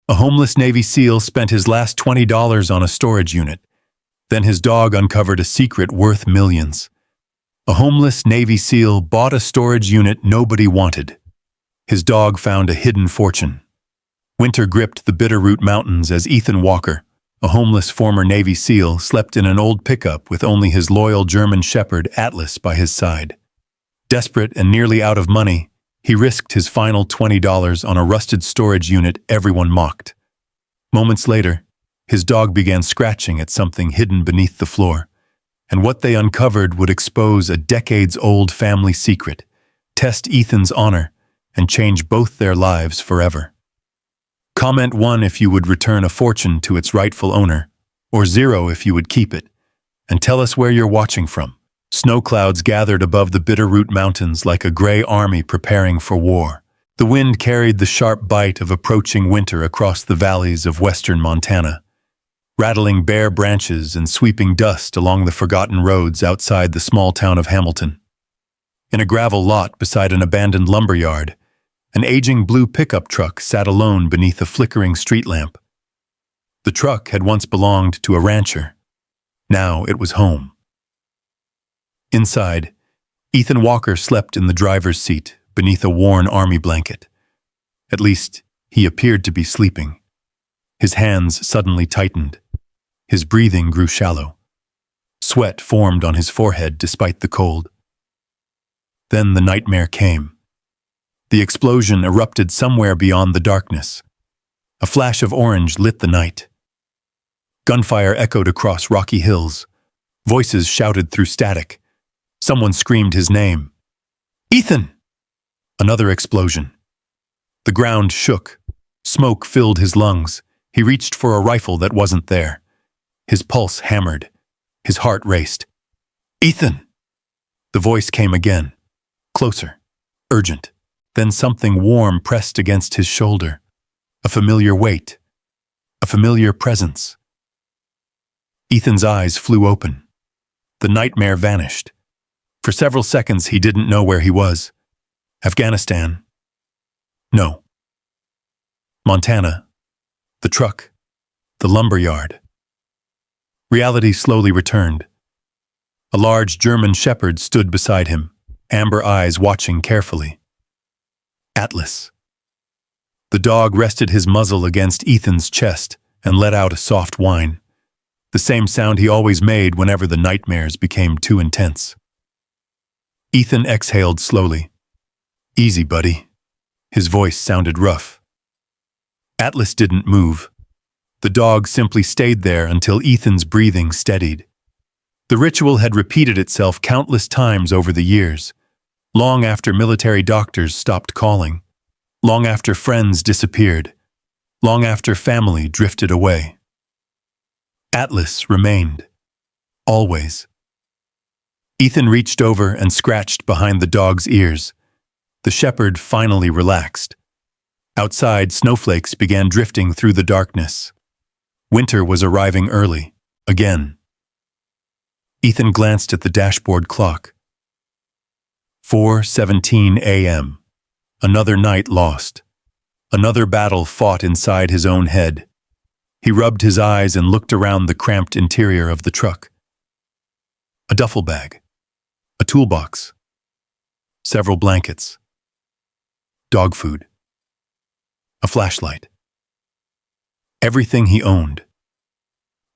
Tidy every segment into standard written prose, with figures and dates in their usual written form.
A homeless Navy SEAL spent his last $20 on a storage unit. Then his dog uncovered a secret worth millions. A homeless Navy SEAL bought a storage unit nobody wanted. His dog found a hidden fortune. Winter gripped the Bitterroot Mountains as Ethan Walker, a homeless former Navy SEAL, slept in an old pickup with only his loyal German shepherd Atlas by his side. Desperate and nearly out of money, he risked his final $20 on a rusted storage unit everyone mocked. Moments later, his dog began scratching at something hidden beneath the floor, and what they uncovered would expose a decades-old family secret, test Ethan's honor, and change both their lives forever. Comment 1 if you would return a fortune to its rightful owner, or 0 if you would keep it, and tell us where you're watching from. Snow clouds gathered above the Bitterroot Mountains like a gray army preparing for war. The wind carried the sharp bite of approaching winter across the valleys of western Montana, rattling bare branches and sweeping dust along the forgotten roads outside the small town of Hamilton. In a gravel lot beside an abandoned lumberyard, an aging blue pickup truck sat alone beneath a flickering street lamp. The truck had once belonged to a rancher. Now it was home. Inside, Ethan Walker slept in the driver's seat beneath a worn army blanket. At least, he appeared to be sleeping. His hands suddenly tightened. His breathing grew shallow. Sweat formed on his forehead despite the cold. Then the nightmare came. The explosion erupted somewhere beyond the darkness. A flash of orange lit the night. Gunfire echoed across rocky hills. Voices shouted through static. Someone screamed his name. "Ethan!" Another explosion. The ground shook. Smoke filled his lungs. He reached for a rifle that wasn't there. His pulse hammered. His heart raced. "Ethan!" The voice came again. Closer. Urgent. Then something warm pressed against his shoulder. A familiar weight. A familiar presence. Ethan's eyes flew open. The nightmare vanished. For several seconds he didn't know where he was. Afghanistan. No. Montana. The truck. The lumberyard. Reality slowly returned. A large German shepherd stood beside him, amber eyes watching carefully. Atlas. The dog rested his muzzle against Ethan's chest and let out a soft whine, the same sound he always made whenever the nightmares became too intense. Ethan exhaled slowly. "Easy, buddy." His voice sounded rough. Atlas didn't move. The dog simply stayed there until Ethan's breathing steadied. The ritual had repeated itself countless times over the years, long after military doctors stopped calling, long after friends disappeared, long after family drifted away. Atlas remained. Always. Ethan reached over and scratched behind the dog's ears. The shepherd finally relaxed. Outside, snowflakes began drifting through the darkness. Winter was arriving early, again. Ethan glanced at the dashboard clock. 4:17 a.m. Another night lost. Another battle fought inside his own head. He rubbed his eyes and looked around the cramped interior of the truck. A duffel bag. A toolbox. Several blankets. Dog food. A flashlight. Everything he owned.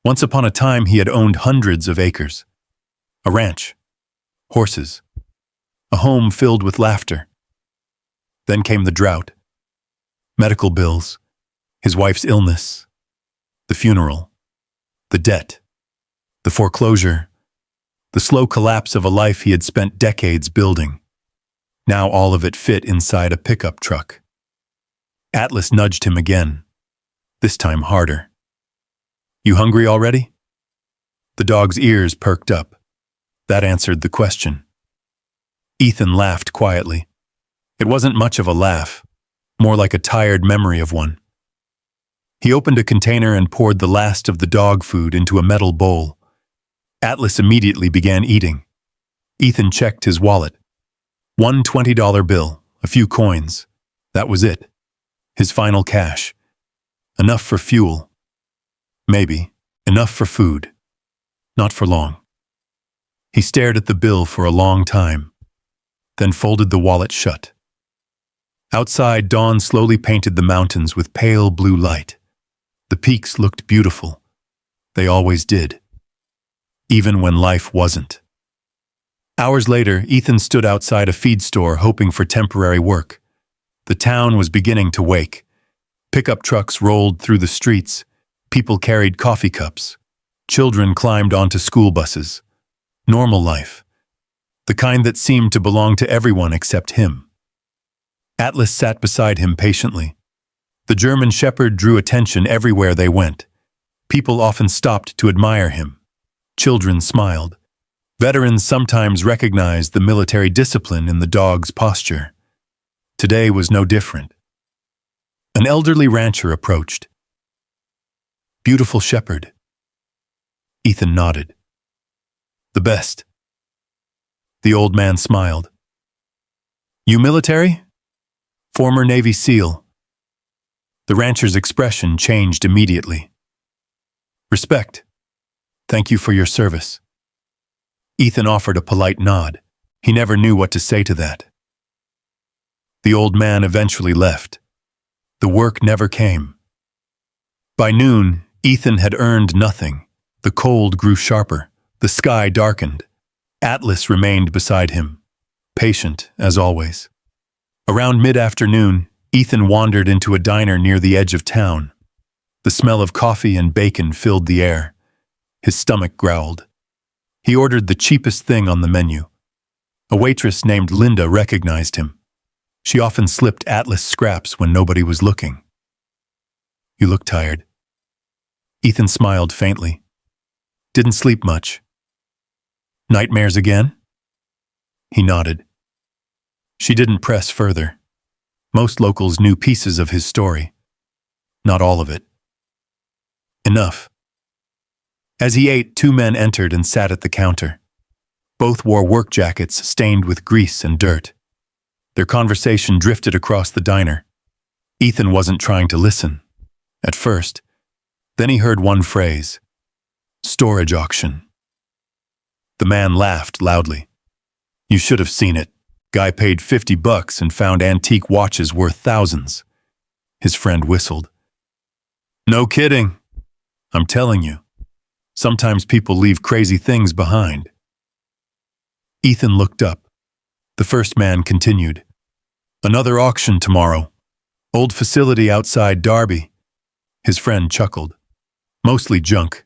Once upon a time he had owned hundreds of acres. A ranch. Horses. A home filled with laughter. Then came the drought. Medical bills. His wife's illness. The funeral. The debt. The foreclosure. The slow collapse of a life he had spent decades building. Now all of it fit inside a pickup truck. Atlas nudged him again, this time harder. "You hungry already?" The dog's ears perked up. That answered the question. Ethan laughed quietly. It wasn't much of a laugh, more like a tired memory of one. He opened a container and poured the last of the dog food into a metal bowl. Atlas immediately began eating. Ethan checked his wallet. One $20 bill, a few coins. That was it. His final cash. Enough for fuel. Maybe. Enough for food. Not for long. He stared at the bill for a long time, then folded the wallet shut. Outside, dawn slowly painted the mountains with pale blue light. The peaks looked beautiful. They always did. Even when life wasn't. Hours later, Ethan stood outside a feed store hoping for temporary work. The town was beginning to wake. Pickup trucks rolled through the streets. People carried coffee cups. Children climbed onto school buses. Normal life. The kind that seemed to belong to everyone except him. Atlas sat beside him patiently. The German shepherd drew attention everywhere they went. People often stopped to admire him. Children smiled. Veterans sometimes recognized the military discipline in the dog's posture. Today was no different. An elderly rancher approached. "Beautiful shepherd." Ethan nodded. "The best." The old man smiled. "You military?" "Former Navy SEAL." The rancher's expression changed immediately. "Respect. Thank you for your service." Ethan offered a polite nod. He never knew what to say to that. The old man eventually left. The work never came. By noon, Ethan had earned nothing. The cold grew sharper. The sky darkened. Atlas remained beside him, patient as always. Around mid-afternoon, Ethan wandered into a diner near the edge of town. The smell of coffee and bacon filled the air. His stomach growled. He ordered the cheapest thing on the menu. A waitress named Linda recognized him. She often slipped Atlas scraps when nobody was looking. "You look tired." Ethan smiled faintly. "Didn't sleep much." "Nightmares again?" He nodded. She didn't press further. Most locals knew pieces of his story. Not all of it. Enough. As he ate, two men entered and sat at the counter. Both wore work jackets stained with grease and dirt. Their conversation drifted across the diner. Ethan wasn't trying to listen. At first. Then he heard one phrase. "Storage auction." The man laughed loudly. "You should have seen it. Guy paid $50 and found antique watches worth thousands." His friend whistled. "No kidding. I'm telling you. Sometimes people leave crazy things behind." Ethan looked up. The first man continued. "Another auction tomorrow. Old facility outside Derby." His friend chuckled. "Mostly junk."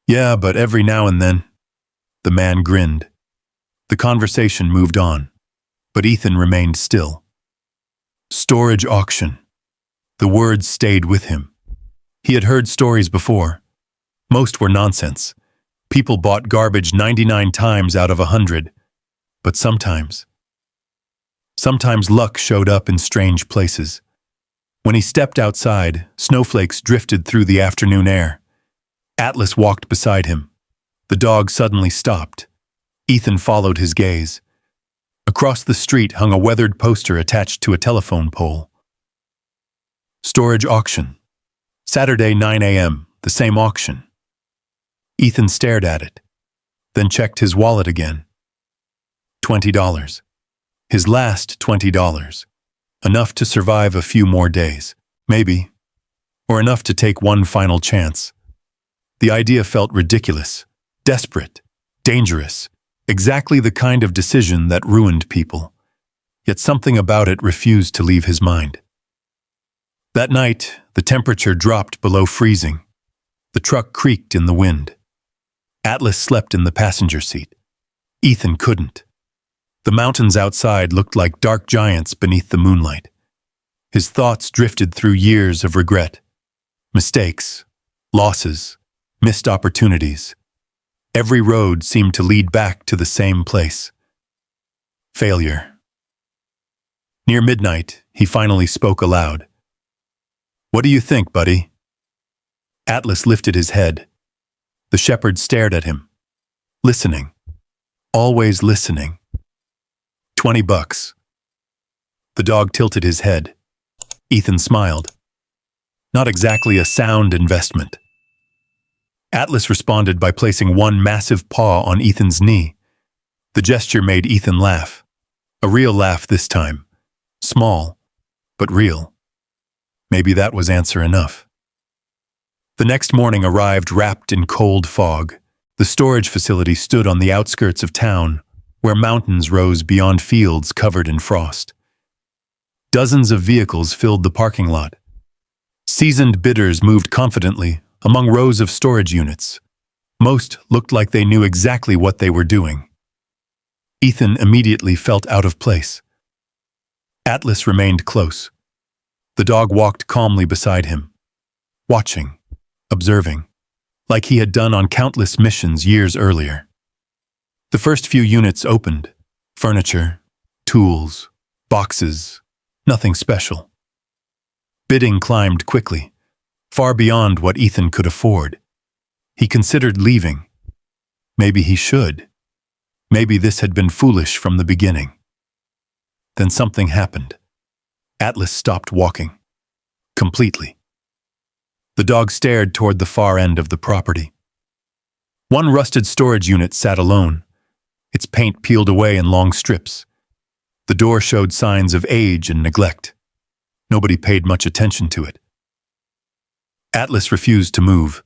"Yeah, but every now and then." The man grinned. The conversation moved on, but Ethan remained still. Storage auction. The words stayed with him. He had heard stories before. Most were nonsense. People bought garbage 99 times out of 100. But sometimes luck showed up in strange places. When he stepped outside, snowflakes drifted through the afternoon air. Atlas walked beside him. The dog suddenly stopped. Ethan followed his gaze. Across the street hung a weathered poster attached to a telephone pole. Storage auction. Saturday, 9 a.m., the same auction. Ethan stared at it, then checked his wallet again. $20. His last $20. Enough to survive a few more days, maybe, or enough to take one final chance. The idea felt ridiculous, desperate, dangerous, exactly the kind of decision that ruined people. Yet something about it refused to leave his mind. That night, the temperature dropped below freezing. The truck creaked in the wind. Atlas slept in the passenger seat. Ethan couldn't. The mountains outside looked like dark giants beneath the moonlight. His thoughts drifted through years of regret. Mistakes, losses, missed opportunities. Every road seemed to lead back to the same place. Failure. Near midnight, he finally spoke aloud. "What do you think, buddy?" Atlas lifted his head. The shepherd stared at him. Listening. Always listening. $20. The dog tilted his head. Ethan smiled. Not exactly a sound investment. Atlas responded by placing one massive paw on Ethan's knee. The gesture made Ethan laugh. A real laugh this time. Small, but real. Maybe that was answer enough. The next morning arrived wrapped in cold fog. The storage facility stood on the outskirts of town, where mountains rose beyond fields covered in frost. Dozens of vehicles filled the parking lot. Seasoned bidders moved confidently among rows of storage units. Most looked like they knew exactly what they were doing. Ethan immediately felt out of place. Atlas remained close. The dog walked calmly beside him, watching, observing, like he had done on countless missions years earlier. The first few units opened. Furniture, tools, boxes, nothing special. Bidding climbed quickly, far beyond what Ethan could afford. He considered leaving. Maybe he should. Maybe this had been foolish from the beginning. Then something happened. Atlas stopped walking. Completely. The dog stared toward the far end of the property. One rusted storage unit sat alone, its paint peeled away in long strips. The door showed signs of age and neglect. Nobody paid much attention to it. Atlas refused to move.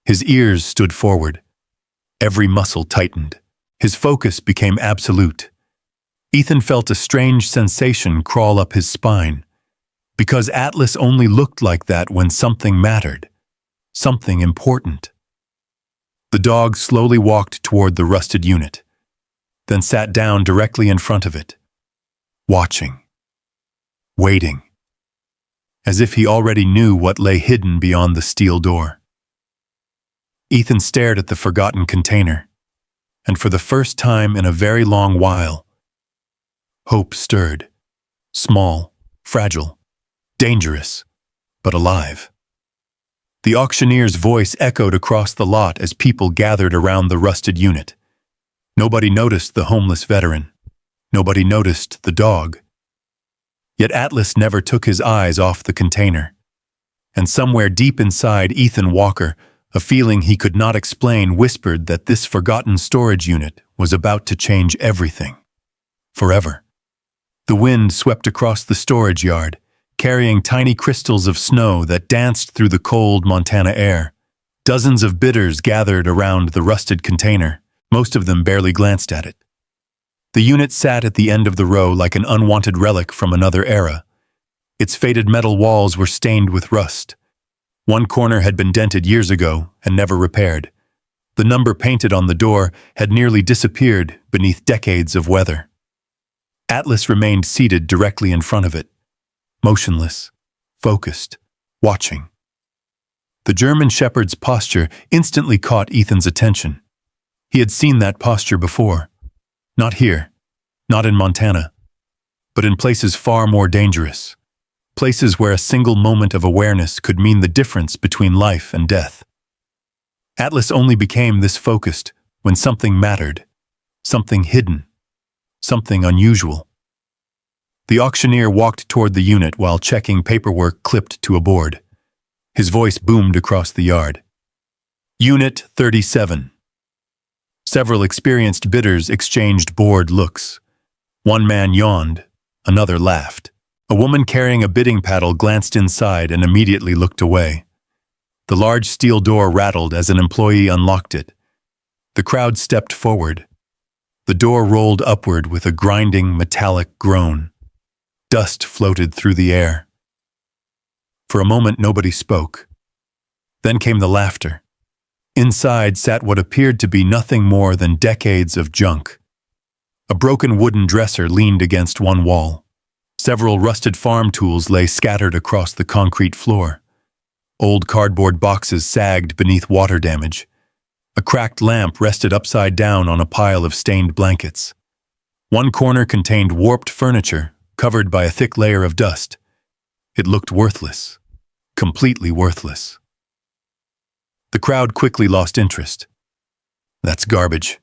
His ears stood forward. Every muscle tightened. His focus became absolute. Ethan felt a strange sensation crawl up his spine, because Atlas only looked like that when something mattered, something important. The dog slowly walked toward the rusted unit, then sat down directly in front of it, watching, waiting, as if he already knew what lay hidden beyond the steel door. Ethan stared at the forgotten container, and for the first time in a very long while, hope stirred. Small, fragile, dangerous, but alive. The auctioneer's voice echoed across the lot as people gathered around the rusted unit. Nobody noticed the homeless veteran. Nobody noticed the dog. Yet Atlas never took his eyes off the container. And somewhere deep inside Ethan Walker, a feeling he could not explain whispered that this forgotten storage unit was about to change everything. Forever. The wind swept across the storage yard, carrying tiny crystals of snow that danced through the cold Montana air. Dozens of bidders gathered around the rusted container, most of them barely glanced at it. The unit sat at the end of the row like an unwanted relic from another era. Its faded metal walls were stained with rust. One corner had been dented years ago and never repaired. The number painted on the door had nearly disappeared beneath decades of weather. Atlas remained seated directly in front of it, motionless, focused, watching. The German shepherd's posture instantly caught Ethan's attention. He had seen that posture before. Not here, not in Montana, but in places far more dangerous. Places where a single moment of awareness could mean the difference between life and death. Atlas only became this focused when something mattered, something hidden, something unusual. The auctioneer walked toward the unit while checking paperwork clipped to a board. His voice boomed across the yard. Unit 37. Several experienced bidders exchanged bored looks. One man yawned, another laughed. A woman carrying a bidding paddle glanced inside and immediately looked away. The large steel door rattled as an employee unlocked it. The crowd stepped forward. The door rolled upward with a grinding, metallic groan. Dust floated through the air. For a moment, nobody spoke. Then came the laughter. Inside sat what appeared to be nothing more than decades of junk. A broken wooden dresser leaned against one wall. Several rusted farm tools lay scattered across the concrete floor. Old cardboard boxes sagged beneath water damage. A cracked lamp rested upside down on a pile of stained blankets. One corner contained warped furniture, covered by a thick layer of dust. It looked worthless, completely worthless. The crowd quickly lost interest. That's garbage.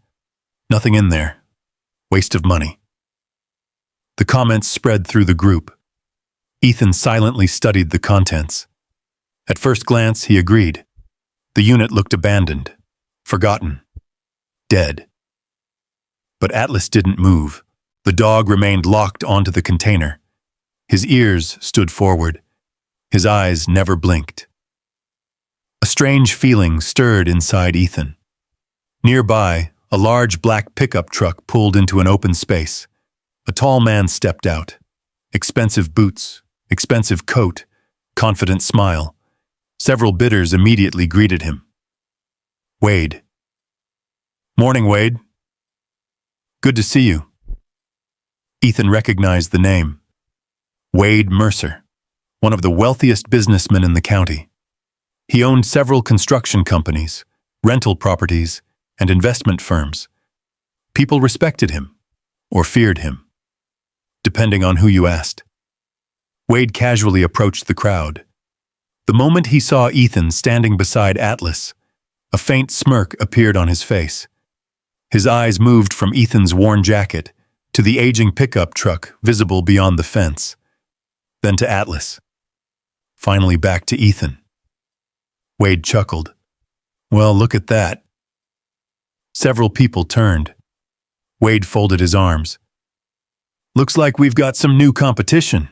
Nothing in there. Waste of money. The comments spread through the group. Ethan silently studied the contents. At first glance, he agreed. The unit looked abandoned, forgotten, dead. But Atlas didn't move. The dog remained locked onto the container. His ears stood forward. His eyes never blinked. A strange feeling stirred inside Ethan. Nearby, a large black pickup truck pulled into an open space. A tall man stepped out. Expensive boots, expensive coat, confident smile. Several bidders immediately greeted him. Wade. Morning, Wade. Good to see you. Ethan recognized the name. Wade Mercer, one of the wealthiest businessmen in the county. He owned several construction companies, rental properties, and investment firms. People respected him, or feared him, depending on who you asked. Wade casually approached the crowd. The moment he saw Ethan standing beside Atlas, a faint smirk appeared on his face. His eyes moved from Ethan's worn jacket to the aging pickup truck visible beyond the fence, then to Atlas, finally back to Ethan. Wade chuckled. Well, look at that. Several people turned. Wade folded his arms. Looks like we've got some new competition.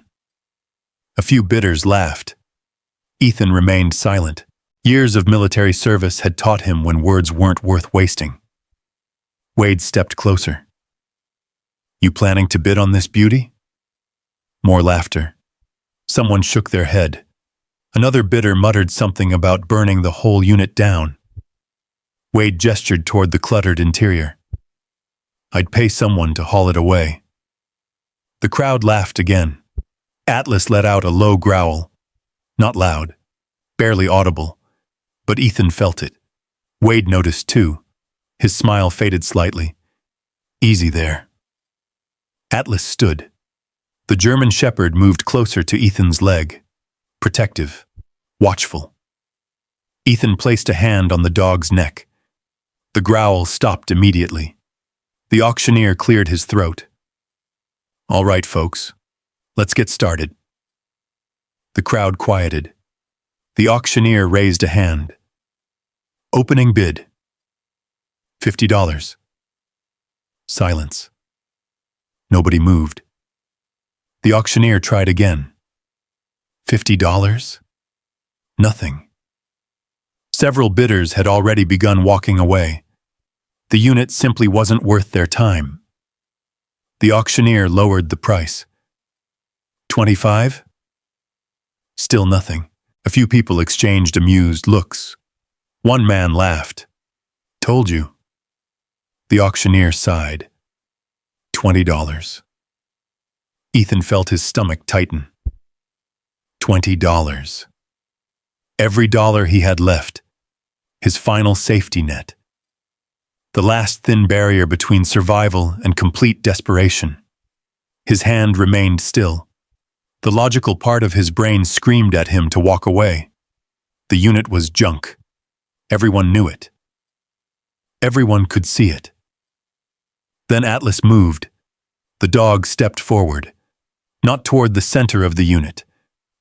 A few bidders laughed. Ethan remained silent. Years of military service had taught him when words weren't worth wasting. Wade stepped closer. You planning to bid on this beauty? More laughter. Someone shook their head. Another bidder muttered something about burning the whole unit down. Wade gestured toward the cluttered interior. I'd pay someone to haul it away. The crowd laughed again. Atlas let out a low growl. Not loud, barely audible, but Ethan felt it. Wade noticed too. His smile faded slightly. Easy there. Atlas stood. The German shepherd moved closer to Ethan's leg. Protective, watchful. Ethan placed a hand on the dog's neck. The growl stopped immediately. The auctioneer cleared his throat. All right, folks, let's get started. The crowd quieted. The auctioneer raised a hand. Opening bid. $50. Silence. Nobody moved. The auctioneer tried again. $50? Nothing. Several bidders had already begun walking away. The unit simply wasn't worth their time. The auctioneer lowered the price. $25? Still nothing. A few people exchanged amused looks. One man laughed. Told you. The auctioneer sighed. $20. Ethan felt his stomach tighten. $20. Every dollar he had left. His final safety net. The last thin barrier between survival and complete desperation. His hand remained still. The logical part of his brain screamed at him to walk away. The unit was junk. Everyone knew it. Everyone could see it. Then Atlas moved. The dog stepped forward, not toward the center of the unit,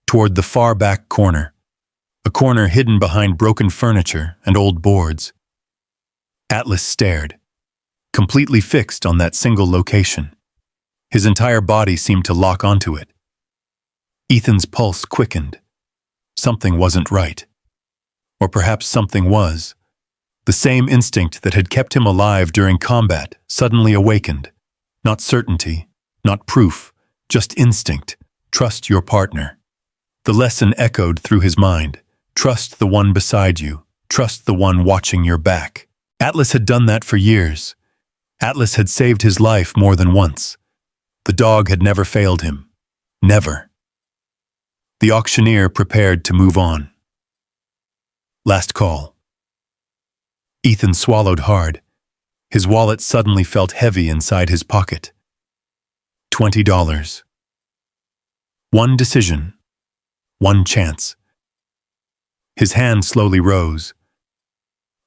toward the far back corner, a corner hidden behind broken furniture and old boards. Atlas stared, completely fixed on that single location. His entire body seemed to lock onto it. Ethan's pulse quickened. Something wasn't right. Or perhaps something was. The same instinct that had kept him alive during combat suddenly awakened. Not certainty, not proof, just instinct. Trust your partner. The lesson echoed through his mind. Trust the one beside you. Trust the one watching your back. Atlas had done that for years. Atlas had saved his life more than once. The dog had never failed him. Never. The auctioneer prepared to move on. Last call. Ethan swallowed hard. His wallet suddenly felt heavy inside his pocket. $20. One decision. One chance. His hand slowly rose.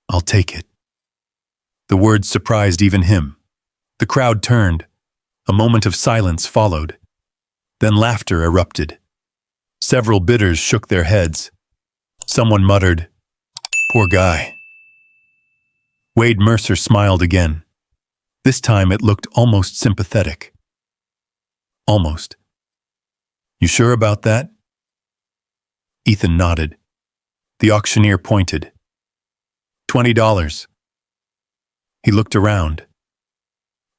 I'll take it. The words surprised even him. The crowd turned. A moment of silence followed. Then laughter erupted. Several bidders shook their heads. Someone muttered, "Poor guy." Wade Mercer smiled again. This time it looked almost sympathetic. Almost. "You sure about that?" Ethan nodded. The auctioneer pointed. $20. He looked around.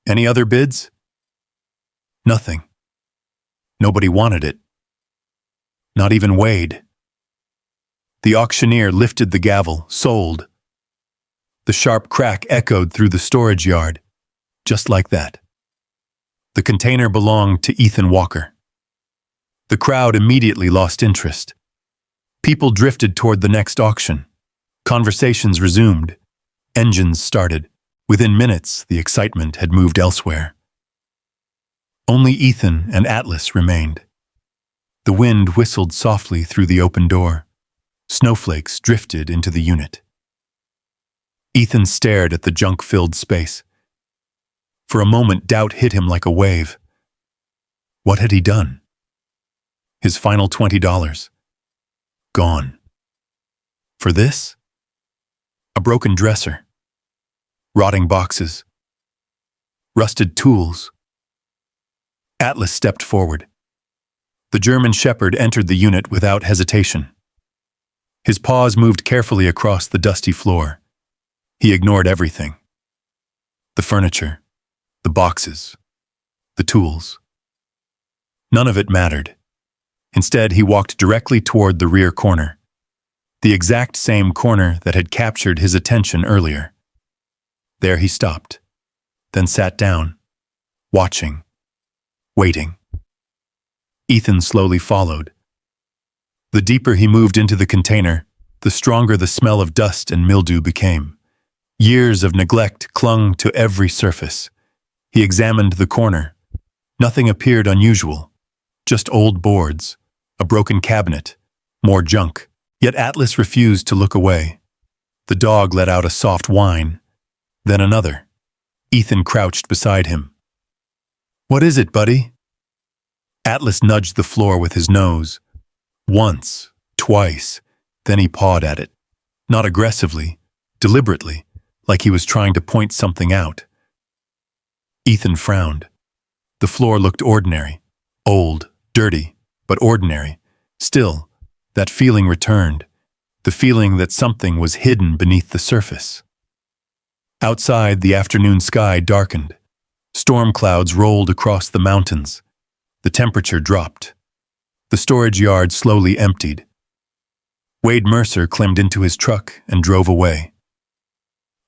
Any other bids? Nothing. Nobody wanted it. Not even Wade. The auctioneer lifted the gavel, sold. The sharp crack echoed through the storage yard, just like that. The container belonged to Ethan Walker. The crowd immediately lost interest. People drifted toward the next auction. Conversations resumed. Engines started. Within minutes, the excitement had moved elsewhere. Only Ethan and Atlas remained. The wind whistled softly through the open door. Snowflakes drifted into the unit. Ethan stared at the junk-filled space. For a moment, doubt hit him like a wave. What had he done? His final $20. Gone. For this? A broken dresser. Rotting boxes. Rusted tools. Atlas stepped forward. The German shepherd entered the unit without hesitation. His paws moved carefully across the dusty floor. He ignored everything. The furniture, the boxes, the tools. None of it mattered. Instead, he walked directly toward the rear corner, the exact same corner that had captured his attention earlier. There he stopped, then sat down, watching, waiting. Ethan slowly followed. The deeper he moved into the container, the stronger the smell of dust and mildew became. Years of neglect clung to every surface. He examined the corner. Nothing appeared unusual. Just old boards, a broken cabinet, more junk. Yet Atlas refused to look away. The dog let out a soft whine, then another. Ethan crouched beside him. "What is it, buddy?" Atlas nudged the floor with his nose. Once, twice, then he pawed at it. Not aggressively, deliberately, like he was trying to point something out. Ethan frowned. The floor looked ordinary. Old, dirty, but ordinary. Still, that feeling returned. The feeling that something was hidden beneath the surface. Outside, the afternoon sky darkened. Storm clouds rolled across the mountains. The temperature dropped. The storage yard slowly emptied. Wade Mercer climbed into his truck and drove away.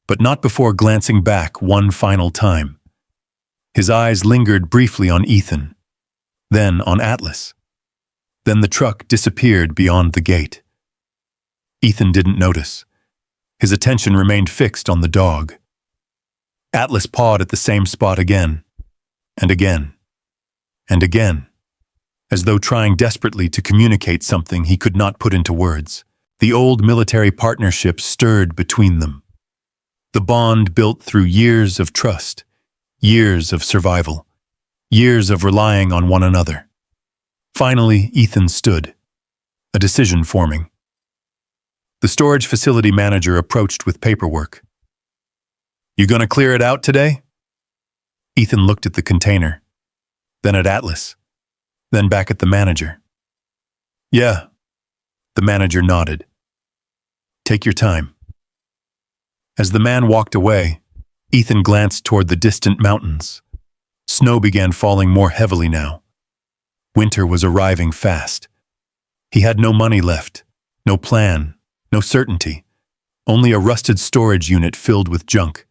But not before glancing back one final time. His eyes lingered briefly on Ethan, then on Atlas. Then the truck disappeared beyond the gate. Ethan didn't notice. His attention remained fixed on the dog. Atlas pawed at the same spot again, and again, and again, as though trying desperately to communicate something he could not put into words. The old military partnership stirred between them. The bond built through years of trust, years of survival, years of relying on one another. Finally, Ethan stood, a decision forming. The storage facility manager approached with paperwork. "You gonna clear it out today?" Ethan looked at the container, then at Atlas, then back at the manager. "Yeah." The manager nodded. "Take your time." As the man walked away, Ethan glanced toward the distant mountains. Snow began falling more heavily now. Winter was arriving fast. He had no money left, no plan, no certainty, only a rusted storage unit filled with junk,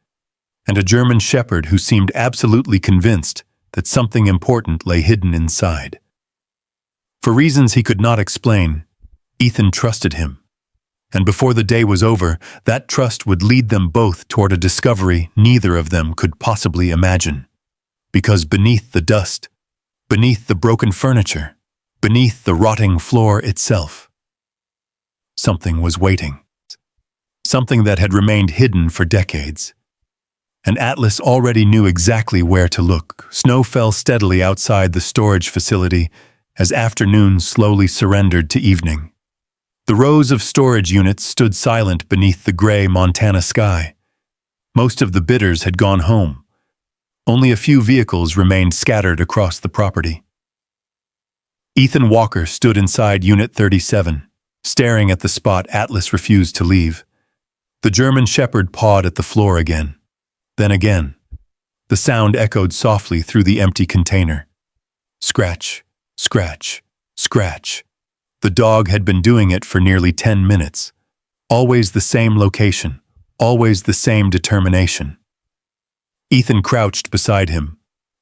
and a German shepherd who seemed absolutely convinced that something important lay hidden inside. For reasons he could not explain, Ethan trusted him. And before the day was over, that trust would lead them both toward a discovery neither of them could possibly imagine. Because beneath the dust, beneath the broken furniture, beneath the rotting floor itself, something was waiting. Something that had remained hidden for decades. And Atlas already knew exactly where to look. Snow fell steadily outside the storage facility as afternoon slowly surrendered to evening. The rows of storage units stood silent beneath the gray Montana sky. Most of the bidders had gone home. Only a few vehicles remained scattered across the property. Ethan Walker stood inside Unit 37, staring at the spot Atlas refused to leave. The German Shepherd pawed at the floor again. Then again. The sound echoed softly through the empty container. Scratch, scratch, scratch. The dog had been doing it for nearly 10 minutes. Always the same location, always the same determination. Ethan crouched beside him.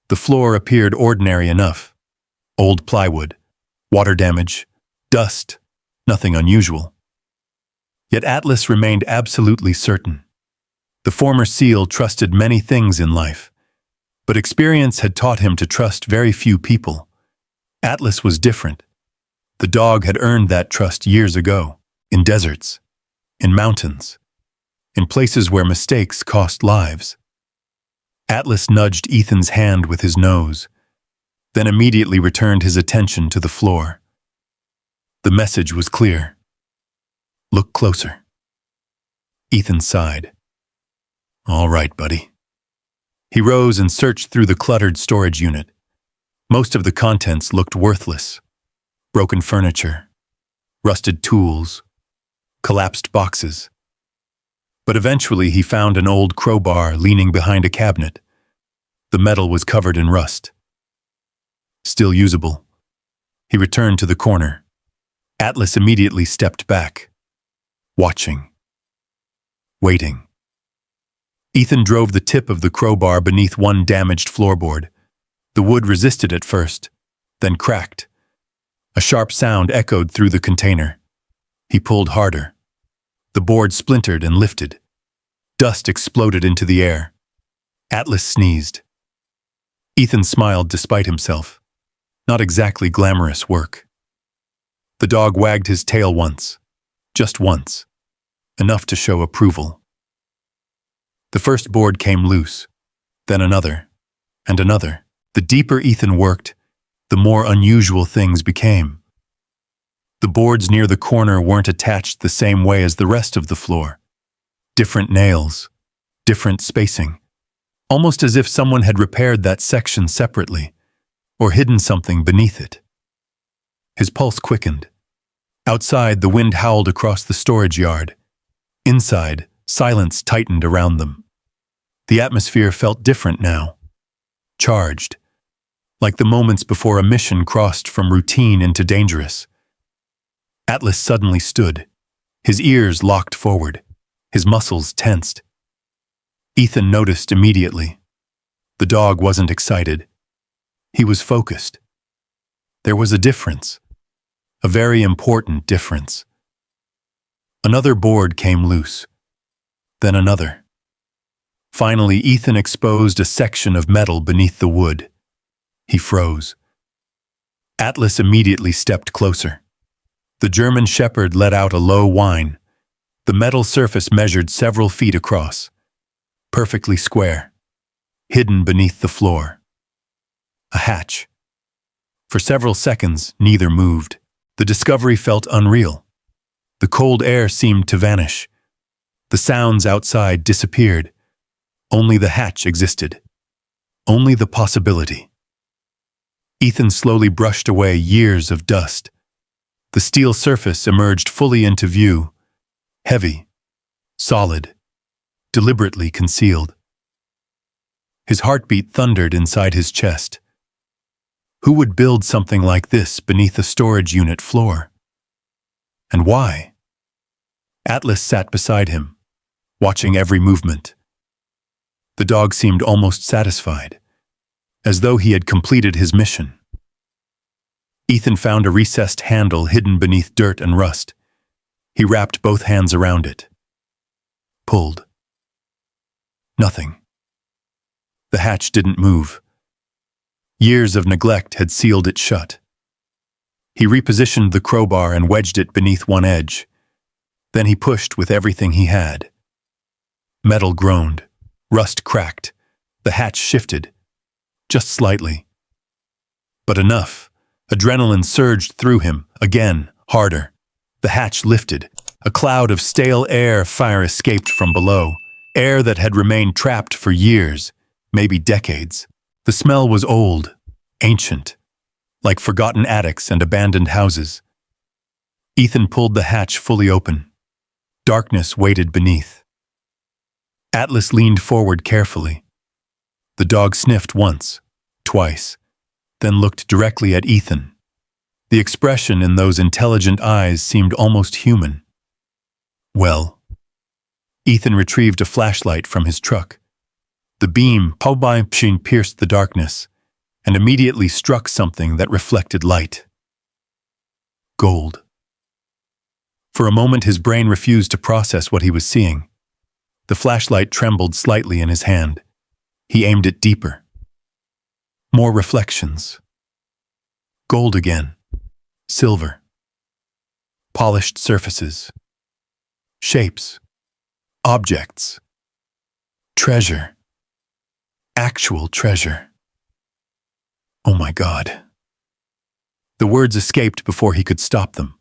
The floor appeared ordinary enough. Old plywood, water damage, dust, nothing unusual. Yet Atlas remained absolutely certain. The former SEAL trusted many things in life, but experience had taught him to trust very few people. Atlas was different. The dog had earned that trust years ago, in deserts, in mountains, in places where mistakes cost lives. Atlas nudged Ethan's hand with his nose, then immediately returned his attention to the floor. The message was clear. Look closer. Ethan sighed. All right, buddy. He rose and searched through the cluttered storage unit. Most of the contents looked worthless. Broken furniture, rusted tools, collapsed boxes. But eventually he found an old crowbar leaning behind a cabinet. The metal was covered in rust. Still usable. He returned to the corner. Atlas immediately stepped back, watching, waiting. Ethan drove the tip of the crowbar beneath one damaged floorboard. The wood resisted at first, then cracked. A sharp sound echoed through the container. He pulled harder. The board splintered and lifted. Dust exploded into the air. Atlas sneezed. Ethan smiled despite himself. Not exactly glamorous work. The dog wagged his tail once. Just once. Enough to show approval. The first board came loose. Then another. And another. The deeper Ethan worked, the more unusual things became. The boards near the corner weren't attached the same way as the rest of the floor. Different nails, different spacing, almost as if someone had repaired that section separately, or hidden something beneath it. His pulse quickened. Outside, the wind howled across the storage yard. Inside, silence tightened around them. The atmosphere felt different now. Charged. Like the moments before a mission crossed from routine into dangerous. Atlas suddenly stood, his ears locked forward, his muscles tensed. Ethan noticed immediately. The dog wasn't excited. He was focused. There was a difference, a very important difference. Another board came loose, then another. Finally, Ethan exposed a section of metal beneath the wood. He froze. Atlas immediately stepped closer. The German Shepherd let out a low whine. The metal surface measured several feet across. Perfectly square. Hidden beneath the floor. A hatch. For several seconds, neither moved. The discovery felt unreal. The cold air seemed to vanish. The sounds outside disappeared. Only the hatch existed. Only the possibility. Ethan slowly brushed away years of dust. The steel surface emerged fully into view, heavy, solid, deliberately concealed. His heartbeat thundered inside his chest. Who would build something like this beneath a storage unit floor? And why? Atlas sat beside him, watching every movement. The dog seemed almost satisfied, as though he had completed his mission. Ethan found a recessed handle hidden beneath dirt and rust. He wrapped both hands around it. Pulled. Nothing. The hatch didn't move. Years of neglect had sealed it shut. He repositioned the crowbar and wedged it beneath one edge. Then he pushed with everything he had. Metal groaned. Rust cracked. The hatch shifted. Just slightly. But enough. Adrenaline surged through him, again, harder. The hatch lifted. A cloud of stale fire escaped from below, air that had remained trapped for years, maybe decades. The smell was old, ancient, like forgotten attics and abandoned houses. Ethan pulled the hatch fully open. Darkness waited beneath. Atlas leaned forward carefully. The dog sniffed once, twice, then looked directly at Ethan. The expression in those intelligent eyes seemed almost human. Well, Ethan retrieved a flashlight from his truck. The beam pierced the darkness and immediately struck something that reflected light. Gold. For a moment his brain refused to process what he was seeing. The flashlight trembled slightly in his hand. He aimed it deeper. More reflections. Gold again. Silver. Polished surfaces. Shapes. Objects. Treasure. Actual treasure. Oh my God. The words escaped before he could stop them.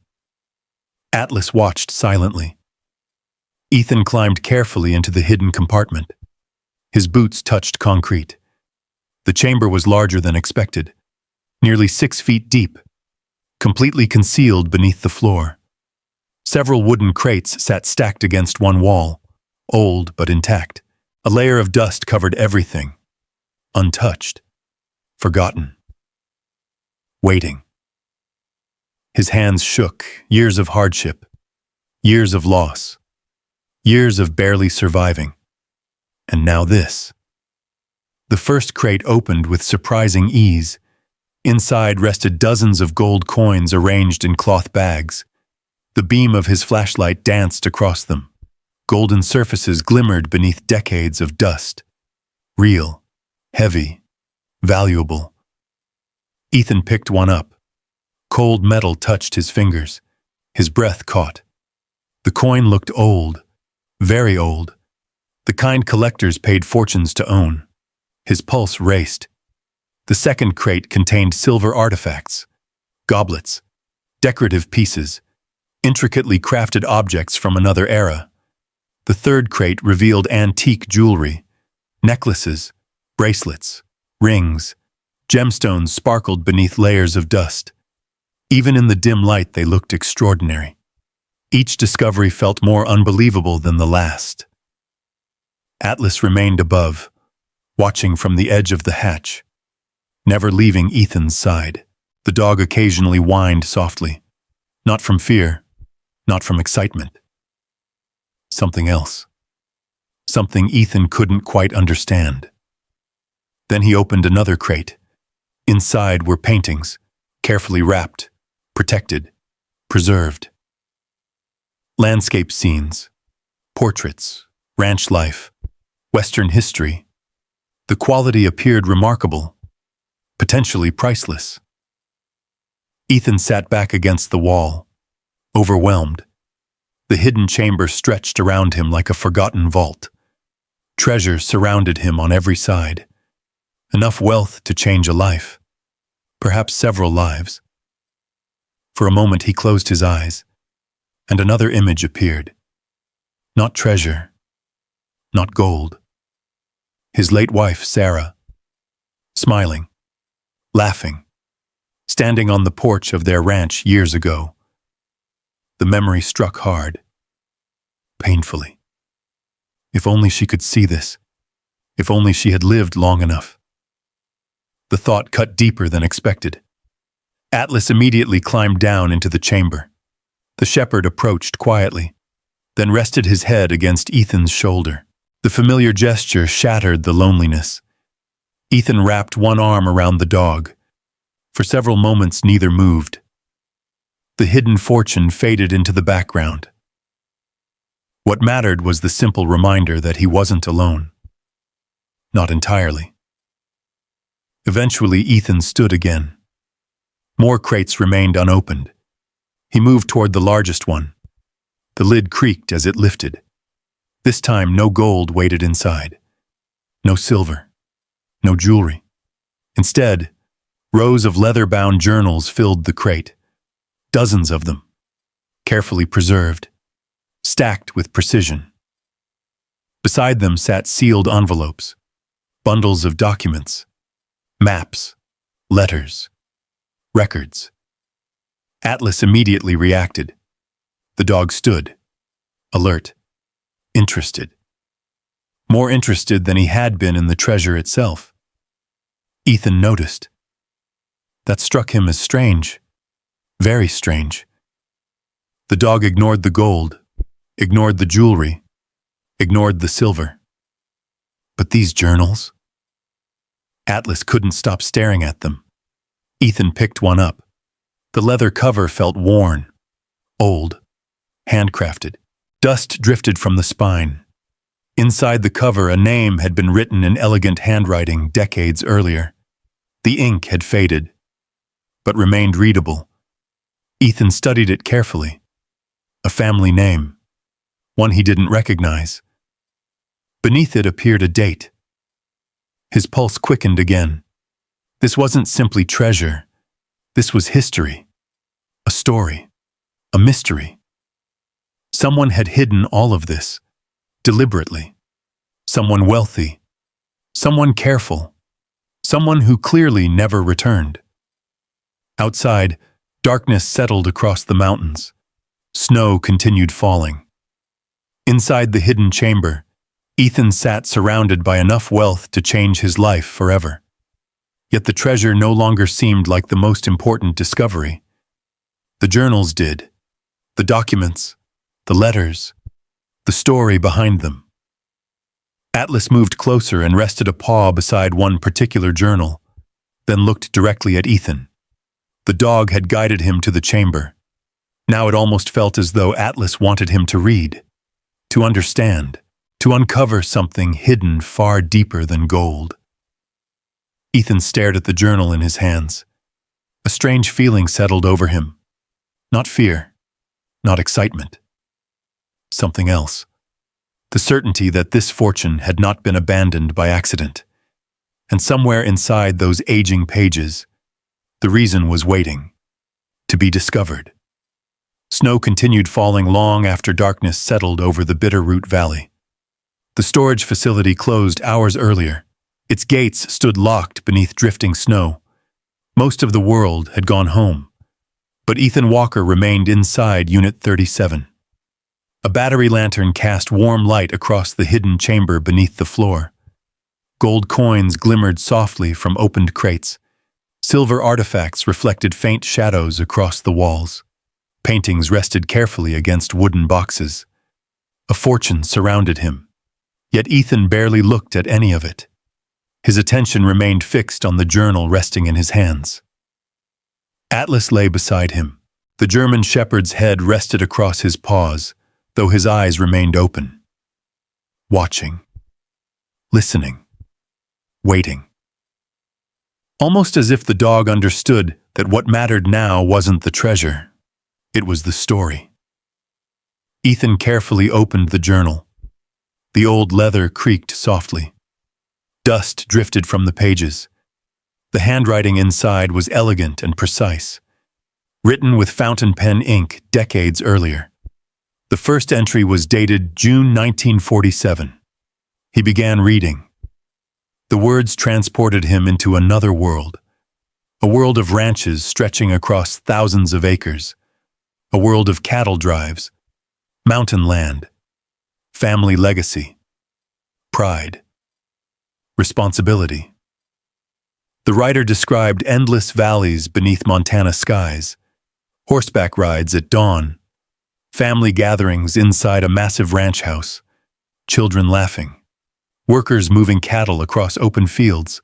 Atlas watched silently. Ethan climbed carefully into the hidden compartment. His boots touched concrete. The chamber was larger than expected, nearly 6 feet deep, completely concealed beneath the floor. Several wooden crates sat stacked against one wall, old but intact. A layer of dust covered everything, untouched, forgotten, waiting. His hands shook, years of hardship, years of loss, years of barely surviving. And now this. The first crate opened with surprising ease. Inside rested dozens of gold coins arranged in cloth bags. The beam of his flashlight danced across them. Golden surfaces glimmered beneath decades of dust. Real, heavy, valuable. Ethan picked one up. Cold metal touched his fingers. His breath caught. The coin looked old, very old. The kind collectors paid fortunes to own. His pulse raced. The second crate contained silver artifacts, goblets, decorative pieces, intricately crafted objects from another era. The third crate revealed antique jewelry, necklaces, bracelets, rings, gemstones sparkled beneath layers of dust. Even in the dim light, they looked extraordinary. Each discovery felt more unbelievable than the last. Atlas remained above, watching from the edge of the hatch, never leaving Ethan's side. The dog occasionally whined softly, not from fear, not from excitement. Something else. Something Ethan couldn't quite understand. Then he opened another crate. Inside were paintings, carefully wrapped, protected, preserved. Landscape scenes, portraits, ranch life, Western history. The quality appeared remarkable, potentially priceless. Ethan sat back against the wall, overwhelmed. The hidden chamber stretched around him like a forgotten vault. Treasure surrounded him on every side. Enough wealth to change a life, perhaps several lives. For a moment he closed his eyes, and another image appeared. Not treasure, not gold. His late wife, Sarah, smiling, laughing, standing on the porch of their ranch years ago. The memory struck hard, painfully. If only she could see this. If only she had lived long enough. The thought cut deeper than expected. Atlas immediately climbed down into the chamber. The shepherd approached quietly, then rested his head against Ethan's shoulder. The familiar gesture shattered the loneliness. Ethan wrapped one arm around the dog. For several moments, neither moved. The hidden fortune faded into the background. What mattered was the simple reminder that he wasn't alone. Not entirely. Eventually, Ethan stood again. More crates remained unopened. He moved toward the largest one. The lid creaked as it lifted. This time, no gold waited inside. No silver. No jewelry. Instead, rows of leather-bound journals filled the crate. Dozens of them. carefully preserved, stacked with precision. Beside them sat sealed envelopes, bundles of documents, maps, letters, records. Atlas immediately reacted. The dog stood, alert, interested. More interested than he had been in the treasure itself. Ethan noticed. That struck him as strange, very strange. The dog ignored the gold, ignored the jewelry, ignored the silver. But these journals? Atlas couldn't stop staring at them. Ethan picked one up. The leather cover felt worn, old, handcrafted. Dust drifted from the spine. Inside the cover, a name had been written in elegant handwriting decades earlier. The ink had faded, but remained readable. Ethan studied it carefully. A family name, one he didn't recognize. Beneath it appeared a date. His pulse quickened again. This wasn't simply treasure. This was history, a story, a mystery. Someone had hidden all of this, deliberately. Someone wealthy, someone careful, someone who clearly never returned. Outside, darkness settled across the mountains. Snow continued falling. Inside the hidden chamber, Ethan sat surrounded by enough wealth to change his life forever. Yet the treasure no longer seemed like the most important discovery. The journals did. The documents, the letters, the story behind them. Atlas moved closer and rested a paw beside one particular journal, then looked directly at Ethan. The dog had guided him to the chamber. Now it almost felt as though Atlas wanted him to read, to understand, to uncover something hidden far deeper than gold. Ethan stared at the journal in his hands. A strange feeling settled over him. Not fear, not excitement. Something else. The certainty that this fortune had not been abandoned by accident. And somewhere inside those aging pages, the reason was waiting, to be discovered. Snow continued falling long after darkness settled over the Bitterroot Valley. The storage facility closed hours earlier. Its gates stood locked beneath drifting snow. Most of the world had gone home, but Ethan Walker remained inside Unit 37. A battery lantern cast warm light across the hidden chamber beneath the floor. Gold coins glimmered softly from opened crates. Silver artifacts reflected faint shadows across the walls. Paintings rested carefully against wooden boxes. A fortune surrounded him, yet Ethan barely looked at any of it. His attention remained fixed on the journal resting in his hands. Atlas lay beside him. The German shepherd's head rested across his paws, though his eyes remained open. Watching. Listening. Waiting. Almost as if the dog understood that what mattered now wasn't the treasure. It was the story. Ethan carefully opened the journal. The old leather creaked softly. Dust drifted from the pages. The handwriting inside was elegant and precise, written with fountain pen ink decades earlier. The first entry was dated June 1947. He began reading. The words transported him into another world, a world of ranches stretching across thousands of acres, a world of cattle drives, mountain land, family legacy, pride, responsibility. The writer described endless valleys beneath Montana skies, horseback rides at dawn, family gatherings inside a massive ranch house, children laughing, workers moving cattle across open fields.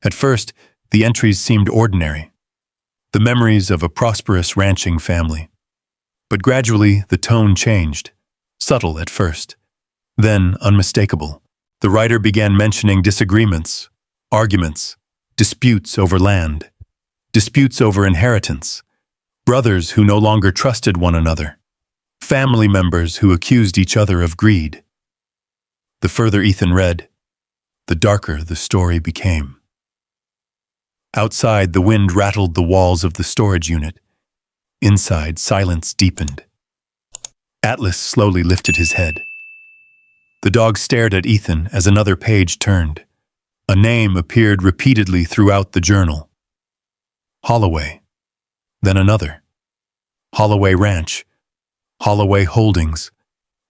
At first, the entries seemed ordinary, the memories of a prosperous ranching family. But gradually, the tone changed, subtle at first, then unmistakable. The writer began mentioning disagreements, arguments, disputes over land, disputes over inheritance, brothers who no longer trusted one another, family members who accused each other of greed. The further Ethan read, the darker the story became. Outside, the wind rattled the walls of the storage unit. Inside, silence deepened. Atlas slowly lifted his head. The dog stared at Ethan as another page turned. A name appeared repeatedly throughout the journal. Holloway. Then another. Holloway Ranch. Holloway Holdings.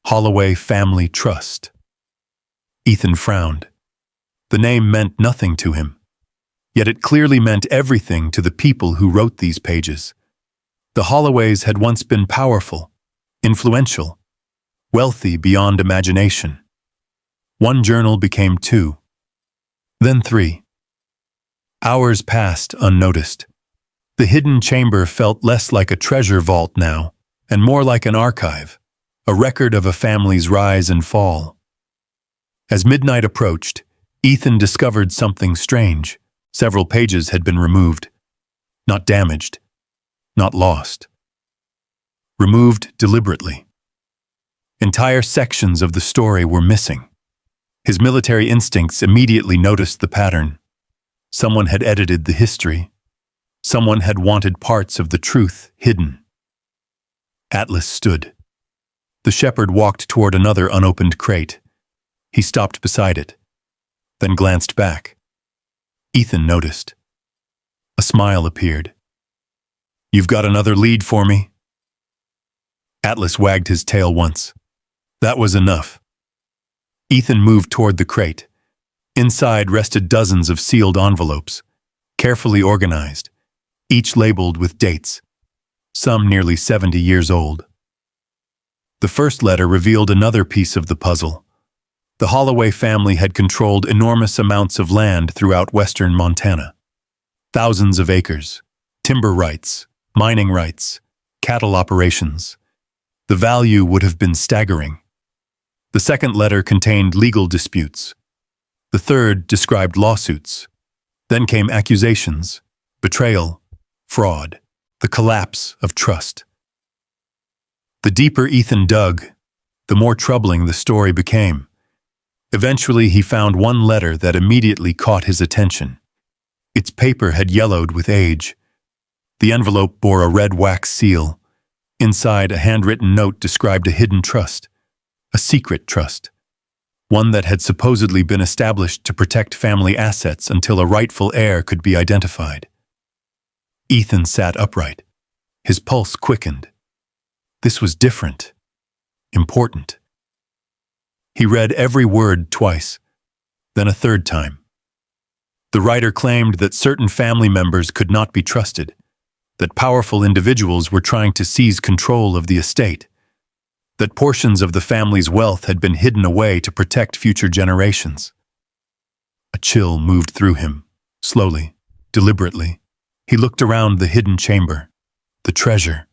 Holloway Family Trust. Ethan frowned. The name meant nothing to him, yet it clearly meant everything to the people who wrote these pages. The Holloways had once been powerful, influential, wealthy beyond imagination. One journal became 2, then 3. Hours passed unnoticed. The hidden chamber felt less like a treasure vault now, and more like an archive, a record of a family's rise and fall. As midnight approached, Ethan discovered something strange. Several pages had been removed. Not damaged. Not lost. Removed deliberately. Entire sections of the story were missing. His military instincts immediately noticed the pattern. Someone had edited the history. Someone had wanted parts of the truth hidden. Atlas stood. The shepherd walked toward another unopened crate. He stopped beside it, then glanced back. Ethan noticed. A smile appeared. "You've got another lead for me?" Atlas wagged his tail once. That was enough. Ethan moved toward the crate. Inside rested dozens of sealed envelopes, carefully organized, each labeled with dates, some nearly 70 years old. The first letter revealed another piece of the puzzle. The Holloway family had controlled enormous amounts of land throughout western Montana. Thousands of acres, timber rights, mining rights, cattle operations. The value would have been staggering. The second letter contained legal disputes. The third described lawsuits. Then came accusations, betrayal, fraud, the collapse of trust. The deeper Ethan dug, the more troubling the story became. Eventually, he found one letter that immediately caught his attention. Its paper had yellowed with age. The envelope bore a red wax seal. Inside, a handwritten note described a hidden trust, a secret trust, one that had supposedly been established to protect family assets until a rightful heir could be identified. Ethan sat upright. His pulse quickened. This was different, important. He read every word twice, then a third time. The writer claimed that certain family members could not be trusted, that powerful individuals were trying to seize control of the estate, that portions of the family's wealth had been hidden away to protect future generations. A chill moved through him, slowly, deliberately. He looked around the hidden chamber, the treasure,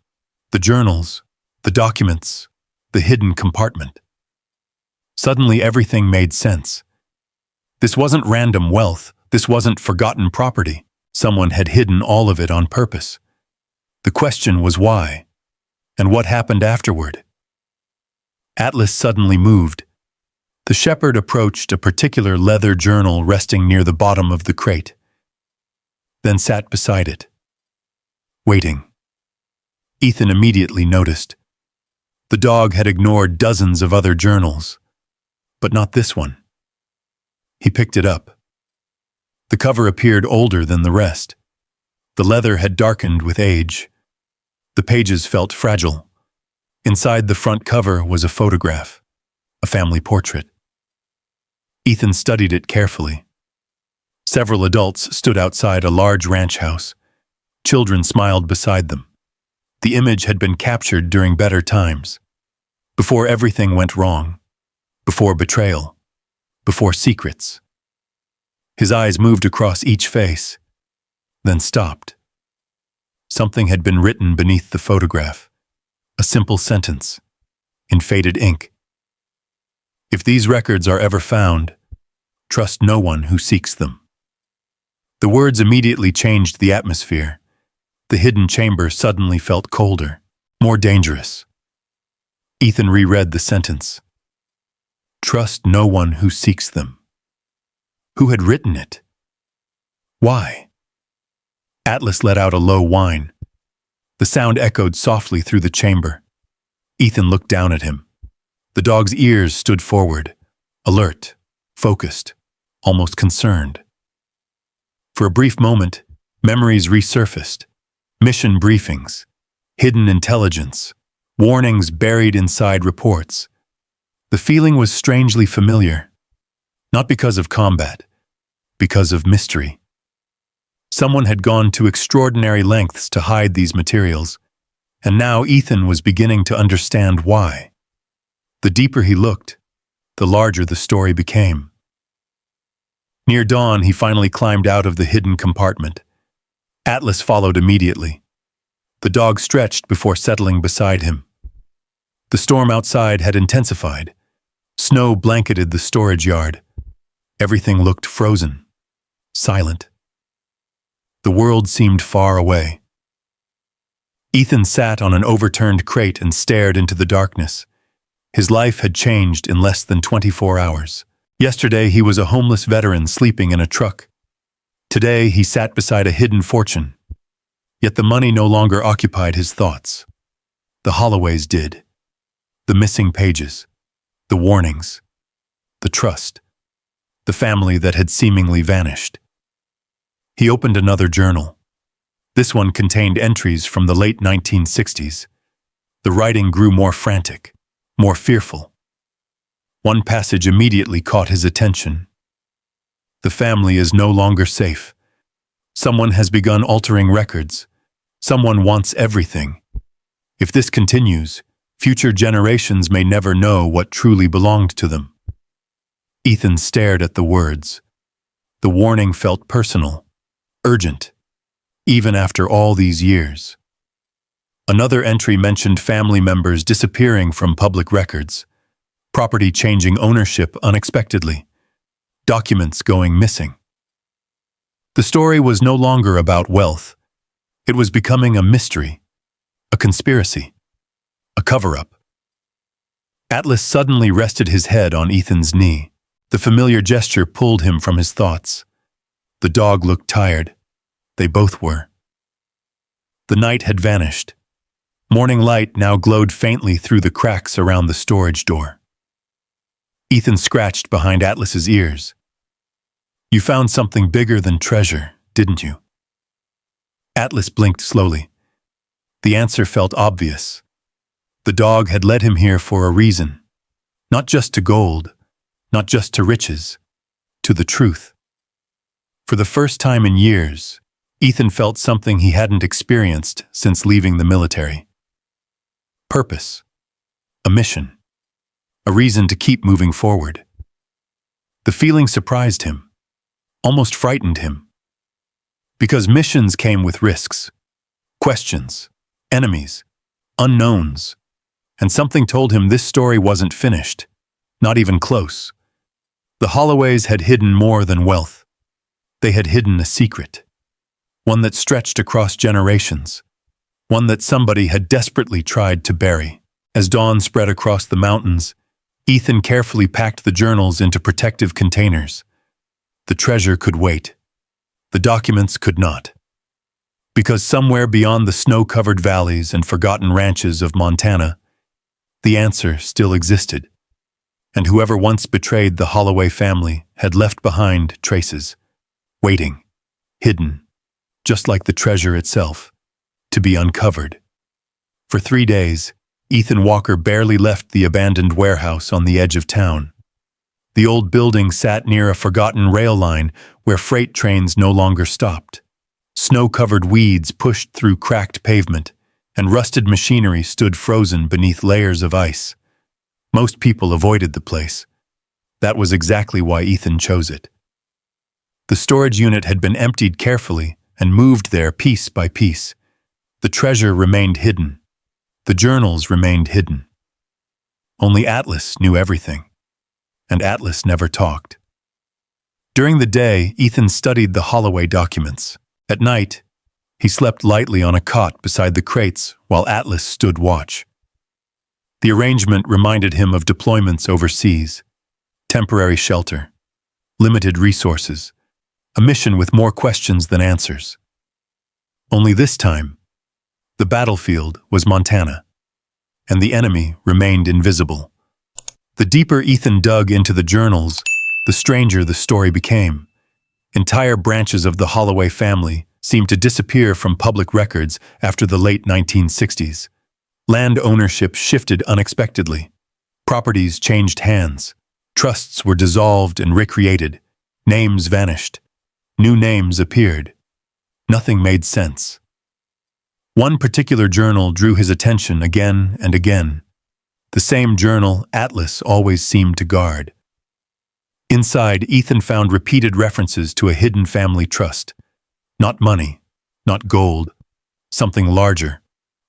the journals, the documents, the hidden compartment. Suddenly everything made sense. This wasn't random wealth, this wasn't forgotten property. Someone had hidden all of it on purpose. The question was why, and what happened afterward. Atlas suddenly moved. The shepherd approached a particular leather journal resting near the bottom of the crate, then sat beside it, waiting. Ethan immediately noticed. The dog had ignored dozens of other journals, but not this one. He picked it up. The cover appeared older than the rest. The leather had darkened with age. The pages felt fragile. Inside the front cover was a photograph, a family portrait. Ethan studied it carefully. Several adults stood outside a large ranch house. Children smiled beside them. The image had been captured during better times, before everything went wrong, before betrayal, before secrets. His eyes moved across each face, then stopped. Something had been written beneath the photograph, a simple sentence, in faded ink. If these records are ever found, trust no one who seeks them. The words immediately changed the atmosphere. The hidden chamber suddenly felt colder, more dangerous. Ethan reread the sentence. Trust no one who seeks them. Who had written it? Why? Atlas let out a low whine. The sound echoed softly through the chamber. Ethan looked down at him. The dog's ears stood forward, alert, focused, almost concerned. For a brief moment, memories resurfaced. Mission briefings, hidden intelligence, warnings buried inside reports. The feeling was strangely familiar, not because of combat, because of mystery. Someone had gone to extraordinary lengths to hide these materials, and now Ethan was beginning to understand why. The deeper he looked, the larger the story became. Near dawn, he finally climbed out of the hidden compartment. Atlas followed immediately. The dog stretched before settling beside him. The storm outside had intensified. Snow blanketed the storage yard. Everything looked frozen, silent. The world seemed far away. Ethan sat on an overturned crate and stared into the darkness. His life had changed in less than 24 hours. Yesterday, he was a homeless veteran sleeping in a truck. Today, he sat beside a hidden fortune. Yet the money no longer occupied his thoughts. The Holloways did. The missing pages, the warnings, the trust, the family that had seemingly vanished. He opened another journal. This one contained entries from the late 1960s. The writing grew more frantic, more fearful. One passage immediately caught his attention. The family is no longer safe. Someone has begun altering records. Someone wants everything. If this continues, future generations may never know what truly belonged to them. Ethan stared at the words. The warning felt personal, urgent, even after all these years. Another entry mentioned family members disappearing from public records, property changing ownership unexpectedly, documents going missing. The story was no longer about wealth. It was becoming a mystery, a conspiracy, a cover-up. Atlas suddenly rested his head on Ethan's knee. The familiar gesture pulled him from his thoughts. The dog looked tired. They both were. The night had vanished. Morning light now glowed faintly through the cracks around the storage door. Ethan scratched behind Atlas's ears. You found something bigger than treasure, didn't you? Atlas blinked slowly. The answer felt obvious. The dog had led him here for a reason. Not just to gold, not just to riches, to the truth. For the first time in years, Ethan felt something he hadn't experienced since leaving the military. Purpose. A mission. A reason to keep moving forward. The feeling surprised him, almost frightened him. Because missions came with risks, questions, enemies, unknowns, and something told him this story wasn't finished, not even close. The Holloways had hidden more than wealth. They had hidden a secret, one that stretched across generations, one that somebody had desperately tried to bury. As dawn spread across the mountains, Ethan carefully packed the journals into protective containers. The treasure could wait. The documents could not. Because somewhere beyond the snow-covered valleys and forgotten ranches of Montana, the answer still existed. And whoever once betrayed the Holloway family had left behind traces, waiting, hidden, just like the treasure itself, to be uncovered. For 3 days, Ethan Walker barely left the abandoned warehouse on the edge of town. The old building sat near a forgotten rail line where freight trains no longer stopped. Snow-covered weeds pushed through cracked pavement, and rusted machinery stood frozen beneath layers of ice. Most people avoided the place. That was exactly why Ethan chose it. The storage unit had been emptied carefully and moved there piece by piece. The treasure remained hidden. The journals remained hidden. Only Atlas knew everything, and Atlas never talked. During the day, Ethan studied the Holloway documents. At night, he slept lightly on a cot beside the crates while Atlas stood watch. The arrangement reminded him of deployments overseas, temporary shelter, limited resources, a mission with more questions than answers. Only this time, the battlefield was Montana, and the enemy remained invisible. The deeper Ethan dug into the journals, the stranger the story became. Entire branches of the Holloway family seemed to disappear from public records after the late 1960s. Land ownership shifted unexpectedly. Properties changed hands. Trusts were dissolved and recreated. Names vanished. New names appeared. Nothing made sense. One particular journal drew his attention again and again. The same journal Atlas always seemed to guard. Inside, Ethan found repeated references to a hidden family trust. Not money, not gold, something larger.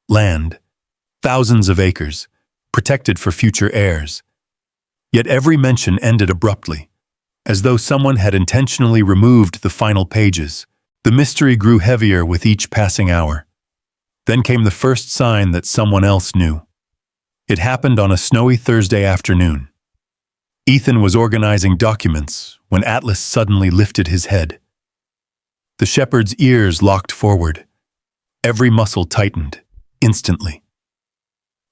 Land. Thousands of acres, protected for future heirs. Yet every mention ended abruptly, as though someone had intentionally removed the final pages. The mystery grew heavier with each passing hour. Then came the first sign that someone else knew. It happened on a snowy Thursday afternoon. Ethan was organizing documents when Atlas suddenly lifted his head. The shepherd's ears locked forward. Every muscle tightened, instantly.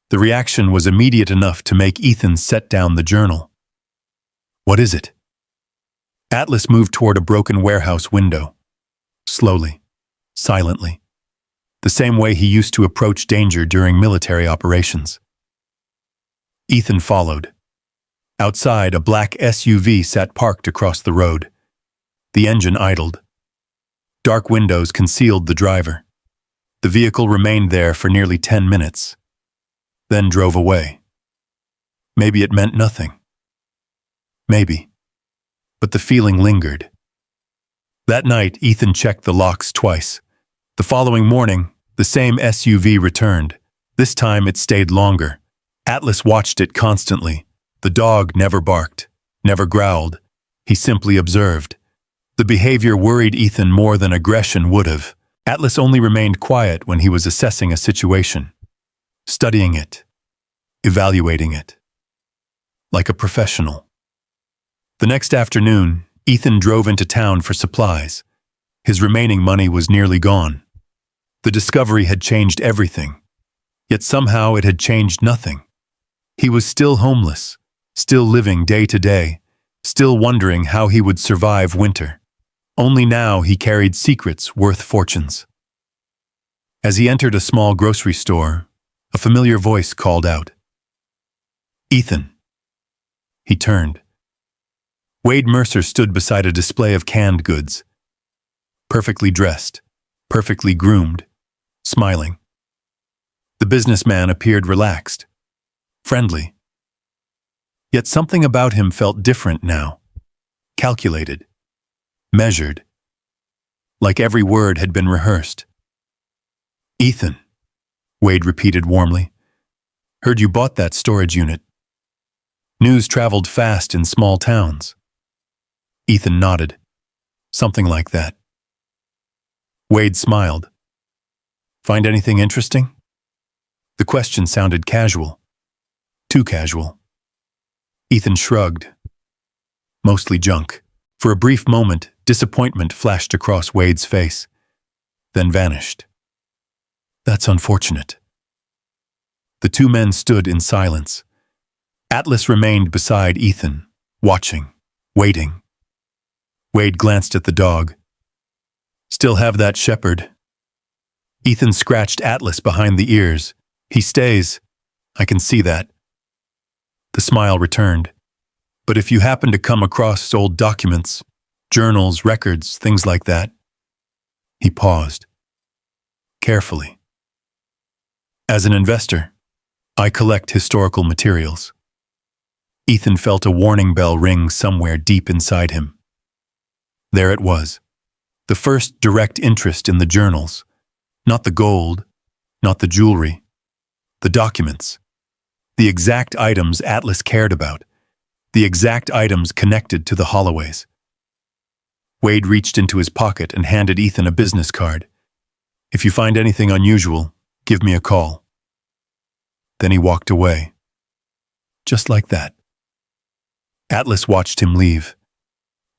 The reaction was immediate enough to make Ethan set down the journal. "What is it?" Atlas moved toward a broken warehouse window. Slowly, silently. The same way he used to approach danger during military operations. Ethan followed. Outside, a black SUV sat parked across the road. The engine idled. Dark windows concealed the driver. The vehicle remained there for nearly 10 minutes, then drove away. Maybe it meant nothing. Maybe. But the feeling lingered. That night, Ethan checked the locks twice. The following morning, the same SUV returned. This time it stayed longer. Atlas watched it constantly. The dog never barked, never growled. He simply observed. The behavior worried Ethan more than aggression would have. Atlas only remained quiet when he was assessing a situation, studying it, evaluating it, like a professional. The next afternoon, Ethan drove into town for supplies. His remaining money was nearly gone. The discovery had changed everything, yet somehow it had changed nothing. He was still homeless, still living day to day, still wondering how he would survive winter. Only now he carried secrets worth fortunes. As he entered a small grocery store, a familiar voice called out, "Ethan." He turned. Wade Mercer stood beside a display of canned goods. Perfectly dressed, perfectly groomed, smiling. The businessman appeared relaxed, friendly. Yet something about him felt different now. Calculated. Measured. Like every word had been rehearsed. "Ethan," Wade repeated warmly. "Heard you bought that storage unit." News traveled fast in small towns. Ethan nodded. "Something like that." Wade smiled. "Find anything interesting?" The question sounded casual. Too casual. Ethan shrugged. "Mostly junk." For a brief moment, disappointment flashed across Wade's face, then vanished. "That's unfortunate." The two men stood in silence. Atlas remained beside Ethan, watching, waiting. Wade glanced at the dog. "Still have that shepherd?" Ethan scratched Atlas behind the ears. "He stays. I can see that." The smile returned. "But if you happen to come across old documents, journals, records, things like that." He paused. Carefully. "As an investor, I collect historical materials." Ethan felt a warning bell ring somewhere deep inside him. There it was. The first direct interest in the journals. Not the gold, not the jewelry. The documents. The exact items Atlas cared about. The exact items connected to the Holloways. Wade reached into his pocket and handed Ethan a business card. "If you find anything unusual, give me a call." Then he walked away. Just like that. Atlas watched him leave.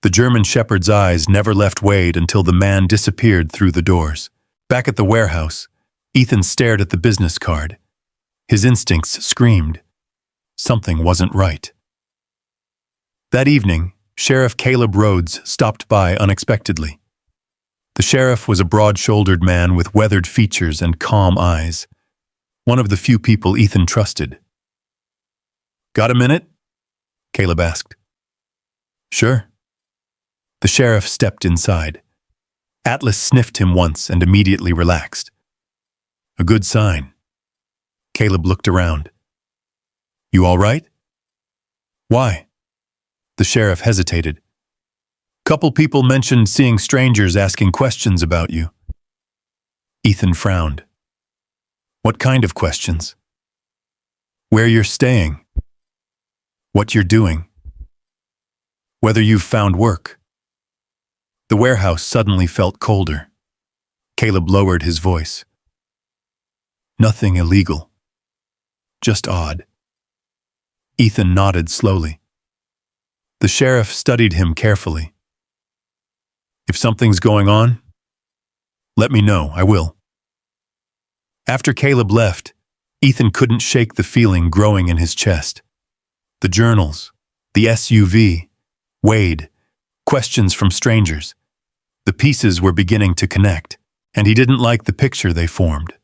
The German shepherd's eyes never left Wade until the man disappeared through the doors. Back at the warehouse, Ethan stared at the business card. His instincts screamed. Something wasn't right. That evening, Sheriff Caleb Rhodes stopped by unexpectedly. The sheriff was a broad-shouldered man with weathered features and calm eyes, one of the few people Ethan trusted. "Got a minute?" Caleb asked. "Sure." The sheriff stepped inside. Atlas sniffed him once and immediately relaxed. A good sign. Caleb looked around. "You all right?" "Why?" The sheriff hesitated. "Couple people mentioned seeing strangers asking questions about you." Ethan frowned. "What kind of questions?" "Where you're staying. What you're doing. Whether you've found work." The warehouse suddenly felt colder. Caleb lowered his voice. "Nothing illegal. Just odd." Ethan nodded slowly. The sheriff studied him carefully. "If something's going on, let me know, I will." After Caleb left, Ethan couldn't shake the feeling growing in his chest. The journals, the SUV, Wade, questions from strangers. The pieces were beginning to connect, and he didn't like the picture they formed.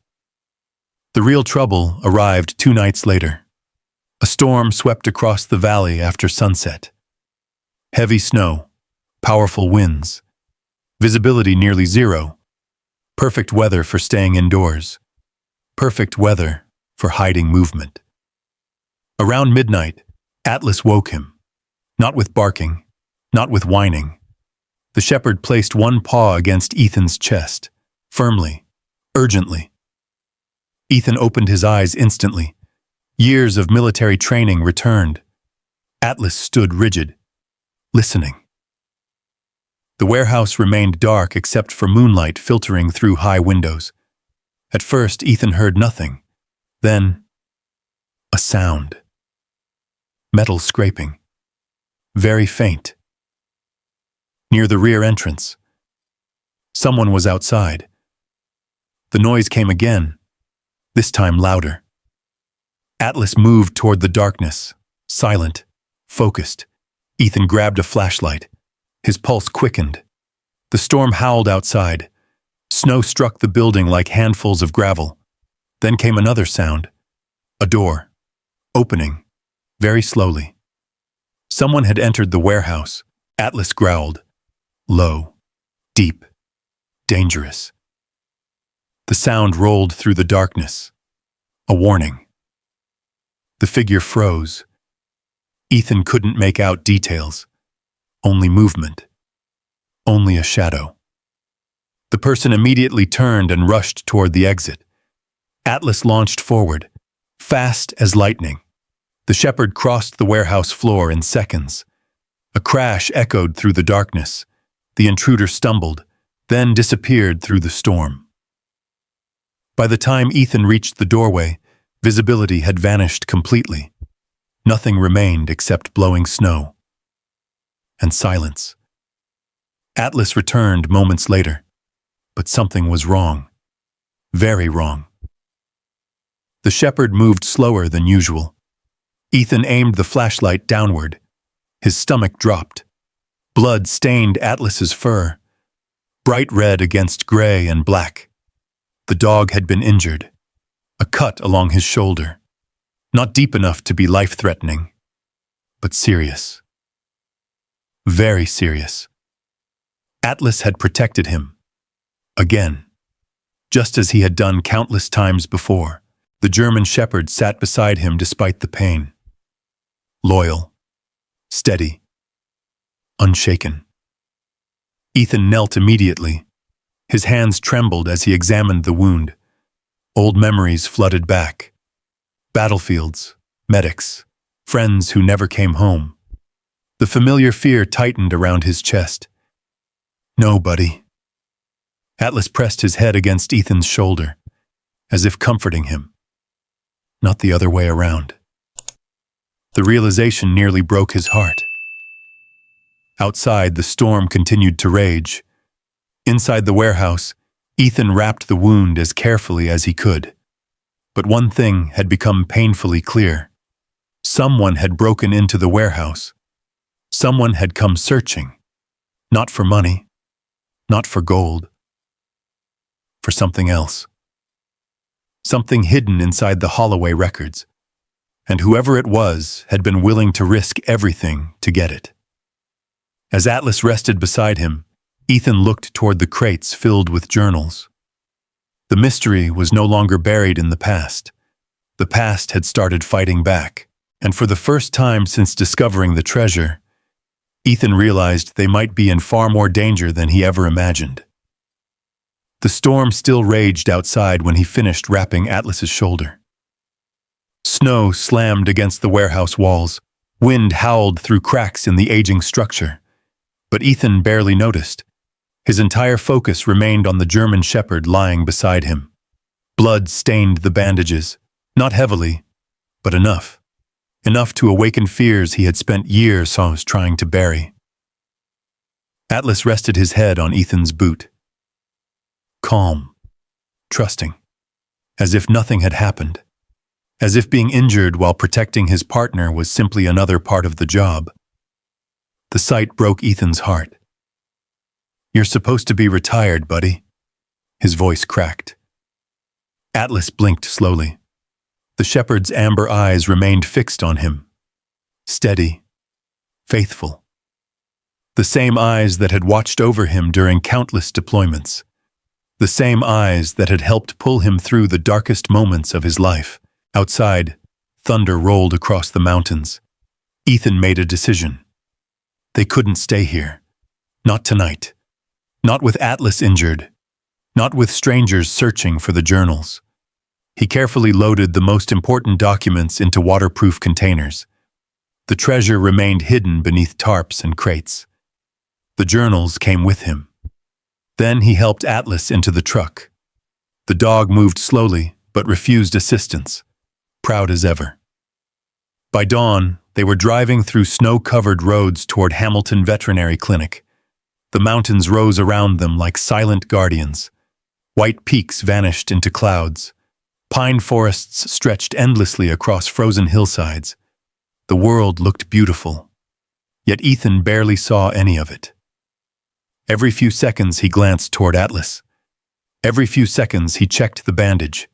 The real trouble arrived 2 nights later. A storm swept across the valley after sunset. Heavy snow, powerful winds, visibility nearly zero. Perfect weather for staying indoors. Perfect weather for hiding movement. Around midnight, Atlas woke him. Not with barking, not with whining. The shepherd placed one paw against Ethan's chest, firmly, urgently. Ethan opened his eyes instantly. Years of military training returned. Atlas stood rigid, listening. The warehouse remained dark except for moonlight filtering through high windows. At first, Ethan heard nothing. Then, a sound. Metal scraping. Very faint. Near the rear entrance. Someone was outside. The noise came again, this time louder. Atlas moved toward the darkness, silent, focused. Ethan grabbed a flashlight. His pulse quickened. The storm howled outside. Snow struck the building like handfuls of gravel. Then came another sound. A door. Opening. Very slowly. Someone had entered the warehouse. Atlas growled. Low. Deep. Dangerous. The sound rolled through the darkness. A warning. The figure froze. Ethan couldn't make out details. Only movement. Only a shadow. The person immediately turned and rushed toward the exit. Atlas launched forward, fast as lightning. The shepherd crossed the warehouse floor in seconds. A crash echoed through the darkness. The intruder stumbled, then disappeared through the storm. By the time Ethan reached the doorway, visibility had vanished completely. Nothing remained except blowing snow. And silence. Atlas returned moments later, but something was wrong. Very wrong. The shepherd moved slower than usual. Ethan aimed the flashlight downward. His stomach dropped. Blood stained Atlas's fur, bright red against gray and black. The dog had been injured. A cut along his shoulder. Not deep enough to be life-threatening, but serious. Very serious. Atlas had protected him. Again. Just as he had done countless times before, the German shepherd sat beside him despite the pain. Loyal. Steady. Unshaken. Ethan knelt immediately. His hands trembled as he examined the wound. Old memories flooded back. Battlefields, medics, friends who never came home. The familiar fear tightened around his chest. No, buddy. Atlas pressed his head against Ethan's shoulder, as if comforting him. Not the other way around. The realization nearly broke his heart. Outside, the storm continued to rage. Inside the warehouse, Ethan wrapped the wound as carefully as he could. But one thing had become painfully clear. Someone had broken into the warehouse. Someone had come searching. Not for money, not for gold, for something else. Something hidden inside the Holloway records. And whoever it was had been willing to risk everything to get it. As Atlas rested beside him, Ethan looked toward the crates filled with journals. The mystery was no longer buried in the past. The past had started fighting back, and for the first time since discovering the treasure, Ethan realized they might be in far more danger than he ever imagined. The storm still raged outside when he finished wrapping Atlas's shoulder. Snow slammed against the warehouse walls. Wind howled through cracks in the aging structure. But Ethan barely noticed. His entire focus remained on the German shepherd lying beside him. Blood stained the bandages, not heavily, but enough. Enough to awaken fears he had spent years trying to bury. Atlas rested his head on Ethan's boot. Calm, trusting, as if nothing had happened. As if being injured while protecting his partner was simply another part of the job. The sight broke Ethan's heart. "You're supposed to be retired, buddy." His voice cracked. Atlas blinked slowly. The shepherd's amber eyes remained fixed on him. Steady, faithful. The same eyes that had watched over him during countless deployments. The same eyes that had helped pull him through the darkest moments of his life. Outside, thunder rolled across the mountains. Ethan made a decision. They couldn't stay here. Not tonight. Not with Atlas injured. Not with strangers searching for the journals. He carefully loaded the most important documents into waterproof containers. The treasure remained hidden beneath tarps and crates. The journals came with him. Then he helped Atlas into the truck. The dog moved slowly, but refused assistance. Proud as ever. By dawn, they were driving through snow-covered roads toward Hamilton Veterinary Clinic. The mountains rose around them like silent guardians. White peaks vanished into clouds. Pine forests stretched endlessly across frozen hillsides. The world looked beautiful. Yet Ethan barely saw any of it. Every few seconds he glanced toward Atlas. Every few seconds he checked the bandage.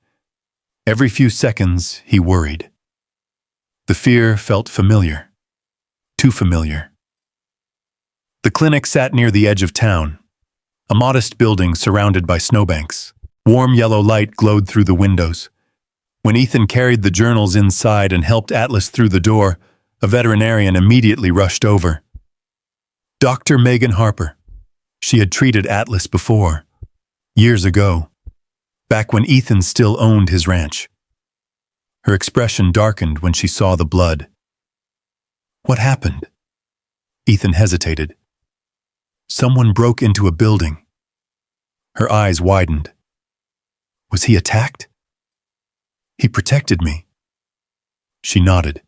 Every few seconds, he worried. The fear felt familiar. Too familiar. The clinic sat near the edge of town, a modest building surrounded by snowbanks. Warm yellow light glowed through the windows. When Ethan carried the journals inside and helped Atlas through the door, a veterinarian immediately rushed over. Dr. Megan Harper. She had treated Atlas before, years ago. Back when Ethan still owned his ranch. Her expression darkened when she saw the blood. What happened? Ethan hesitated. Someone broke into a building. Her eyes widened. Was he attacked? He protected me. She nodded,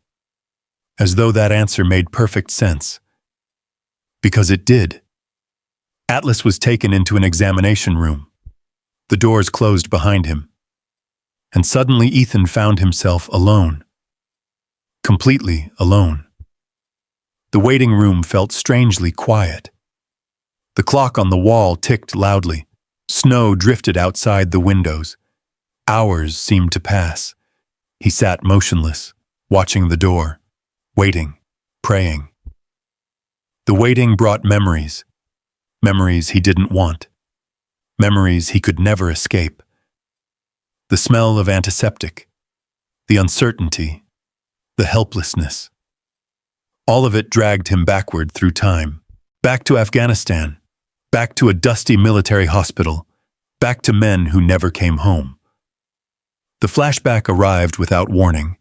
as though that answer made perfect sense. Because it did. Atlas was taken into an examination room. The doors closed behind him. And suddenly Ethan found himself alone. Completely alone. The waiting room felt strangely quiet. The clock on the wall ticked loudly. Snow drifted outside the windows. Hours seemed to pass. He sat motionless, watching the door, waiting, praying. The waiting brought memories. Memories he didn't want. Memories he could never escape. The smell of antiseptic, the uncertainty, the helplessness. All of it dragged him backward through time, back to Afghanistan, back to a dusty military hospital, back to men who never came home. The flashback arrived without warning.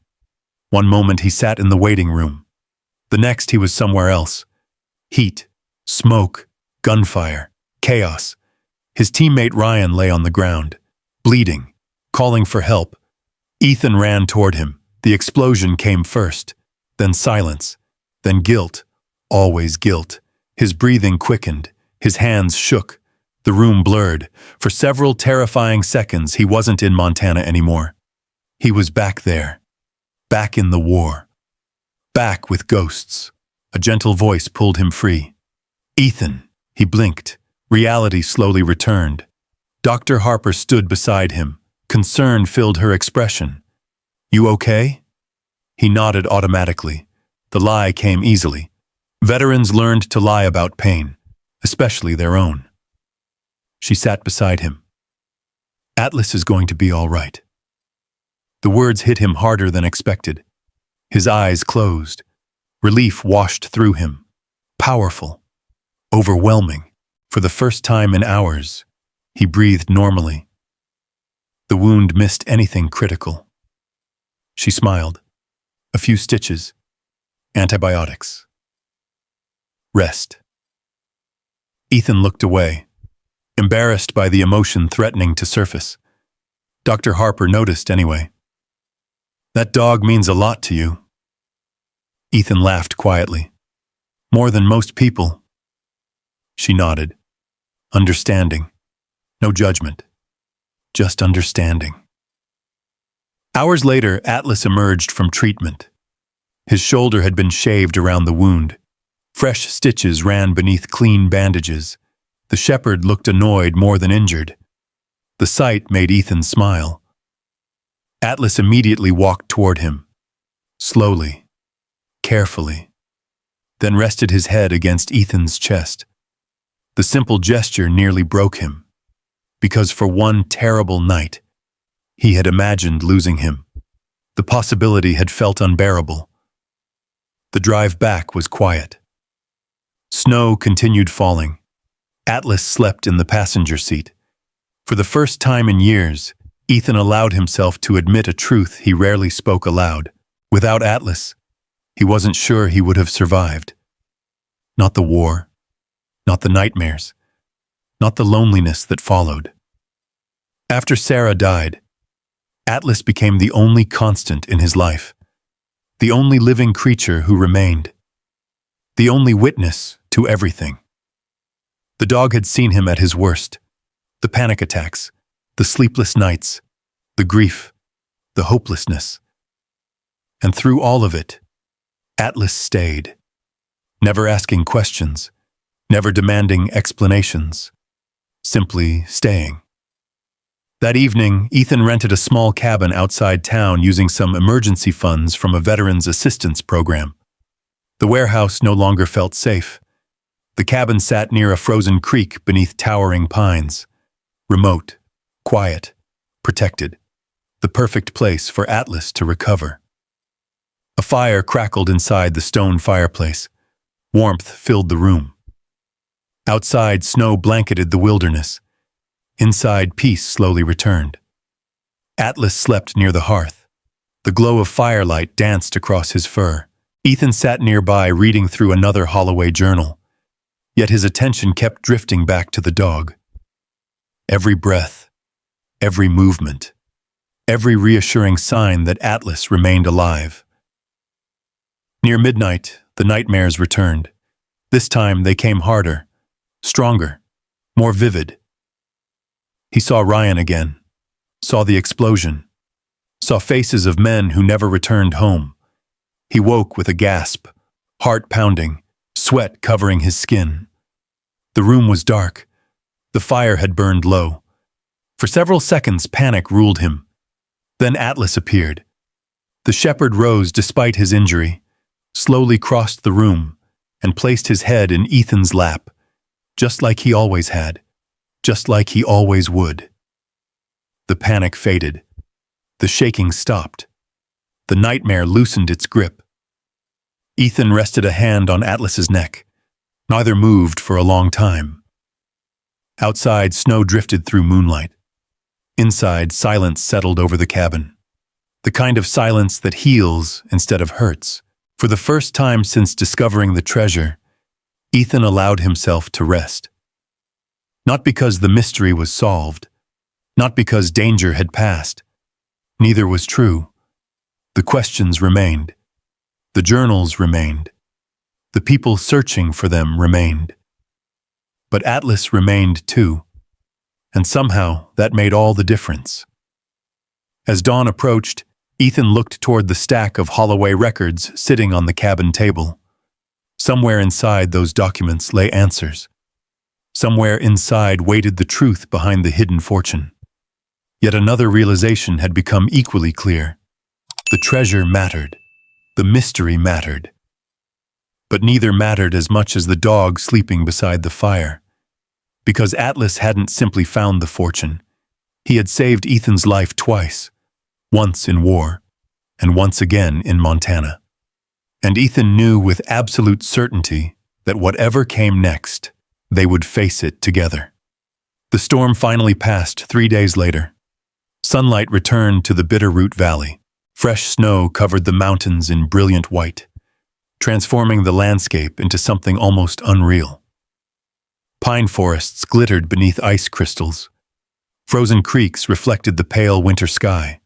One moment he sat in the waiting room. The next he was somewhere else. Heat, smoke, gunfire, chaos. His teammate Ryan lay on the ground, bleeding, calling for help. Ethan ran toward him. The explosion came first, then silence, then guilt, always guilt. His breathing quickened, his hands shook, the room blurred. For several terrifying seconds he wasn't in Montana anymore. He was back there, back in the war, back with ghosts. A gentle voice pulled him free. Ethan, he blinked. Reality slowly returned. Dr. Harper stood beside him. Concern filled her expression. You okay? He nodded automatically. The lie came easily. Veterans learned to lie about pain, especially their own. She sat beside him. Atlas is going to be all right. The words hit him harder than expected. His eyes closed. Relief washed through him. Powerful. Overwhelming. For the first time in hours, he breathed normally. The wound missed anything critical. She smiled. A few stitches. Antibiotics. Rest. Ethan looked away, embarrassed by the emotion threatening to surface. Dr. Harper noticed anyway. That dog means a lot to you. Ethan laughed quietly. More than most people. She nodded. Understanding. No judgment. Just understanding. Hours later, Atlas emerged from treatment. His shoulder had been shaved around the wound. Fresh stitches ran beneath clean bandages. The shepherd looked annoyed more than injured. The sight made Ethan smile. Atlas immediately walked toward him. Slowly. Carefully. Then rested his head against Ethan's chest. The simple gesture nearly broke him. Because for one terrible night, he had imagined losing him. The possibility had felt unbearable. The drive back was quiet. Snow continued falling. Atlas slept in the passenger seat. For the first time in years, Ethan allowed himself to admit a truth he rarely spoke aloud. Without Atlas, he wasn't sure he would have survived. Not the war, not the nightmares, not the loneliness that followed. After Sarah died, Atlas became the only constant in his life, the only living creature who remained, the only witness to everything. The dog had seen him at his worst, the panic attacks, the sleepless nights, the grief, the hopelessness. And through all of it, Atlas stayed, never asking questions, never demanding explanations, simply staying. That evening, Ethan rented a small cabin outside town using some emergency funds from a veterans assistance program. The warehouse no longer felt safe. The cabin sat near a frozen creek beneath towering pines. Remote, quiet, protected. The perfect place for Atlas to recover. A fire crackled inside the stone fireplace. Warmth filled the room. Outside, snow blanketed the wilderness. Inside, peace slowly returned. Atlas slept near the hearth. The glow of firelight danced across his fur. Ethan sat nearby reading through another Holloway journal. Yet his attention kept drifting back to the dog. Every breath, every movement, every reassuring sign that Atlas remained alive. Near midnight, the nightmares returned. This time they came harder, stronger, more vivid. He saw Ryan again, saw the explosion, saw faces of men who never returned home. He woke with a gasp, heart pounding, sweat covering his skin. The room was dark. The fire had burned low. For several seconds, panic ruled him. Then Atlas appeared. The shepherd rose despite his injury, slowly crossed the room, and placed his head in Ethan's lap, just like he always had, just like he always would. The panic faded. The shaking stopped. The nightmare loosened its grip. Ethan rested a hand on Atlas's neck. Neither moved for a long time. Outside, snow drifted through moonlight. Inside, silence settled over the cabin. The kind of silence that heals instead of hurts. For the first time since discovering the treasure, Ethan allowed himself to rest. Not because the mystery was solved, not because danger had passed. Neither was true. The questions remained. The journals remained. The people searching for them remained. But Atlas remained too, and somehow that made all the difference. As dawn approached, Ethan looked toward the stack of Holloway records sitting on the cabin table. Somewhere inside those documents lay answers. Somewhere inside waited the truth behind the hidden fortune. Yet another realization had become equally clear. The treasure mattered. The mystery mattered. But neither mattered as much as the dog sleeping beside the fire. Because Atlas hadn't simply found the fortune. He had saved Ethan's life twice. Once in war, and once again in Montana. And Ethan knew with absolute certainty that whatever came next, they would face it together. The storm finally passed 3 days later. Sunlight returned to the Bitterroot Valley. Fresh snow covered the mountains in brilliant white, transforming the landscape into something almost unreal. Pine forests glittered beneath ice crystals. Frozen creeks reflected the pale winter sky.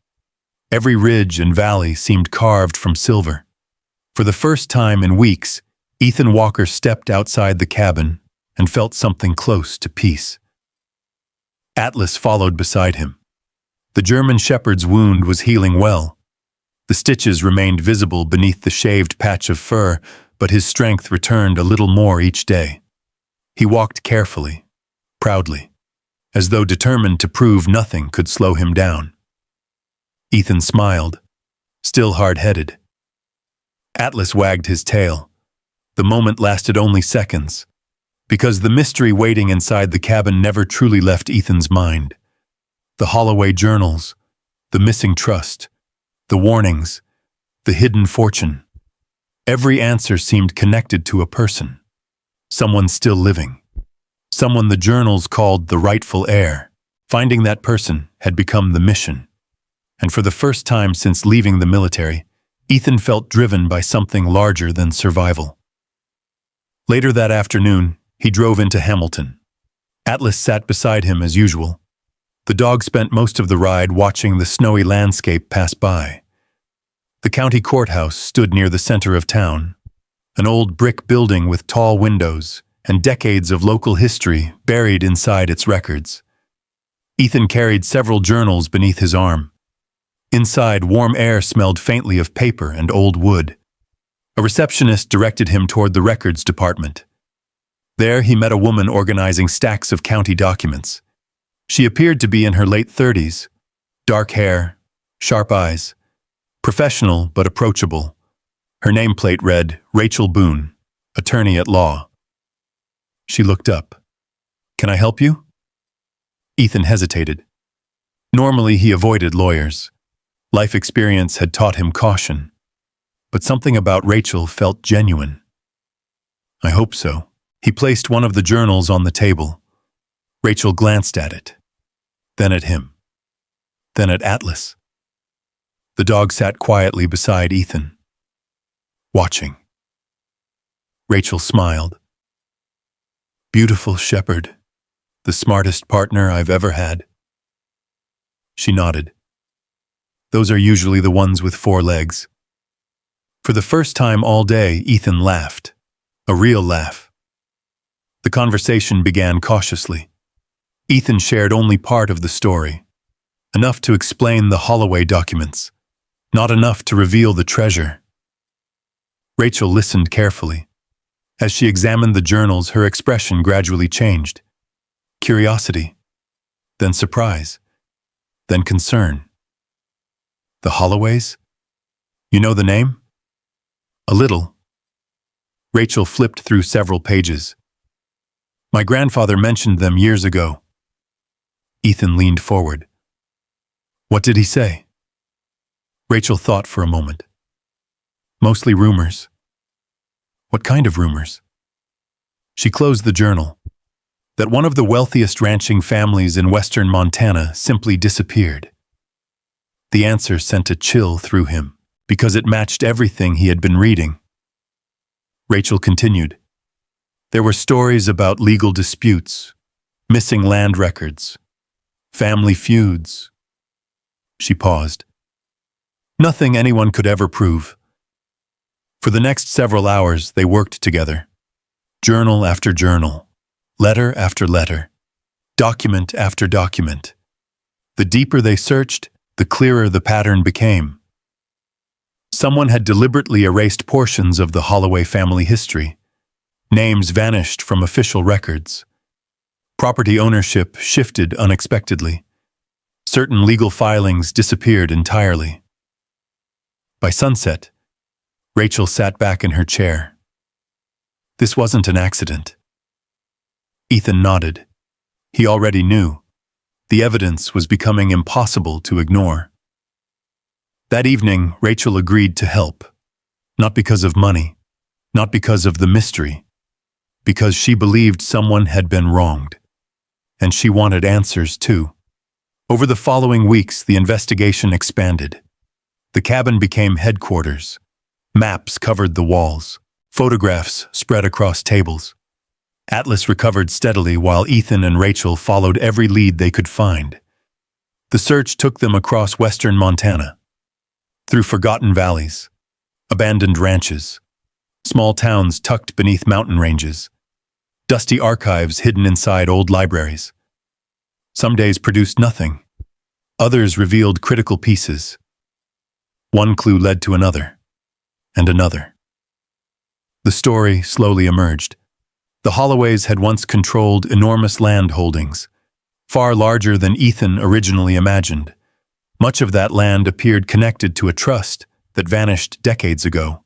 Every ridge and valley seemed carved from silver. For the first time in weeks, Ethan Walker stepped outside the cabin and felt something close to peace. Atlas followed beside him. The German shepherd's wound was healing well. The stitches remained visible beneath the shaved patch of fur, but his strength returned a little more each day. He walked carefully, proudly, as though determined to prove nothing could slow him down. Ethan smiled, still hard-headed. Atlas wagged his tail. The moment lasted only seconds, because the mystery waiting inside the cabin never truly left Ethan's mind. The Holloway journals, the missing trust, the warnings, the hidden fortune. Every answer seemed connected to a person, someone still living, someone the journals called the rightful heir. Finding that person had become the mission. And for the first time since leaving the military, Ethan felt driven by something larger than survival. Later that afternoon, he drove into Hamilton. Atlas sat beside him as usual. The dog spent most of the ride watching the snowy landscape pass by. The county courthouse stood near the center of town, an old brick building with tall windows and decades of local history buried inside its records. Ethan carried several journals beneath his arm. Inside, warm air smelled faintly of paper and old wood. A receptionist directed him toward the records department. There he met a woman organizing stacks of county documents. She appeared to be in her late 30s, dark hair, sharp eyes, professional but approachable. Her nameplate read, Rachel Boone, attorney at law. She looked up. "Can I help you?" Ethan hesitated. Normally he avoided lawyers. Life experience had taught him caution. But something about Rachel felt genuine. "I hope so." He placed one of the journals on the table. Rachel glanced at it, then at him, then at Atlas. The dog sat quietly beside Ethan, watching. Rachel smiled. "Beautiful shepherd, the smartest partner I've ever had." She nodded. "Those are usually the ones with 4 legs." For the first time all day, Ethan laughed. A real laugh. The conversation began cautiously. Ethan shared only part of the story. Enough to explain the Holloway documents. Not enough to reveal the treasure. Rachel listened carefully. As she examined the journals, her expression gradually changed. Curiosity, then surprise, then concern. "The Holloways? You know the name?" "A little." Rachel flipped through several pages. "My grandfather mentioned them years ago." Ethan leaned forward. "What did he say?" Rachel thought for a moment. "Mostly rumors." "What kind of rumors?" She closed the journal. That one of the wealthiest ranching families in western Montana simply disappeared. The answer sent a chill through him, because it matched everything he had been reading. Rachel continued. There were stories about legal disputes, missing land records, family feuds. She paused. Nothing anyone could ever prove. For the next several hours, they worked together. Journal after journal, letter after letter, document after document. The deeper they searched, the clearer the pattern became. Someone had deliberately erased portions of the Holloway family history. Names vanished from official records. Property ownership shifted unexpectedly. Certain legal filings disappeared entirely. By sunset, Rachel sat back in her chair. This wasn't an accident. Ethan nodded. He already knew. The evidence was becoming impossible to ignore. That evening, Rachel agreed to help. Not because of money, not because of the mystery, because she believed someone had been wronged. And she wanted answers too. Over the following weeks, the investigation expanded. The cabin became headquarters. Maps covered the walls. Photographs spread across tables. Atlas recovered steadily while Ethan and Rachel followed every lead they could find. The search took them across western Montana, through forgotten valleys, abandoned ranches, small towns tucked beneath mountain ranges, dusty archives hidden inside old libraries. Some days produced nothing. Others revealed critical pieces. One clue led to another, and another. The story slowly emerged. The Holloways had once controlled enormous land holdings, far larger than Ethan originally imagined. Much of that land appeared connected to a trust that vanished decades ago.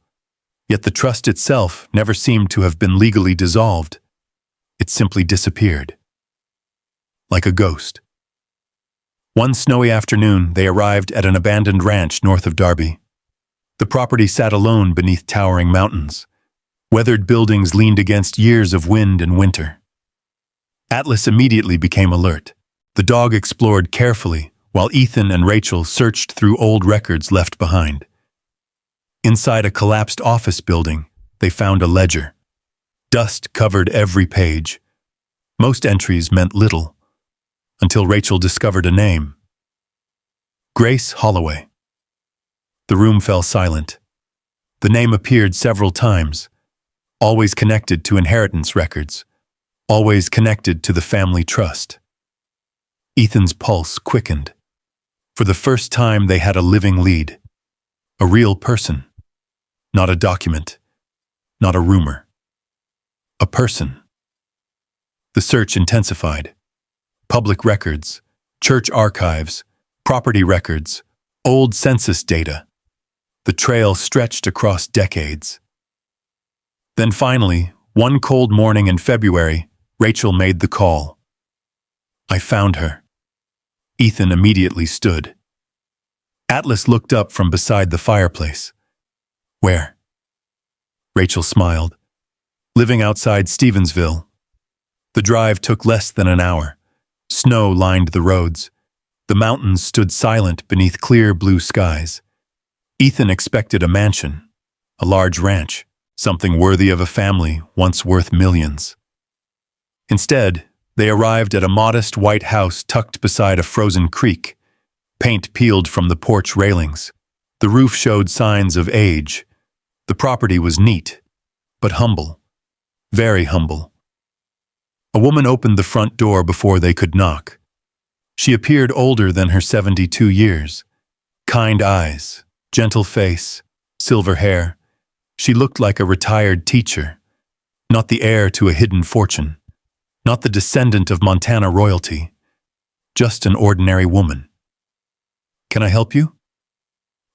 Yet the trust itself never seemed to have been legally dissolved. It simply disappeared. Like a ghost. One snowy afternoon, they arrived at an abandoned ranch north of Darby. The property sat alone beneath towering mountains. Weathered buildings leaned against years of wind and winter. Atlas immediately became alert. The dog explored carefully, while Ethan and Rachel searched through old records left behind. Inside a collapsed office building, they found a ledger. Dust covered every page. Most entries meant little, until Rachel discovered a name. Grace Holloway. The room fell silent. The name appeared several times, always connected to inheritance records, always connected to the family trust. Ethan's pulse quickened. For the first time, they had a living lead. A real person. Not a document. Not a rumor. A person. The search intensified. Public records, church archives, property records, old census data. The trail stretched across decades. Then finally, one cold morning in February, Rachel made the call. I found her. Ethan immediately stood. Atlas looked up from beside the fireplace. Where? Rachel smiled. Living outside Stevensville. The drive took less than an hour. Snow lined the roads. The mountains stood silent beneath clear blue skies. Ethan expected a mansion, a large ranch, something worthy of a family once worth millions. Instead, they arrived at a modest white house tucked beside a frozen creek. Paint peeled from the porch railings. The roof showed signs of age. The property was neat, but humble. Very humble. A woman opened the front door before they could knock. She appeared older than her 72 years. Kind eyes, gentle face, silver hair. She looked like a retired teacher, not the heir to a hidden fortune, not the descendant of Montana royalty, just an ordinary woman. Can I help you?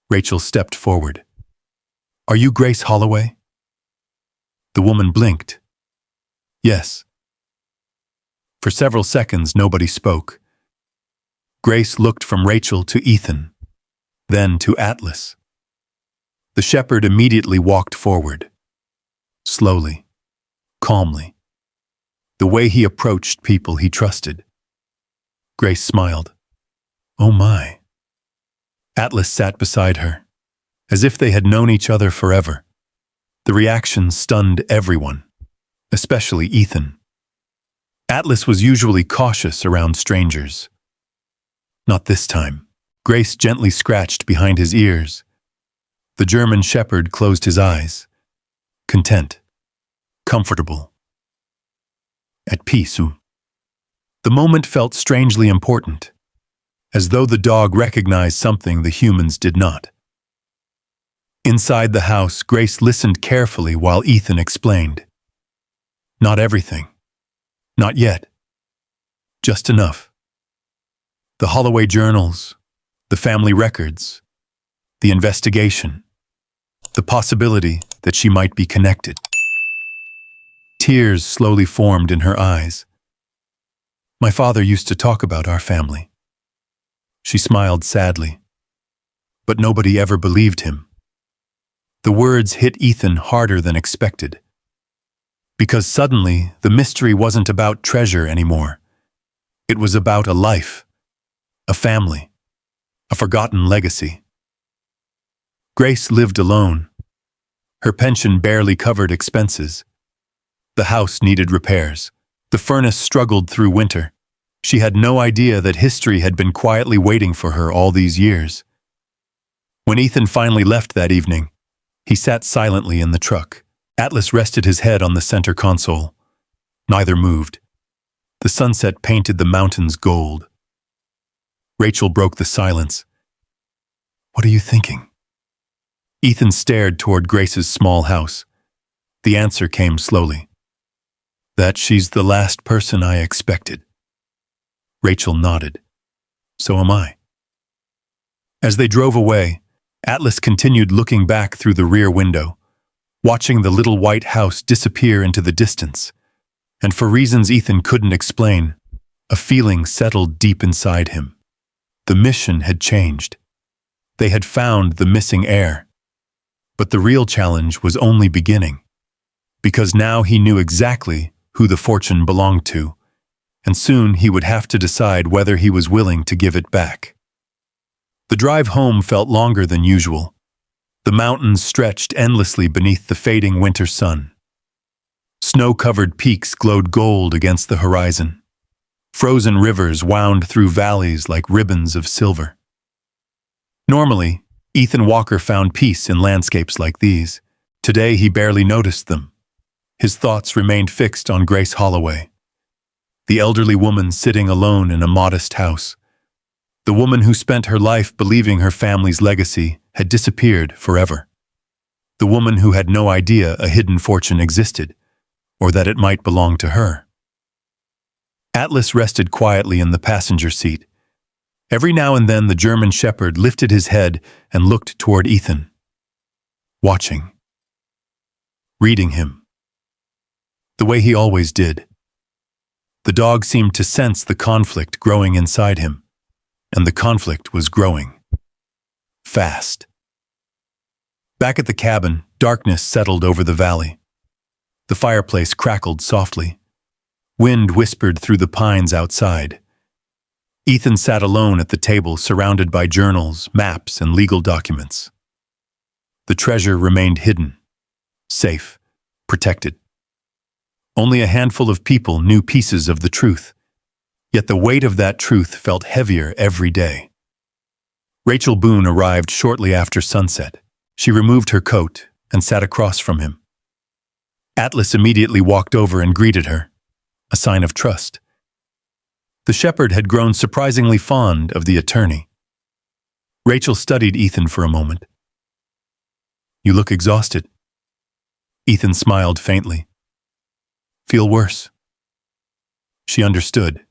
Rachel stepped forward. Are you Grace Holloway? The woman blinked. Yes. For several seconds, nobody spoke. Grace looked from Rachel to Ethan, then to Atlas. The shepherd immediately walked forward. Slowly, calmly. The way he approached people he trusted. Grace smiled. Oh my. Atlas sat beside her, as if they had known each other forever. The reaction stunned everyone, especially Ethan. Atlas was usually cautious around strangers. Not this time. Grace gently scratched behind his ears. The German shepherd closed his eyes. Content. Comfortable. At peace. The moment felt strangely important, as though the dog recognized something the humans did not. Inside the house, Grace listened carefully while Ethan explained. Not everything. Not yet. Just enough. The Holloway journals, the family records, the investigation, the possibility that she might be connected. Tears slowly formed in her eyes. My father used to talk about our family. She smiled sadly. But nobody ever believed him. The words hit Ethan harder than expected. Because suddenly, the mystery wasn't about treasure anymore. It was about a life, a family, a forgotten legacy. Grace lived alone. Her pension barely covered expenses. The house needed repairs. The furnace struggled through winter. She had no idea that history had been quietly waiting for her all these years. When Ethan finally left that evening, he sat silently in the truck. Atlas rested his head on the center console. Neither moved. The sunset painted the mountains gold. Rachel broke the silence. What are you thinking? Ethan stared toward Grace's small house. The answer came slowly. That she's the last person I expected. Rachel nodded. So am I. As they drove away, Atlas continued looking back through the rear window, watching the little white house disappear into the distance. And for reasons Ethan couldn't explain, a feeling settled deep inside him. The mission had changed. They had found the missing heir. But the real challenge was only beginning. Because now he knew exactly who the fortune belonged to, and soon he would have to decide whether he was willing to give it back. The drive home felt longer than usual. The mountains stretched endlessly beneath the fading winter sun. Snow-covered peaks glowed gold against the horizon. Frozen rivers wound through valleys like ribbons of silver. Normally, Ethan Walker found peace in landscapes like these. Today he barely noticed them. His thoughts remained fixed on Grace Holloway, the elderly woman sitting alone in a modest house. The woman who spent her life believing her family's legacy had disappeared forever. The woman who had no idea a hidden fortune existed, or that it might belong to her. Atlas rested quietly in the passenger seat. Every now and then the German shepherd lifted his head and looked toward Ethan. Watching. Reading him. The way he always did. The dog seemed to sense the conflict growing inside him, and the conflict was growing. Fast. Back at the cabin, darkness settled over the valley. The fireplace crackled softly. Wind whispered through the pines outside. Ethan sat alone at the table, surrounded by journals, maps, and legal documents. The treasure remained hidden, safe, protected. Only a handful of people knew pieces of the truth, yet the weight of that truth felt heavier every day. Rachel Boone arrived shortly after sunset. She removed her coat and sat across from him. Atlas immediately walked over and greeted her, a sign of trust. The shepherd had grown surprisingly fond of the attorney. Rachel studied Ethan for a moment. You look exhausted. Ethan smiled faintly. Feel worse. She understood.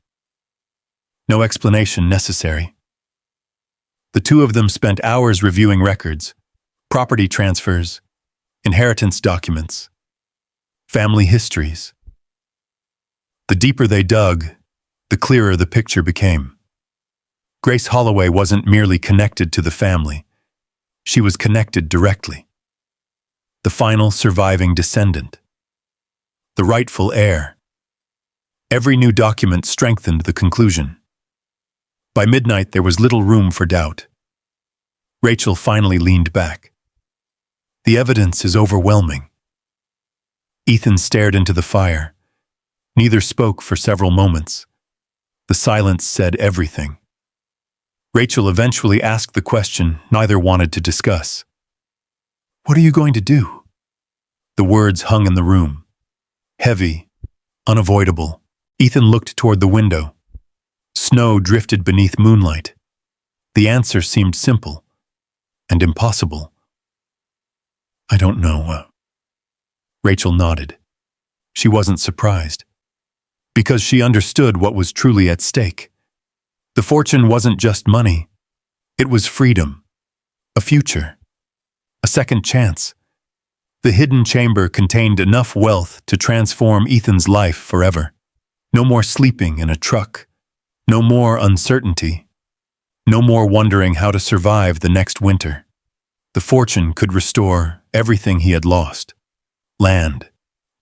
No explanation necessary. The two of them spent hours reviewing records, property transfers, inheritance documents, family histories. The deeper they dug, the clearer the picture became. Grace Holloway wasn't merely connected to the family. She was connected directly. The final surviving descendant. The rightful heir. Every new document strengthened the conclusion. By midnight, there was little room for doubt. Rachel finally leaned back. The evidence is overwhelming. Ethan stared into the fire. Neither spoke for several moments. The silence said everything. Rachel eventually asked the question neither wanted to discuss. What are you going to do? The words hung in the room. Heavy, unavoidable. Ethan looked toward the window. Snow drifted beneath moonlight. The answer seemed simple and impossible. I don't know. Rachel nodded. She wasn't surprised, because she understood what was truly at stake. The fortune wasn't just money. It was freedom, a future, a second chance. The hidden chamber contained enough wealth to transform Ethan's life forever. No more sleeping in a truck. No more uncertainty. No more wondering how to survive the next winter. The fortune could restore everything he had lost. Land,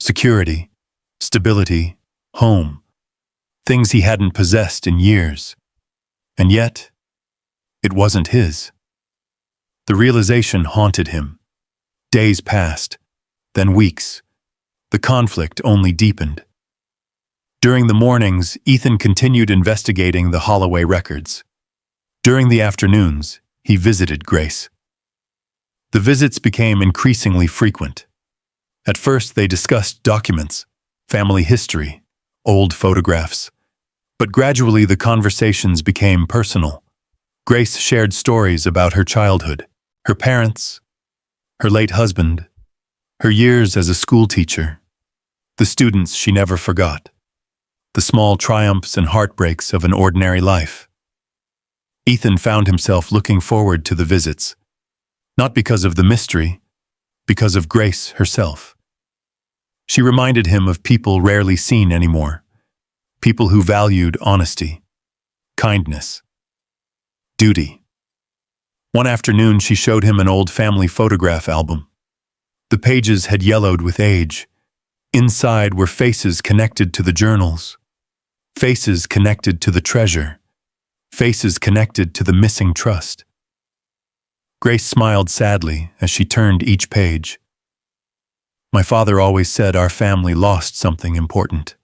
security, stability, home. Things he hadn't possessed in years. And yet, it wasn't his. The realization haunted him. Days passed, then weeks. The conflict only deepened. During the mornings, Ethan continued investigating the Holloway records. During the afternoons, he visited Grace. The visits became increasingly frequent. At first, they discussed documents, family history, old photographs. But gradually, the conversations became personal. Grace shared stories about her childhood, her parents, her late husband, her years as a schoolteacher, the students she never forgot, the small triumphs and heartbreaks of an ordinary life. Ethan found himself looking forward to the visits, not because of the mystery, because of Grace herself. She reminded him of people rarely seen anymore, people who valued honesty, kindness, duty. One afternoon, she showed him an old family photograph album. The pages had yellowed with age. Inside were faces connected to the journals, faces connected to the treasure, faces connected to the missing trust. Grace smiled sadly as she turned each page. My father always said our family lost something important.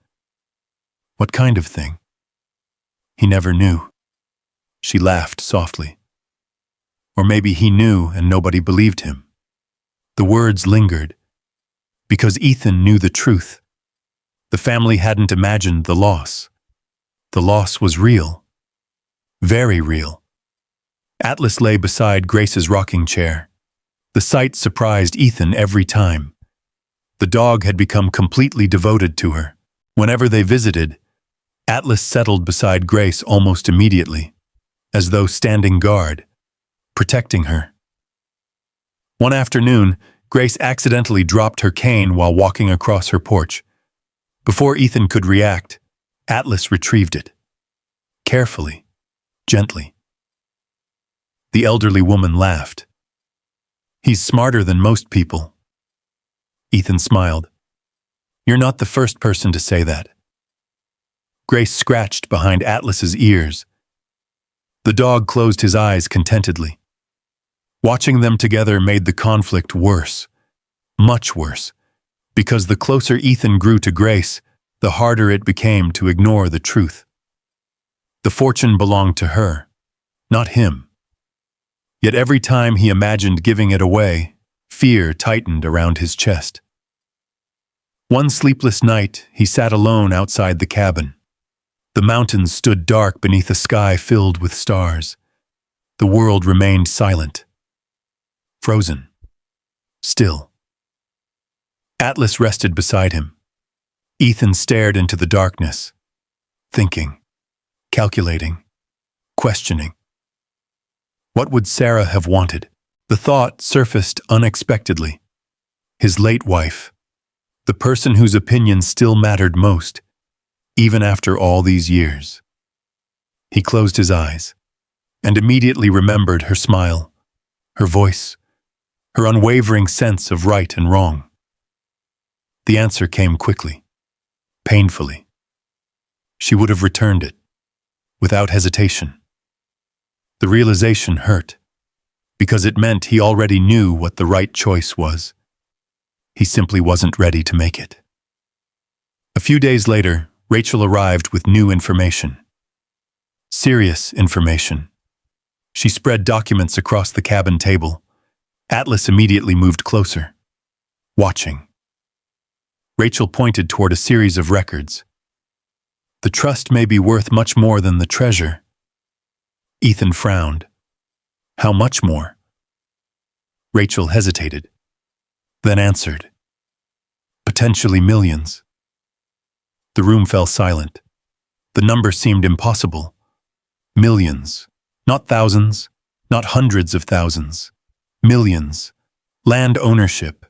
What kind of thing? He never knew. She laughed softly. Or maybe he knew and nobody believed him. The words lingered, because Ethan knew the truth. The family hadn't imagined the loss. The loss was real. Very real. Atlas lay beside Grace's rocking chair. The sight surprised Ethan every time. The dog had become completely devoted to her. Whenever they visited, Atlas settled beside Grace almost immediately, as though standing guard, protecting her. One afternoon, Grace accidentally dropped her cane while walking across her porch. Before Ethan could react, Atlas retrieved it. Carefully, gently. The elderly woman laughed. He's smarter than most people. Ethan smiled. You're not the first person to say that. Grace scratched behind Atlas's ears. The dog closed his eyes contentedly. Watching them together made the conflict worse, much worse, because the closer Ethan grew to Grace, the harder it became to ignore the truth. The fortune belonged to her, not him. Yet every time he imagined giving it away, fear tightened around his chest. One sleepless night, he sat alone outside the cabin. The mountains stood dark beneath a sky filled with stars. The world remained silent. Frozen. Still. Atlas rested beside him. Ethan stared into the darkness, thinking, calculating, questioning. What would Sarah have wanted? The thought surfaced unexpectedly. His late wife, the person whose opinion still mattered most, even after all these years. He closed his eyes and immediately remembered her smile, her voice, her unwavering sense of right and wrong. The answer came quickly, painfully. She would have returned it, without hesitation. The realization hurt, because it meant he already knew what the right choice was. He simply wasn't ready to make it. A few days later, Rachel arrived with new information. Serious information. She spread documents across the cabin table. Atlas immediately moved closer, watching. Rachel pointed toward a series of records. The trust may be worth much more than the treasure. Ethan frowned. How much more? Rachel hesitated. then answered. Potentially millions. The room fell silent. The number seemed impossible. Millions. Not thousands, not hundreds of thousands. Millions. Land ownership,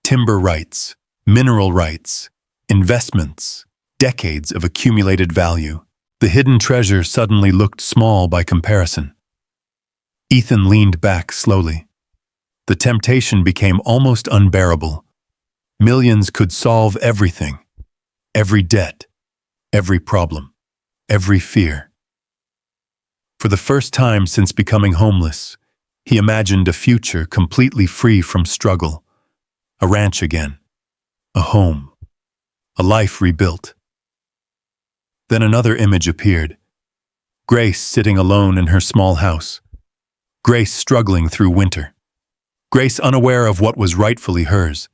timber rights, mineral rights, investments, decades of accumulated value. The hidden treasure suddenly looked small by comparison. Ethan leaned back slowly. The temptation became almost unbearable. Millions could solve everything. Every debt, every problem, every fear. For the first time since becoming homeless, he imagined a future completely free from struggle. A ranch again. A home. A life rebuilt. Then another image appeared. Grace sitting alone in her small house. Grace struggling through winter. Grace unaware of what was rightfully hers.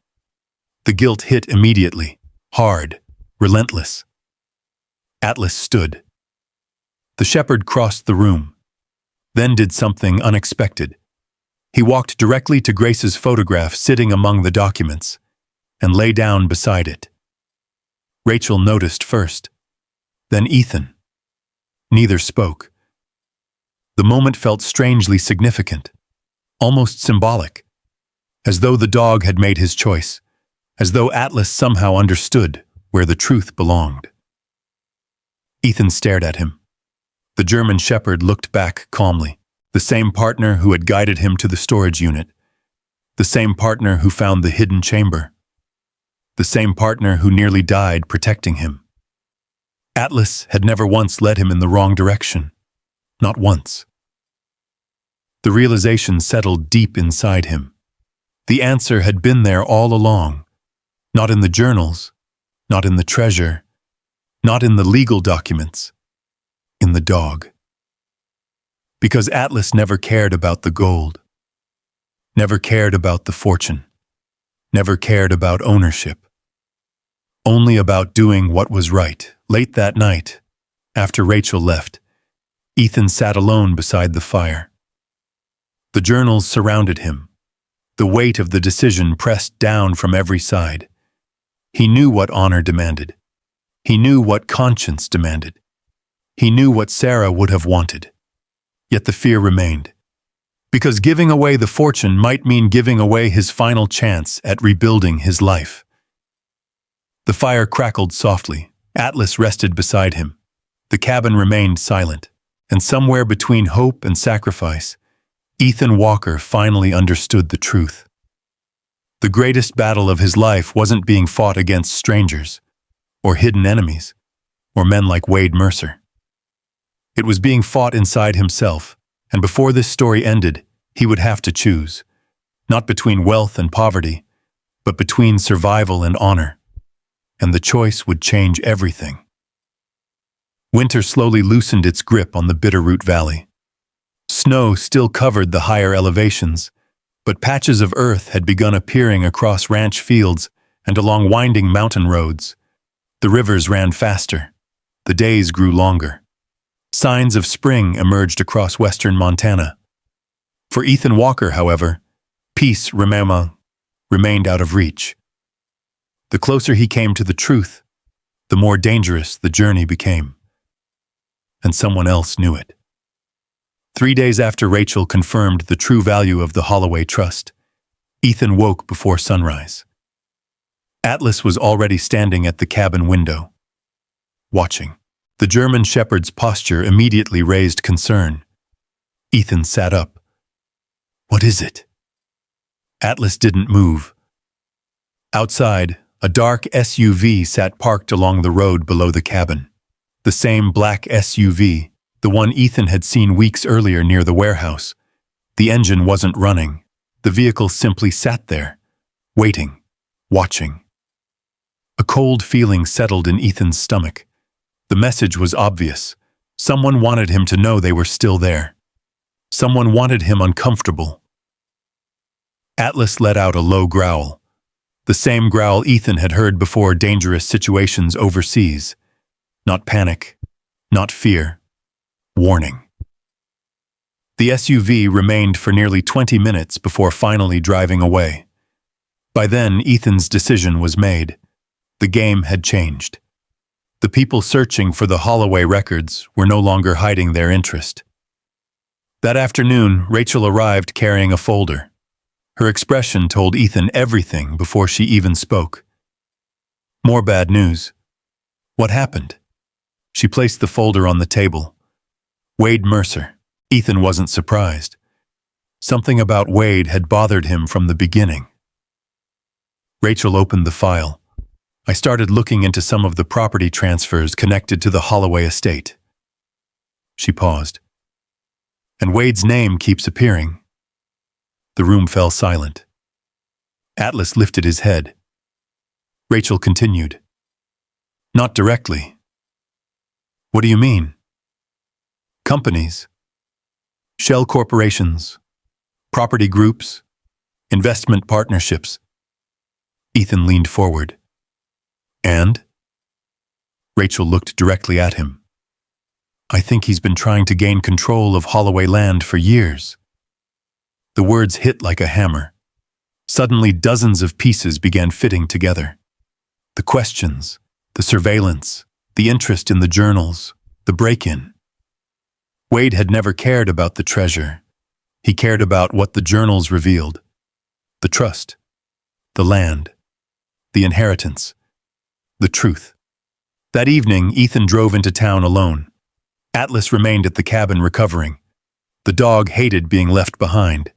The guilt hit immediately, hard, relentless. Atlas stood. The shepherd crossed the room, then did something unexpected. He walked directly to Grace's photograph sitting among the documents, and lay down beside it. Rachel noticed first, then Ethan. Neither spoke. The moment felt strangely significant, almost symbolic, as though the dog had made his choice, as though Atlas somehow understood where the truth belonged. Ethan stared at him. The German shepherd looked back calmly, the same partner who had guided him to the storage unit, the same partner who found the hidden chamber, the same partner who nearly died protecting him. Atlas had never once led him in the wrong direction, not once. The realization settled deep inside him. The answer had been there all along, not in the journals, not in the treasure, not in the legal documents, in the dog. Because Atlas never cared about the gold, never cared about the fortune, never cared about ownership, only about doing what was right. Late that night, after Rachel left, Ethan sat alone beside the fire. The journals surrounded him. The weight of the decision pressed down from every side. He knew what honor demanded. He knew what conscience demanded. He knew what Sarah would have wanted. Yet the fear remained. Because giving away the fortune might mean giving away his final chance at rebuilding his life. The fire crackled softly. Atlas rested beside him. The cabin remained silent. And somewhere between hope and sacrifice, Ethan Walker finally understood the truth. The greatest battle of his life wasn't being fought against strangers, or hidden enemies, or men like Wade Mercer. It was being fought inside himself, and before this story ended, he would have to choose, not between wealth and poverty, but between survival and honor. And the choice would change everything. Winter slowly loosened its grip on the Bitterroot Valley. Snow still covered the higher elevations, but patches of earth had begun appearing across ranch fields and along winding mountain roads. The rivers ran faster. The days grew longer. Signs of spring emerged across western Montana. For Ethan Walker, however, peace remained out of reach. The closer he came to the truth, the more dangerous the journey became. And someone else knew it. 3 days after Rachel confirmed the true value of the Holloway Trust, Ethan woke before sunrise. Atlas was already standing at the cabin window, watching. The German shepherd's posture immediately raised concern. Ethan sat up. "What is it?" Atlas didn't move. Outside, a dark SUV sat parked along the road below the cabin. The same black SUV, the one Ethan had seen weeks earlier near the warehouse. The engine wasn't running. The vehicle simply sat there, waiting, watching. A cold feeling settled in Ethan's stomach. The message was obvious. Someone wanted him to know they were still there. Someone wanted him uncomfortable. Atlas let out a low growl. The same growl Ethan had heard before dangerous situations overseas. Not panic, not fear. Warning. The SUV remained for nearly 20 minutes before finally driving away. By then, Ethan's decision was made. The game had changed. The people searching for the Holloway records were no longer hiding their interest. That afternoon, Rachel arrived carrying a folder. Her expression told Ethan everything before she even spoke. More bad news. What happened? She placed the folder on the table. Wade Mercer. Ethan wasn't surprised. Something about Wade had bothered him from the beginning. Rachel opened the file. I started looking into some of the property transfers connected to the Holloway estate. She paused. And Wade's name keeps appearing. The room fell silent. Atlas lifted his head. Rachel continued. Not directly. What do you mean? Companies. Shell corporations. Property groups. Investment partnerships. Ethan leaned forward. And? Rachel looked directly at him. I think he's been trying to gain control of Holloway land for years. The words hit like a hammer. Suddenly dozens of pieces began fitting together. The questions, the surveillance, the interest in the journals, the break-in. Wade had never cared about the treasure. He cared about what the journals revealed. The trust, the land, the inheritance, the truth. That evening, Ethan drove into town alone. Atlas remained at the cabin recovering. The dog hated being left behind.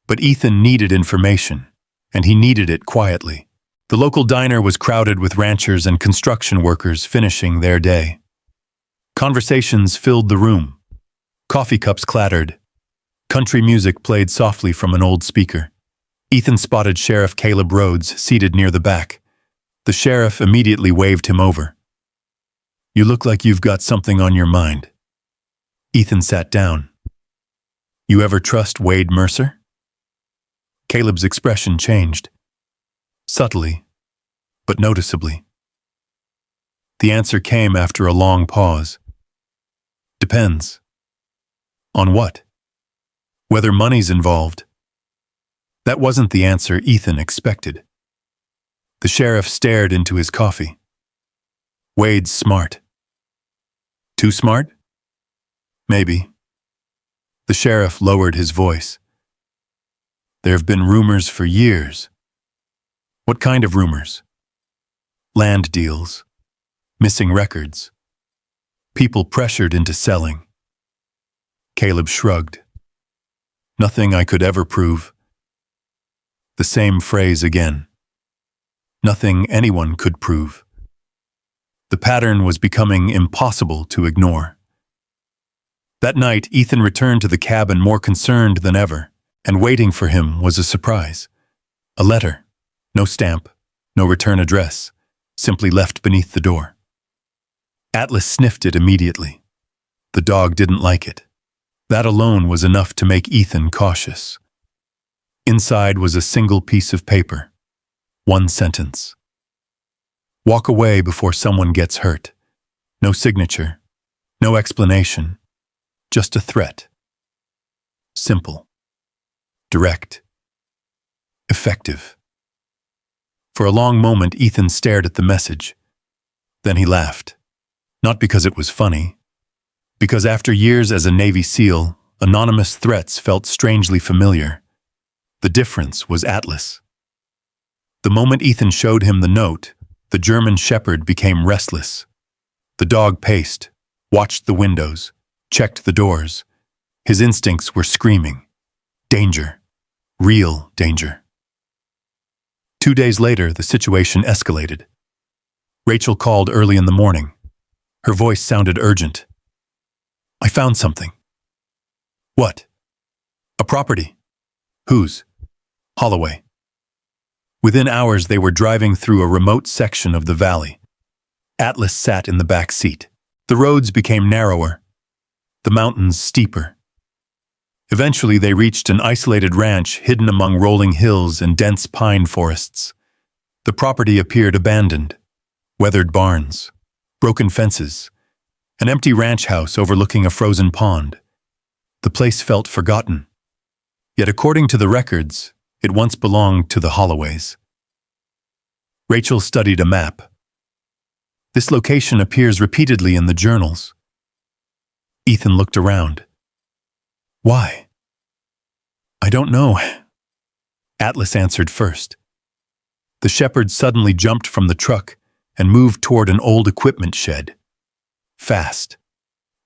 But Ethan needed information, and he needed it quietly. The local diner was crowded with ranchers and construction workers finishing their day. Conversations filled the room. Coffee cups clattered. Country music played softly from an old speaker. Ethan spotted Sheriff Caleb Rhodes seated near the back. The sheriff immediately waved him over. You look like you've got something on your mind. Ethan sat down. You ever trust Wade Mercer? Caleb's expression changed. Subtly, but noticeably. The answer came after a long pause. Depends. On what? Whether money's involved. That wasn't the answer Ethan expected. The sheriff stared into his coffee. Wade's smart. Too smart? Maybe. The sheriff lowered his voice. There have been rumors for years. What kind of rumors? Land deals. Missing records. People pressured into selling. Caleb shrugged. Nothing I could ever prove. The same phrase again. Nothing anyone could prove. The pattern was becoming impossible to ignore. That night, Ethan returned to the cabin more concerned than ever, and waiting for him was a surprise. A letter. No stamp, no return address, simply left beneath the door. Atlas sniffed it immediately. The dog didn't like it. That alone was enough to make Ethan cautious. Inside was a single piece of paper. One sentence. Walk away before someone gets hurt. No signature. No explanation. Just a threat. Simple. Direct. Effective. For a long moment, Ethan stared at the message. Then he laughed. Not because it was funny. Because after years as a Navy SEAL, anonymous threats felt strangely familiar. The difference was Atlas. The moment Ethan showed him the note, the German shepherd became restless. The dog paced, watched the windows, checked the doors. His instincts were screaming. Danger. Real danger. 2 days later, the situation escalated. Rachel called early in the morning. Her voice sounded urgent. I found something. What? A property. Whose? Holloway. Within hours, they were driving through a remote section of the valley. Atlas sat in the back seat. The roads became narrower, the mountains steeper. Eventually, they reached an isolated ranch hidden among rolling hills and dense pine forests. The property appeared abandoned. Weathered barns, broken fences, an empty ranch house overlooking a frozen pond. The place felt forgotten. Yet according to the records, it once belonged to the Holloways. Rachel studied a map. This location appears repeatedly in the journals. Ethan looked around. Why? I don't know. Atlas answered first. The shepherd suddenly jumped from the truck and moved toward an old equipment shed. Fast,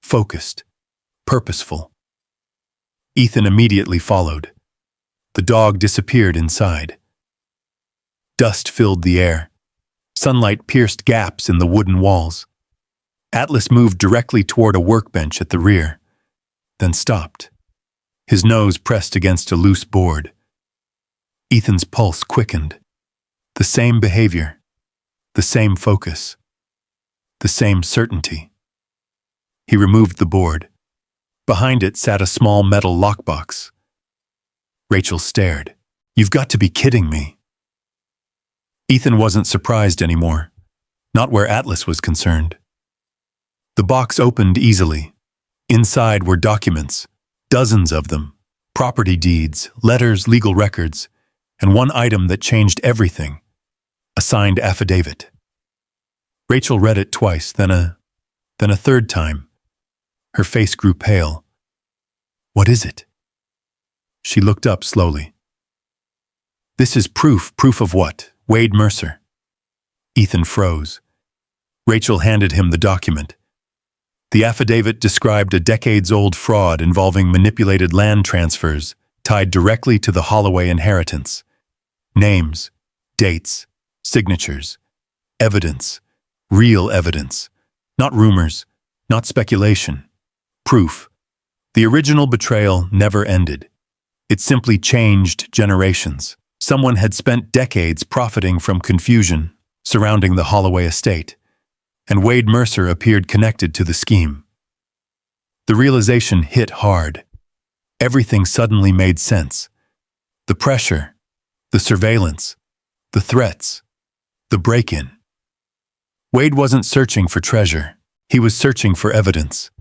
focused, purposeful. Ethan immediately followed. The dog disappeared inside. Dust filled the air. Sunlight pierced gaps in the wooden walls. Atlas moved directly toward a workbench at the rear, then stopped. His nose pressed against a loose board. Ethan's pulse quickened. The same behavior, the same focus, the same certainty. He removed the board. Behind it sat a small metal lockbox. Rachel stared. You've got to be kidding me. Ethan wasn't surprised anymore, not where Atlas was concerned. The box opened easily. Inside were documents, dozens of them, property deeds, letters, legal records, and one item that changed everything, a signed affidavit. Rachel read it twice, then a third time. Her face grew pale. What is it? She looked up slowly. This is proof of what? Wade Mercer. Ethan froze. Rachel handed him the document. The affidavit described a decades-old fraud involving manipulated land transfers tied directly to the Holloway inheritance. Names, dates, signatures, evidence, real evidence, not rumors, not speculation. Proof. The original betrayal never ended. It simply changed generations. Someone had spent decades profiting from confusion surrounding the Holloway estate, and Wade Mercer appeared connected to the scheme. The realization hit hard. Everything suddenly made sense. The pressure, the surveillance, the threats, the break-in. Wade wasn't searching for treasure. He was searching for evidence.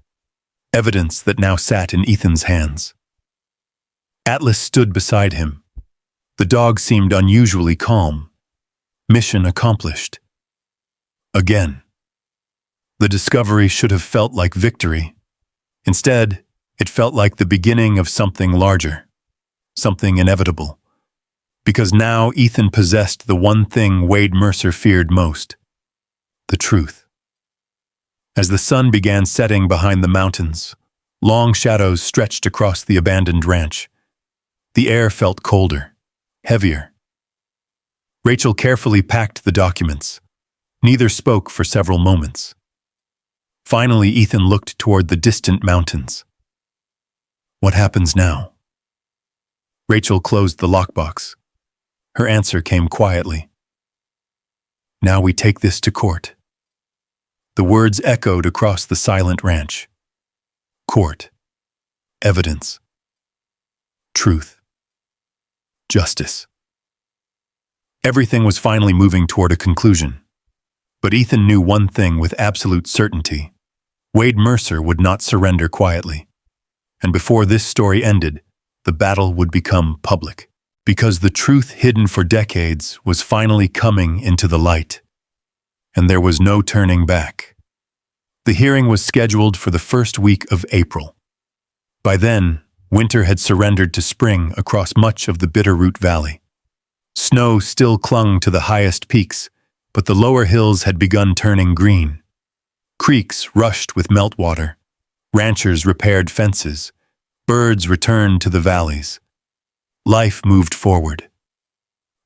Evidence that now sat in Ethan's hands. Atlas stood beside him. The dog seemed unusually calm. Mission accomplished. Again. The discovery should have felt like victory. Instead, it felt like the beginning of something larger, something inevitable. Because now Ethan possessed the one thing Wade Mercer feared most: the truth. As the sun began setting behind the mountains, long shadows stretched across the abandoned ranch. The air felt colder, heavier. Rachel carefully packed the documents. Neither spoke for several moments. Finally, Ethan looked toward the distant mountains. What happens now? Rachel closed the lockbox. Her answer came quietly. Now we take this to court. The words echoed across the silent ranch. Court. Evidence. Truth. Justice. Everything was finally moving toward a conclusion. But Ethan knew one thing with absolute certainty. Wade Mercer would not surrender quietly. And before this story ended, the battle would become public. Because the truth hidden for decades was finally coming into the light. And there was no turning back. The hearing was scheduled for the first week of April. By then, winter had surrendered to spring across much of the Bitterroot Valley. Snow still clung to the highest peaks, but the lower hills had begun turning green. Creeks rushed with meltwater. Ranchers repaired fences. Birds returned to the valleys. Life moved forward.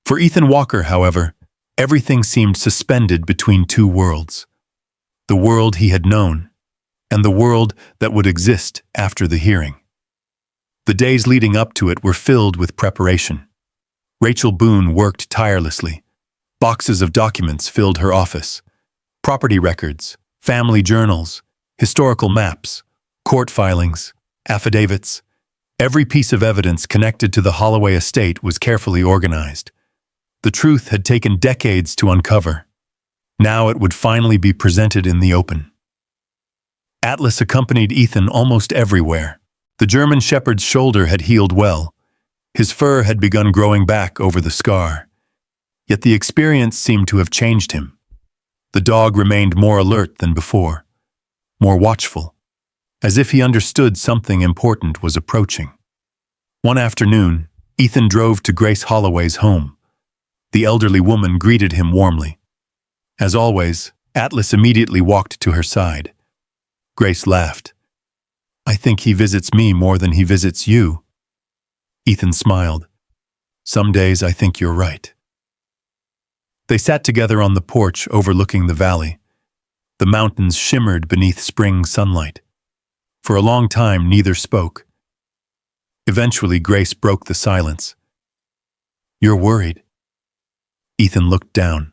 For Ethan Walker, however, everything seemed suspended between two worlds. The world he had known, and the world that would exist after the hearing. The days leading up to it were filled with preparation. Rachel Boone worked tirelessly. Boxes of documents filled her office. Property records, family journals, historical maps, court filings, affidavits. Every piece of evidence connected to the Holloway estate was carefully organized. The truth had taken decades to uncover. Now it would finally be presented in the open. Atlas accompanied Ethan almost everywhere. The German shepherd's shoulder had healed well. His fur had begun growing back over the scar. Yet the experience seemed to have changed him. The dog remained more alert than before, more watchful, as if he understood something important was approaching. One afternoon, Ethan drove to Grace Holloway's home. The elderly woman greeted him warmly. As always, Atlas immediately walked to her side. Grace laughed. "I think he visits me more than he visits you." Ethan smiled. "Some days I think you're right." They sat together on the porch overlooking the valley. The mountains shimmered beneath spring sunlight. For a long time, neither spoke. Eventually, Grace broke the silence. "You're worried." Ethan looked down.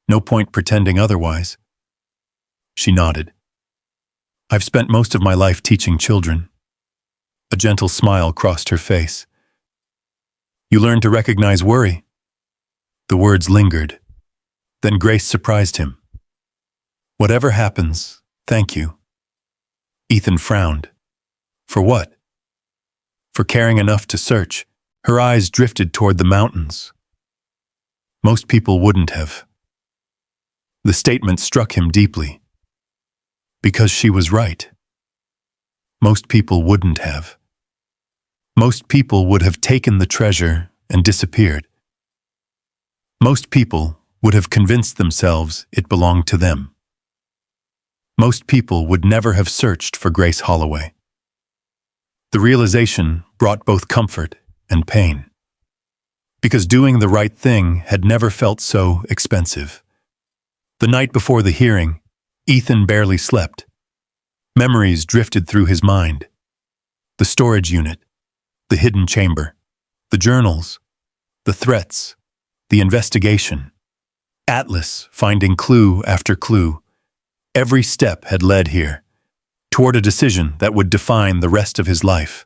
"No point pretending otherwise." She nodded. "I've spent most of my life teaching children." A gentle smile crossed her face. "You learn to recognize worry." The words lingered. Then Grace surprised him. "Whatever happens, thank you." Ethan frowned. "For what?" "For caring enough to search." Her eyes drifted toward the mountains. "Most people wouldn't have." The statement struck him deeply. Because she was right. Most people wouldn't have. Most people would have taken the treasure and disappeared. Most people would have convinced themselves it belonged to them. Most people would never have searched for Grace Holloway. The realization brought both comfort and pain. Because doing the right thing had never felt so expensive. The night before the hearing, Ethan barely slept. Memories drifted through his mind. The storage unit, the hidden chamber, the journals, the threats, the investigation. Atlas finding clue after clue. Every step had led here, toward a decision that would define the rest of his life.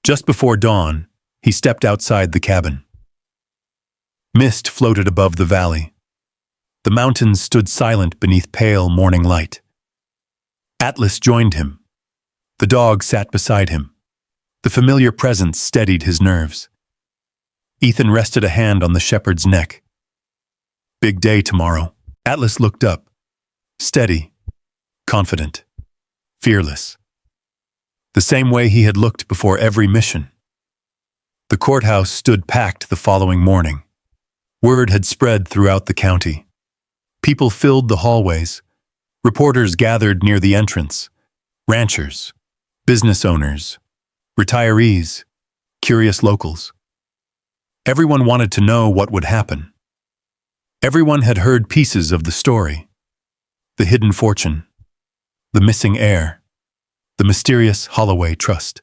Just before dawn, he stepped outside the cabin. Mist floated above the valley. The mountains stood silent beneath pale morning light. Atlas joined him. The dog sat beside him. The familiar presence steadied his nerves. Ethan rested a hand on the shepherd's neck. "Big day tomorrow." Atlas looked up. Steady, confident, fearless. The same way he had looked before every mission. The courthouse stood packed the following morning. Word had spread throughout the county. People filled the hallways. Reporters gathered near the entrance. Ranchers, business owners, retirees, curious locals. Everyone wanted to know what would happen. Everyone had heard pieces of the story. The hidden fortune, the missing heir, the mysterious Holloway trust.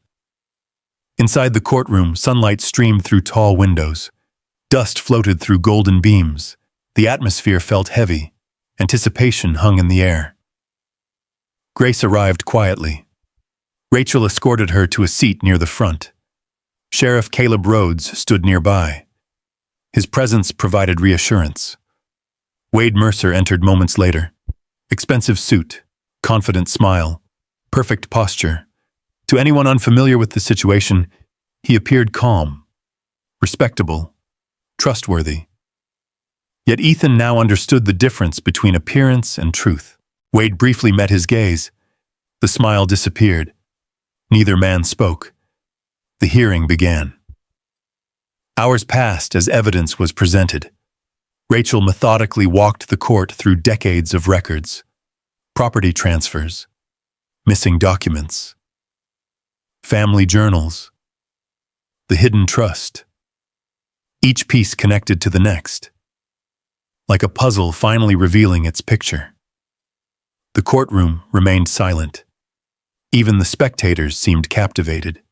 Inside the courtroom, sunlight streamed through tall windows. Dust floated through golden beams. The atmosphere felt heavy. Anticipation hung in the air. Grace arrived quietly. Rachel escorted her to a seat near the front. Sheriff Caleb Rhodes stood nearby. His presence provided reassurance. Wade Mercer entered moments later. Expensive suit, confident smile, perfect posture. To anyone unfamiliar with the situation, he appeared calm, respectable, trustworthy. Yet Ethan now understood the difference between appearance and truth. Wade briefly met his gaze. The smile disappeared. Neither man spoke. The hearing began. Hours passed as evidence was presented. Rachel methodically walked the court through decades of records, property transfers, missing documents, family journals, the hidden trust. Each piece connected to the next, like a puzzle finally revealing its picture. The courtroom remained silent. Even the spectators seemed captivated.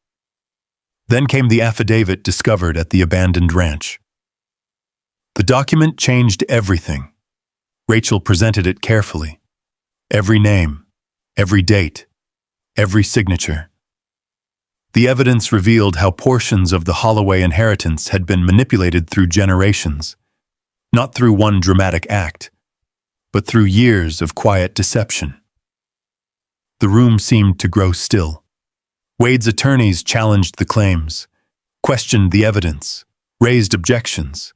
Then came the affidavit discovered at the abandoned ranch. The document changed everything. Rachel presented it carefully. Every name, every date, every signature. The evidence revealed how portions of the Holloway inheritance had been manipulated through generations, not through one dramatic act, but through years of quiet deception. The room seemed to grow still. Wade's attorneys challenged the claims, questioned the evidence, raised objections.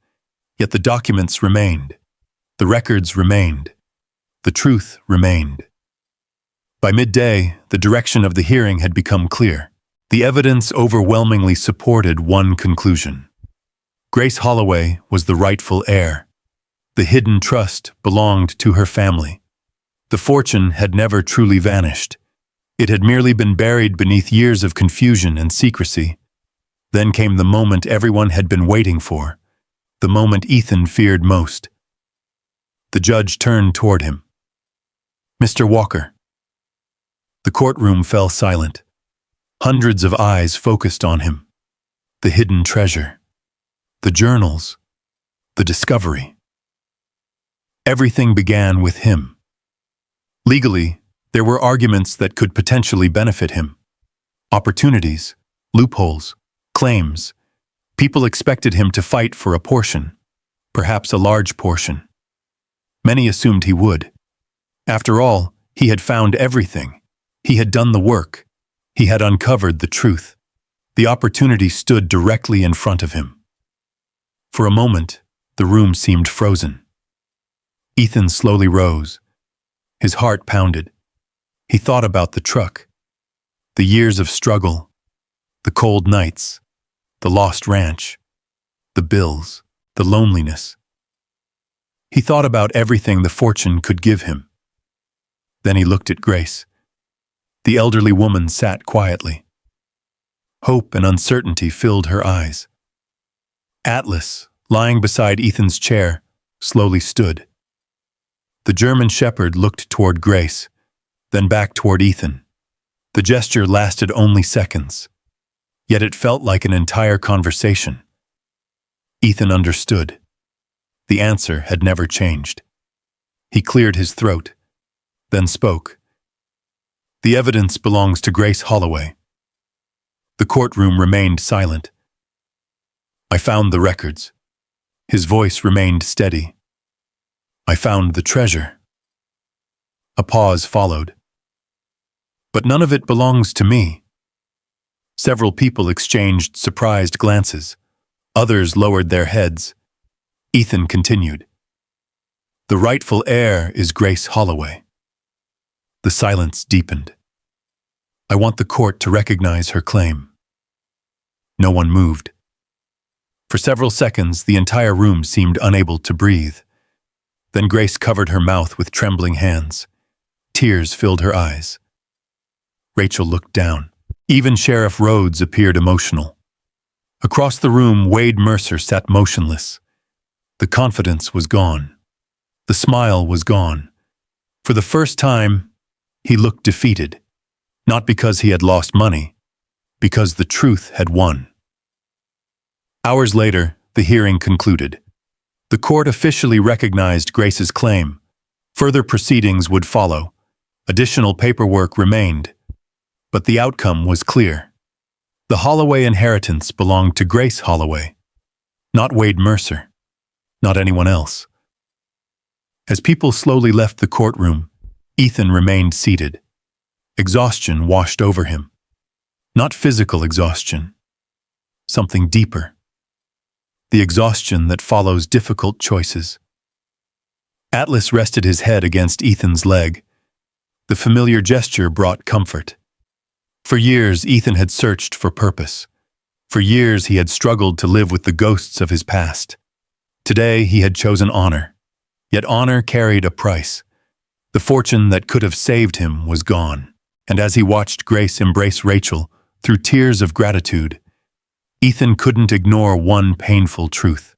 Yet the documents remained. The records remained. The truth remained. By midday, the direction of the hearing had become clear. The evidence overwhelmingly supported one conclusion. Grace Holloway was the rightful heir. The hidden trust belonged to her family. The fortune had never truly vanished. It had merely been buried beneath years of confusion and secrecy. Then came the moment everyone had been waiting for, the moment Ethan feared most. The judge turned toward him. "Mr. Walker." The courtroom fell silent. Hundreds of eyes focused on him. The hidden treasure. The journals. The discovery. Everything began with him. Legally, there were arguments that could potentially benefit him. Opportunities, loopholes, claims. People expected him to fight for a portion, perhaps a large portion. Many assumed he would. After all, he had found everything. He had done the work. He had uncovered the truth. The opportunity stood directly in front of him. For a moment, the room seemed frozen. Ethan slowly rose. His heart pounded. He thought about the truck, the years of struggle, the cold nights, the lost ranch, the bills, the loneliness. He thought about everything the fortune could give him. Then he looked at Grace. The elderly woman sat quietly. Hope and uncertainty filled her eyes. Atlas, lying beside Ethan's chair, slowly stood. The German shepherd looked toward Grace, then back toward Ethan. The gesture lasted only seconds, yet it felt like an entire conversation. Ethan understood. The answer had never changed. He cleared his throat, then spoke. "The evidence belongs to Grace Holloway." The courtroom remained silent. "I found the records." His voice remained steady. "I found the treasure." A pause followed. "But none of it belongs to me." Several people exchanged surprised glances. Others lowered their heads. Ethan continued. "The rightful heir is Grace Holloway." The silence deepened. "I want the court to recognize her claim." No one moved. For several seconds, the entire room seemed unable to breathe. Then Grace covered her mouth with trembling hands. Tears filled her eyes. Rachel looked down. Even Sheriff Rhodes appeared emotional. Across the room, Wade Mercer sat motionless. The confidence was gone. The smile was gone. For the first time, he looked defeated. Not because he had lost money, because the truth had won. Hours later, the hearing concluded. The court officially recognized Grace's claim. Further proceedings would follow. Additional paperwork remained. But the outcome was clear. The Holloway inheritance belonged to Grace Holloway, not Wade Mercer, not anyone else. As people slowly left the courtroom, Ethan remained seated. Exhaustion washed over him. Not physical exhaustion, something deeper. The exhaustion that follows difficult choices. Atlas rested his head against Ethan's leg. The familiar gesture brought comfort. For years, Ethan had searched for purpose. For years, he had struggled to live with the ghosts of his past. Today, he had chosen honor. Yet honor carried a price. The fortune that could have saved him was gone. And as he watched Grace embrace Rachel through tears of gratitude, Ethan couldn't ignore one painful truth.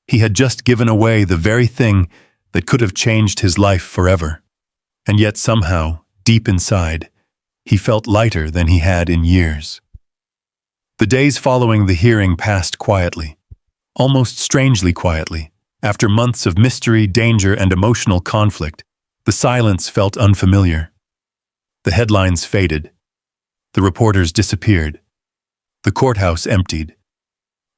He had just given away the very thing that could have changed his life forever. And yet somehow, deep inside, he felt lighter than he had in years. The days following the hearing passed quietly, almost strangely quietly. After months of mystery, danger, and emotional conflict, the silence felt unfamiliar. The headlines faded. The reporters disappeared. The courthouse emptied.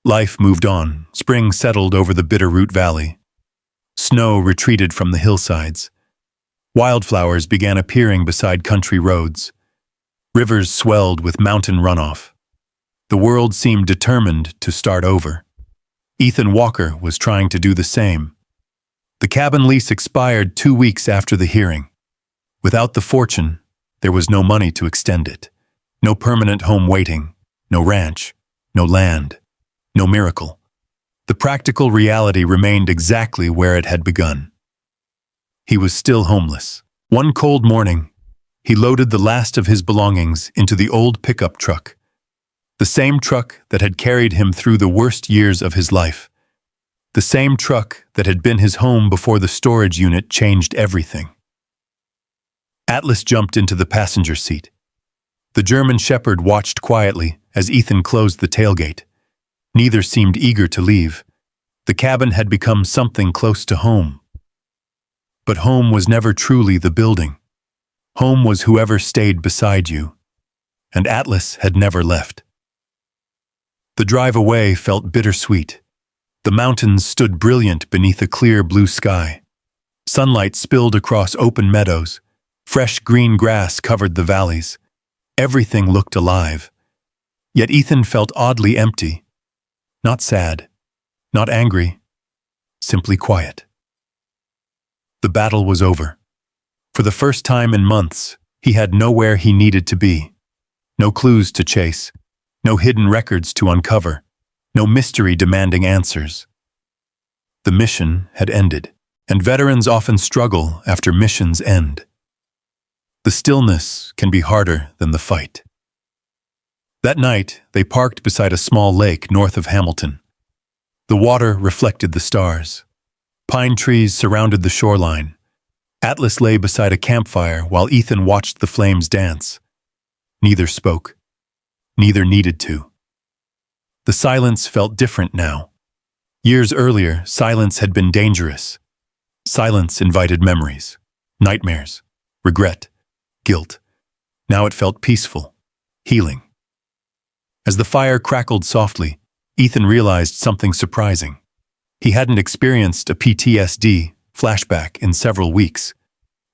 Life moved on. Spring settled over the Bitterroot Valley. Snow retreated from the hillsides. Wildflowers began appearing beside country roads. Rivers swelled with mountain runoff. The world seemed determined to start over. Ethan Walker was trying to do the same. The cabin lease expired 2 weeks after the hearing. Without the fortune, there was no money to extend it. No permanent home waiting, no ranch, no land, no miracle. The practical reality remained exactly where it had begun. He was still homeless. One cold morning, he loaded the last of his belongings into the old pickup truck, the same truck that had carried him through the worst years of his life, the same truck that had been his home before the storage unit changed everything. Atlas jumped into the passenger seat. The German Shepherd watched quietly as Ethan closed the tailgate. Neither seemed eager to leave. The cabin had become something close to home. But home was never truly the building. Home was whoever stayed beside you. And Atlas had never left. The drive away felt bittersweet. The mountains stood brilliant beneath a clear blue sky. Sunlight spilled across open meadows. Fresh green grass covered the valleys. Everything looked alive. Yet Ethan felt oddly empty. Not sad, not angry, simply quiet. The battle was over. For the first time in months, he had nowhere he needed to be. No clues to chase, no hidden records to uncover, no mystery demanding answers. The mission had ended, and veterans often struggle after missions end. The stillness can be harder than the fight. That night, they parked beside a small lake north of Hamilton. The water reflected the stars. Pine trees surrounded the shoreline. Atlas lay beside a campfire while Ethan watched the flames dance. Neither spoke. Neither needed to. The silence felt different now. Years earlier, silence had been dangerous. Silence invited memories, nightmares, regret, guilt. Now it felt peaceful, healing. As the fire crackled softly, Ethan realized something surprising. He hadn't experienced a PTSD flashback in several weeks.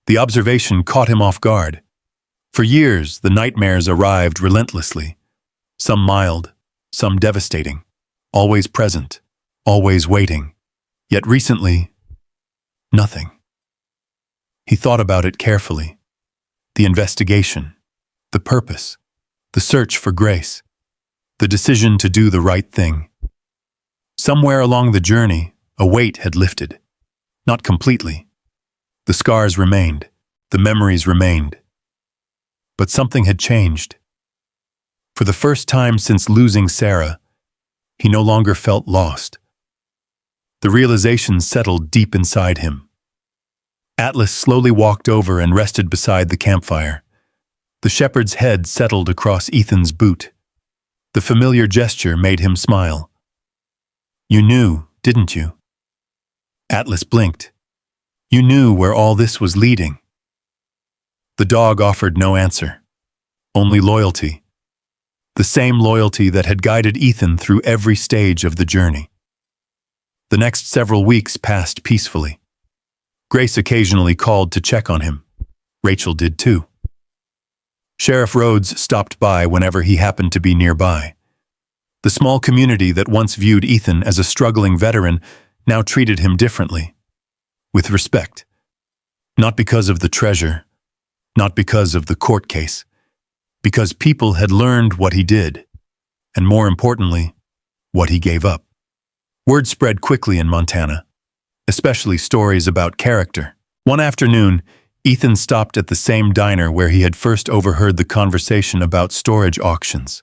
The observation caught him off guard. For years, the nightmares arrived relentlessly. Some mild, some devastating. Always present, always waiting. Yet recently, nothing. He thought about it carefully. The investigation, the purpose, the search for grace, the decision to do the right thing. Somewhere along the journey, a weight had lifted. Not completely. The scars remained, the memories remained. But something had changed. For the first time since losing Sarah, he no longer felt lost. The realization settled deep inside him. Atlas slowly walked over and rested beside the campfire. The shepherd's head settled across Ethan's boot. The familiar gesture made him smile. "You knew, didn't you?" Atlas blinked. "You knew where all this was leading." The dog offered no answer. Only loyalty. The same loyalty that had guided Ethan through every stage of the journey. The next several weeks passed peacefully. Grace occasionally called to check on him. Rachel did too. Sheriff Rhodes stopped by whenever he happened to be nearby. The small community that once viewed Ethan as a struggling veteran now treated him differently. With respect. Not because of the treasure, not because of the court case, because people had learned what he did, and more importantly, what he gave up. Word spread quickly in Montana, especially stories about character. One afternoon, Ethan stopped at the same diner where he had first overheard the conversation about storage auctions.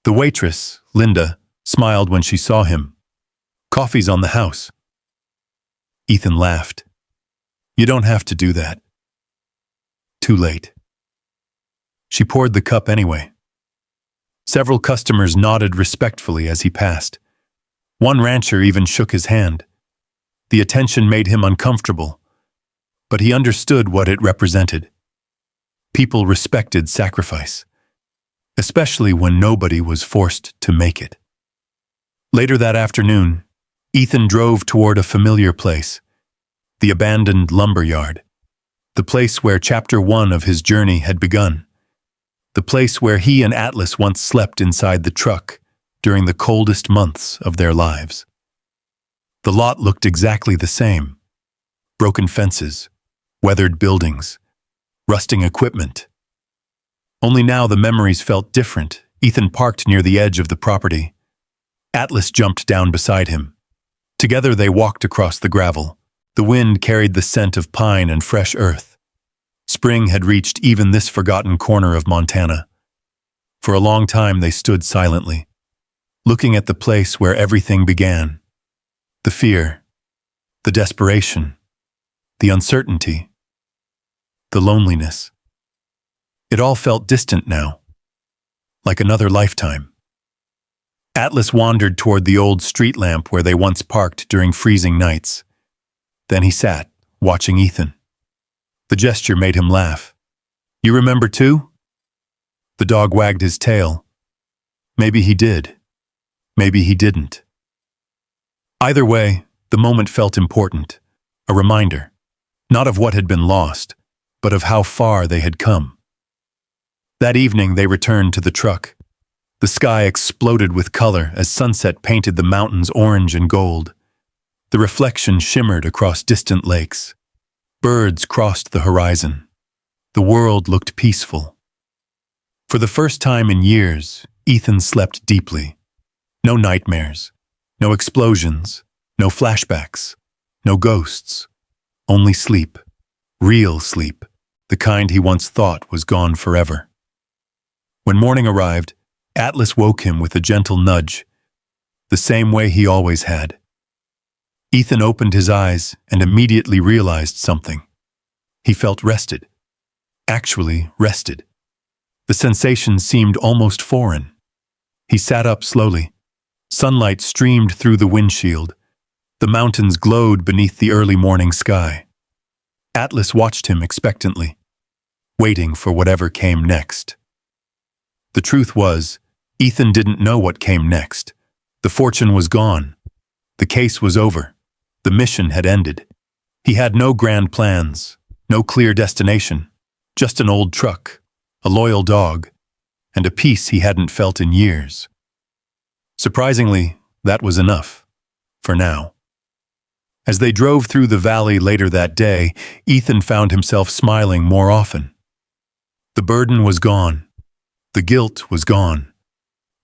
The waitress, Linda, smiled when she saw him. "Coffee's on the house." Ethan laughed. "You don't have to do that." Too late. She poured the cup anyway. Several customers nodded respectfully as he passed. One rancher even shook his hand. The attention made him uncomfortable, but he understood what it represented. People respected sacrifice, especially when nobody was forced to make it. Later that afternoon, Ethan drove toward a familiar place, the abandoned lumber yard, the place where Chapter 1 of his journey had begun, the place where he and Atlas once slept inside the truck during the coldest months of their lives. The lot looked exactly the same. Broken fences, weathered buildings, rusting equipment. Only now the memories felt different. Ethan parked near the edge of the property. Atlas jumped down beside him. Together they walked across the gravel. The wind carried the scent of pine and fresh earth. Spring had reached even this forgotten corner of Montana. For a long time they stood silently, looking at the place where everything began. The fear, the desperation, the uncertainty, the loneliness. It all felt distant now, like another lifetime. Atlas wandered toward the old street lamp where they once parked during freezing nights. Then he sat, watching Ethan. The gesture made him laugh. "You remember too?" The dog wagged his tail. Maybe he did. Maybe he didn't. Either way, the moment felt important, a reminder, not of what had been lost, but of how far they had come. That evening they returned to the truck. The sky exploded with color as sunset painted the mountains orange and gold. The reflection shimmered across distant lakes. Birds crossed the horizon. The world looked peaceful. For the first time in years, Ethan slept deeply. No nightmares, no explosions, no flashbacks, no ghosts. Only sleep. Real sleep. The kind he once thought was gone forever. When morning arrived, Atlas woke him with a gentle nudge, the same way he always had. Ethan opened his eyes and immediately realized something. He felt rested. Actually rested. The sensation seemed almost foreign. He sat up slowly. Sunlight streamed through the windshield. The mountains glowed beneath the early morning sky. Atlas watched him expectantly, waiting for whatever came next. The truth was, Ethan didn't know what came next. The fortune was gone. The case was over. The mission had ended. He had no grand plans, no clear destination, just an old truck, a loyal dog, and a peace he hadn't felt in years. Surprisingly, that was enough, for now. As they drove through the valley later that day, Ethan found himself smiling more often. The burden was gone. The guilt was gone.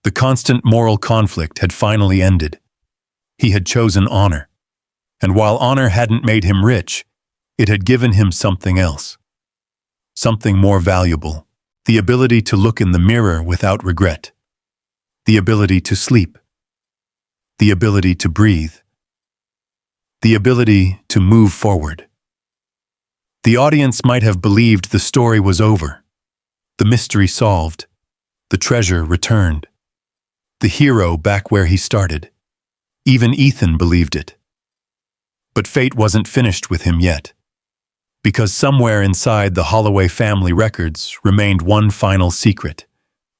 The constant moral conflict had finally ended. He had chosen honor. And while honor hadn't made him rich, it had given him something else. Something more valuable. The ability to look in the mirror without regret. The ability to sleep. The ability to breathe. The ability to move forward. The audience might have believed the story was over. The mystery solved. The treasure returned. The hero back where he started. Even Ethan believed it. But fate wasn't finished with him yet. Because somewhere inside the Holloway family records remained one final secret.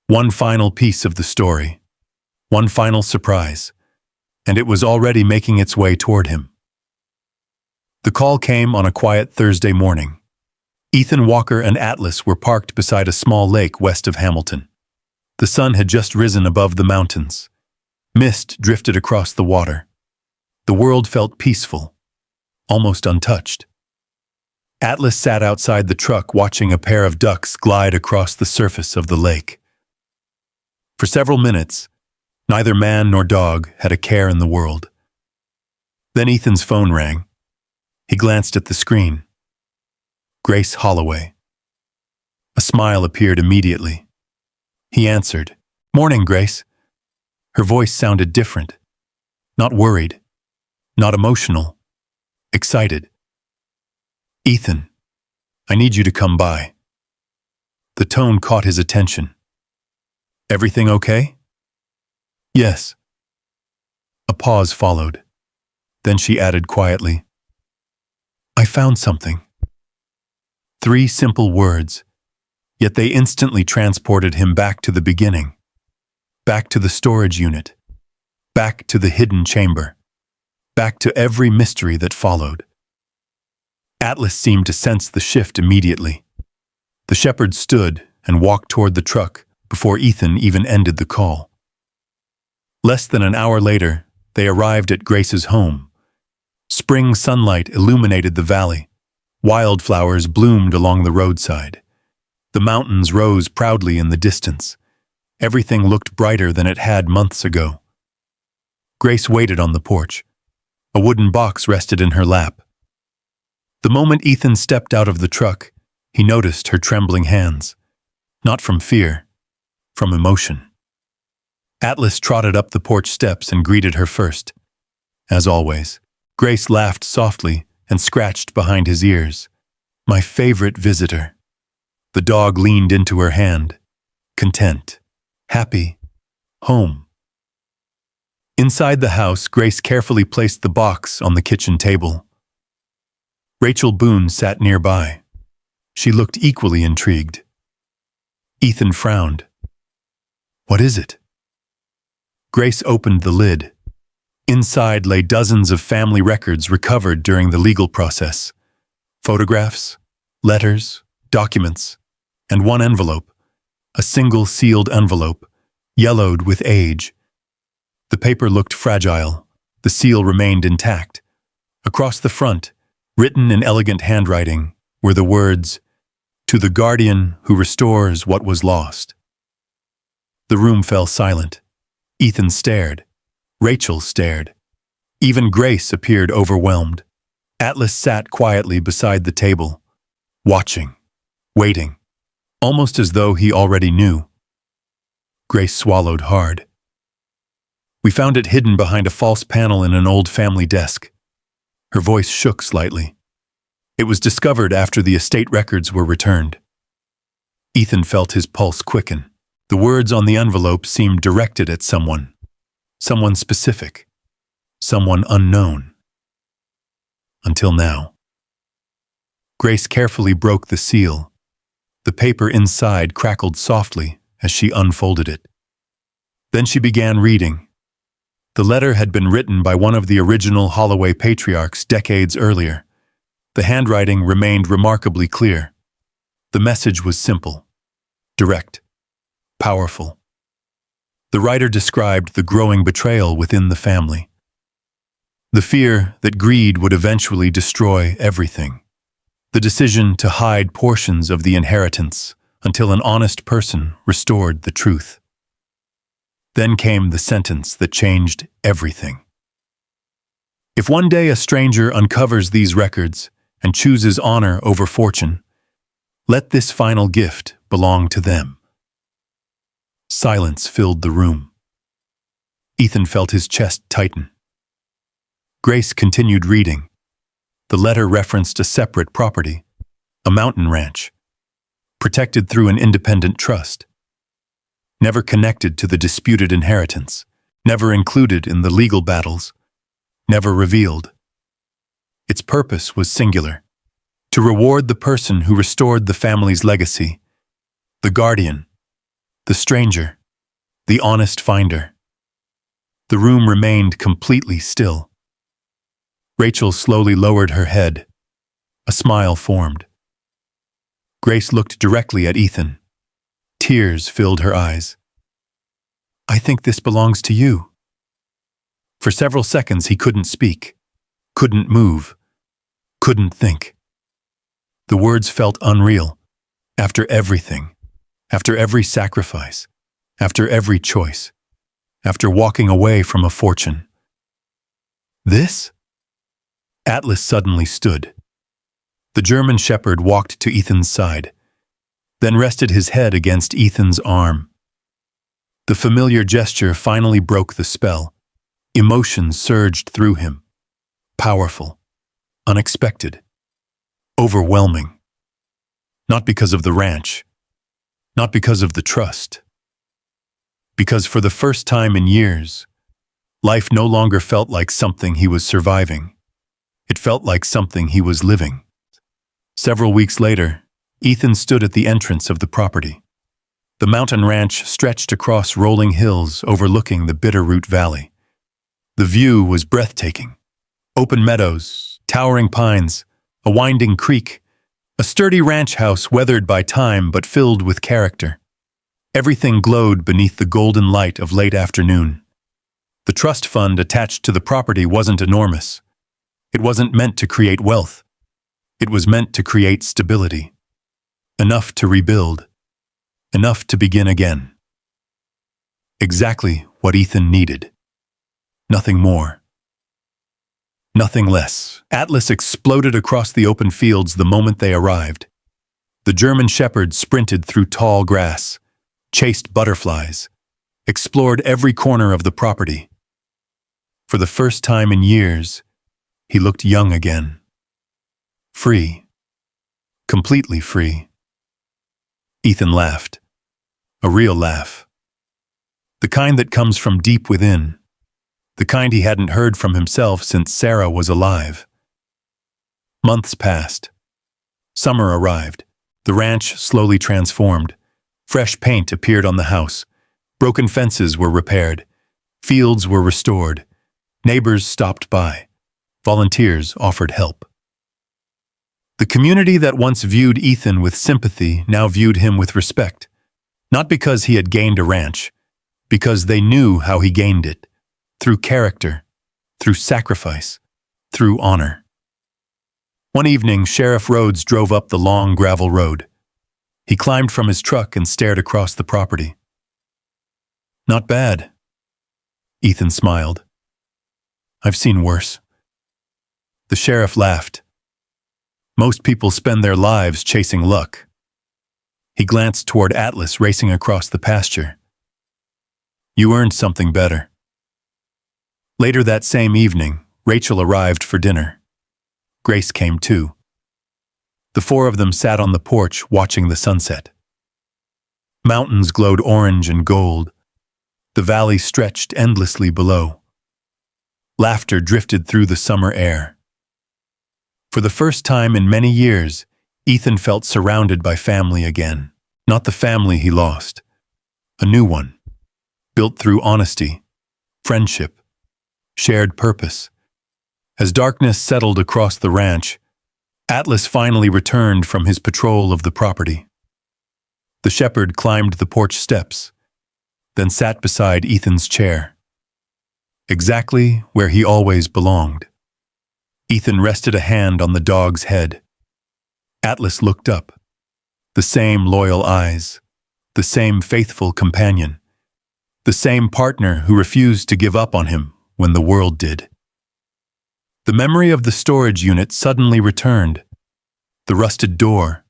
One final piece of the story. One final surprise. And it was already making its way toward him. The call came on a quiet Thursday morning. Ethan Walker and Atlas were parked beside a small lake west of Hamilton. The sun had just risen above the mountains. Mist drifted across the water. The world felt peaceful, almost untouched. Atlas sat outside the truck watching a pair of ducks glide across the surface of the lake. For several minutes, neither man nor dog had a care in the world. Then Ethan's phone rang. He glanced at the screen. Grace Holloway. A smile appeared immediately. He answered, "Morning, Grace." Her voice sounded different. Not worried. Not emotional. Excited. "Ethan, I need you to come by." The tone caught his attention. "Everything okay?" "Yes." A pause followed. Then she added quietly, "I found something." 3 simple words, yet they instantly transported him back to the beginning. Back to the storage unit. Back to the hidden chamber. Back to every mystery that followed. Atlas seemed to sense the shift immediately. The shepherd stood and walked toward the truck before Ethan even ended the call. Less than an hour later, they arrived at Grace's home, Spring sunlight illuminated the valley. Wildflowers bloomed along the roadside. The mountains rose proudly in the distance. Everything looked brighter than it had months ago. Grace waited on the porch. A wooden box rested in her lap. The moment Ethan stepped out of the truck, he noticed her trembling hands. Not from fear, from emotion. Atlas trotted up the porch steps and greeted her first. As always, Grace laughed softly and scratched behind his ears. My favorite visitor. The dog leaned into her hand. Content. Happy. Home. Inside the house, Grace carefully placed the box on the kitchen table. Rachel Boone sat nearby. She looked equally intrigued. Ethan frowned. What is it? Grace opened the lid. Inside lay dozens of family records recovered during the legal process. Photographs, letters, documents, and one envelope, a single sealed envelope, yellowed with age. The paper looked fragile. The seal remained intact. Across the front, written in elegant handwriting, were the words, "To the guardian who restores what was lost." The room fell silent. Ethan stared. Rachel stared. Even Grace appeared overwhelmed. Atlas sat quietly beside the table, watching, waiting, almost as though he already knew. Grace swallowed hard. We found it hidden behind a false panel in an old family desk. Her voice shook slightly. It was discovered after the estate records were returned. Ethan felt his pulse quicken. The words on the envelope seemed directed at someone. Someone specific. Someone unknown. Until now. Grace carefully broke the seal. The paper inside crackled softly as she unfolded it. Then she began reading. The letter had been written by one of the original Holloway patriarchs decades earlier. The handwriting remained remarkably clear. The message was simple, direct, powerful. The writer described the growing betrayal within the family. The fear that greed would eventually destroy everything. The decision to hide portions of the inheritance until an honest person restored the truth. Then came the sentence that changed everything. If one day a stranger uncovers these records and chooses honor over fortune, let this final gift belong to them. Silence filled the room. Ethan felt his chest tighten. Grace continued reading. The letter referenced a separate property, a mountain ranch, protected through an independent trust. Never connected to the disputed inheritance, never included in the legal battles, never revealed. Its purpose was singular, to reward the person who restored the family's legacy, the guardian, the stranger, the honest finder. The room remained completely still. Rachel slowly lowered her head. A smile formed. Grace looked directly at Ethan. Tears filled her eyes. I think this belongs to you. For several seconds he couldn't speak, couldn't move, couldn't think. The words felt unreal. After everything, after every sacrifice, after every choice, after walking away from a fortune. This? Atlas suddenly stood. The German shepherd walked to Ethan's side, then rested his head against Ethan's arm. The familiar gesture finally broke the spell. Emotion surged through him. Powerful, unexpected, overwhelming. Not because of the ranch, not because of the trust. Because for the first time in years, life no longer felt like something he was surviving. It felt like something he was living. Several weeks later, Ethan stood at the entrance of the property. The mountain ranch stretched across rolling hills overlooking the Bitterroot Valley. The view was breathtaking. Open meadows, towering pines, a winding creek, a sturdy ranch house weathered by time but filled with character. Everything glowed beneath the golden light of late afternoon. The trust fund attached to the property wasn't enormous. It wasn't meant to create wealth. It was meant to create stability. Enough to rebuild. Enough to begin again. Exactly what Ethan needed. Nothing more. Nothing less. Atlas exploded across the open fields the moment they arrived. The German shepherd sprinted through tall grass, chased butterflies, explored every corner of the property. For the first time in years, he looked young again. Free. Completely free. Ethan laughed. A real laugh. The kind that comes from deep within. The kind he hadn't heard from himself since Sarah was alive. Months passed. Summer arrived. The ranch slowly transformed. Fresh paint appeared on the house. Broken fences were repaired. Fields were restored. Neighbors stopped by. Volunteers offered help. The community that once viewed Ethan with sympathy now viewed him with respect. Not because he had gained a ranch, because they knew how he gained it. Through character, through sacrifice, through honor. One evening, Sheriff Rhodes drove up the long gravel road. He climbed from his truck and stared across the property. Not bad. Ethan smiled. I've seen worse. The sheriff laughed. Most people spend their lives chasing luck. He glanced toward Atlas racing across the pasture. You earned something better. Later that same evening, Rachel arrived for dinner. Grace came too. The four of them sat on the porch watching the sunset. Mountains glowed orange and gold. The valley stretched endlessly below. Laughter drifted through the summer air. For the first time in many years, Ethan felt surrounded by family again. Not the family he lost. A new one. Built through honesty, friendship, shared purpose. As darkness settled across the ranch, Atlas finally returned from his patrol of the property. The shepherd climbed the porch steps, then sat beside Ethan's chair. Exactly where he always belonged. Ethan rested a hand on the dog's head. Atlas looked up. The same loyal eyes, the same faithful companion, the same partner who refused to give up on him when the world did. The memory of the storage unit suddenly returned. The rusted door,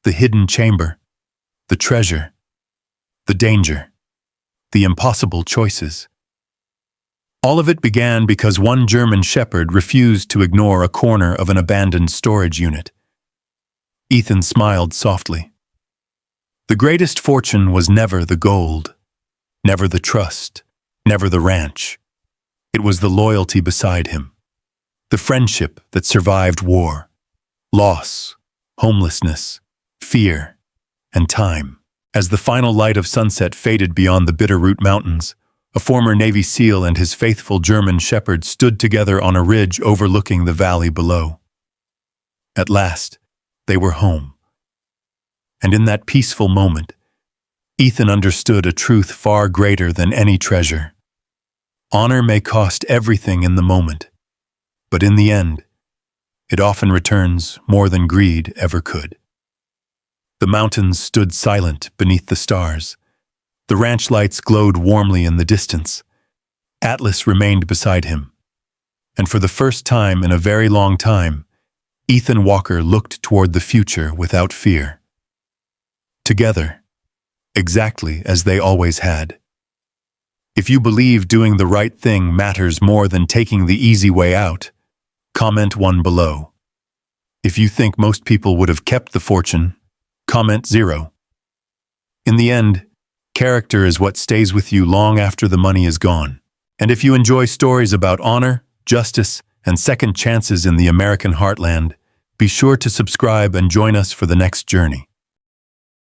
the hidden chamber, the treasure, the danger, the impossible choices. All of it began because one German shepherd refused to ignore a corner of an abandoned storage unit. Ethan smiled softly. The greatest fortune was never the gold, never the trust, never the ranch. It was the loyalty beside him, the friendship that survived war, loss, homelessness, fear, and time. As the final light of sunset faded beyond the Bitterroot Mountains, a former Navy SEAL and his faithful German shepherd stood together on a ridge overlooking the valley below. At last, they were home. And in that peaceful moment, Ethan understood a truth far greater than any treasure. Honor may cost everything in the moment, but in the end, it often returns more than greed ever could. The mountains stood silent beneath the stars. The ranch lights glowed warmly in the distance. Atlas remained beside him. And for the first time in a very long time, Ethan Walker looked toward the future without fear. Together, exactly as they always had. If you believe doing the right thing matters more than taking the easy way out, comment 1 below. If you think most people would have kept the fortune, comment 0. In the end, character is what stays with you long after the money is gone. And if you enjoy stories about honor, justice, and second chances in the American heartland, be sure to subscribe and join us for the next journey.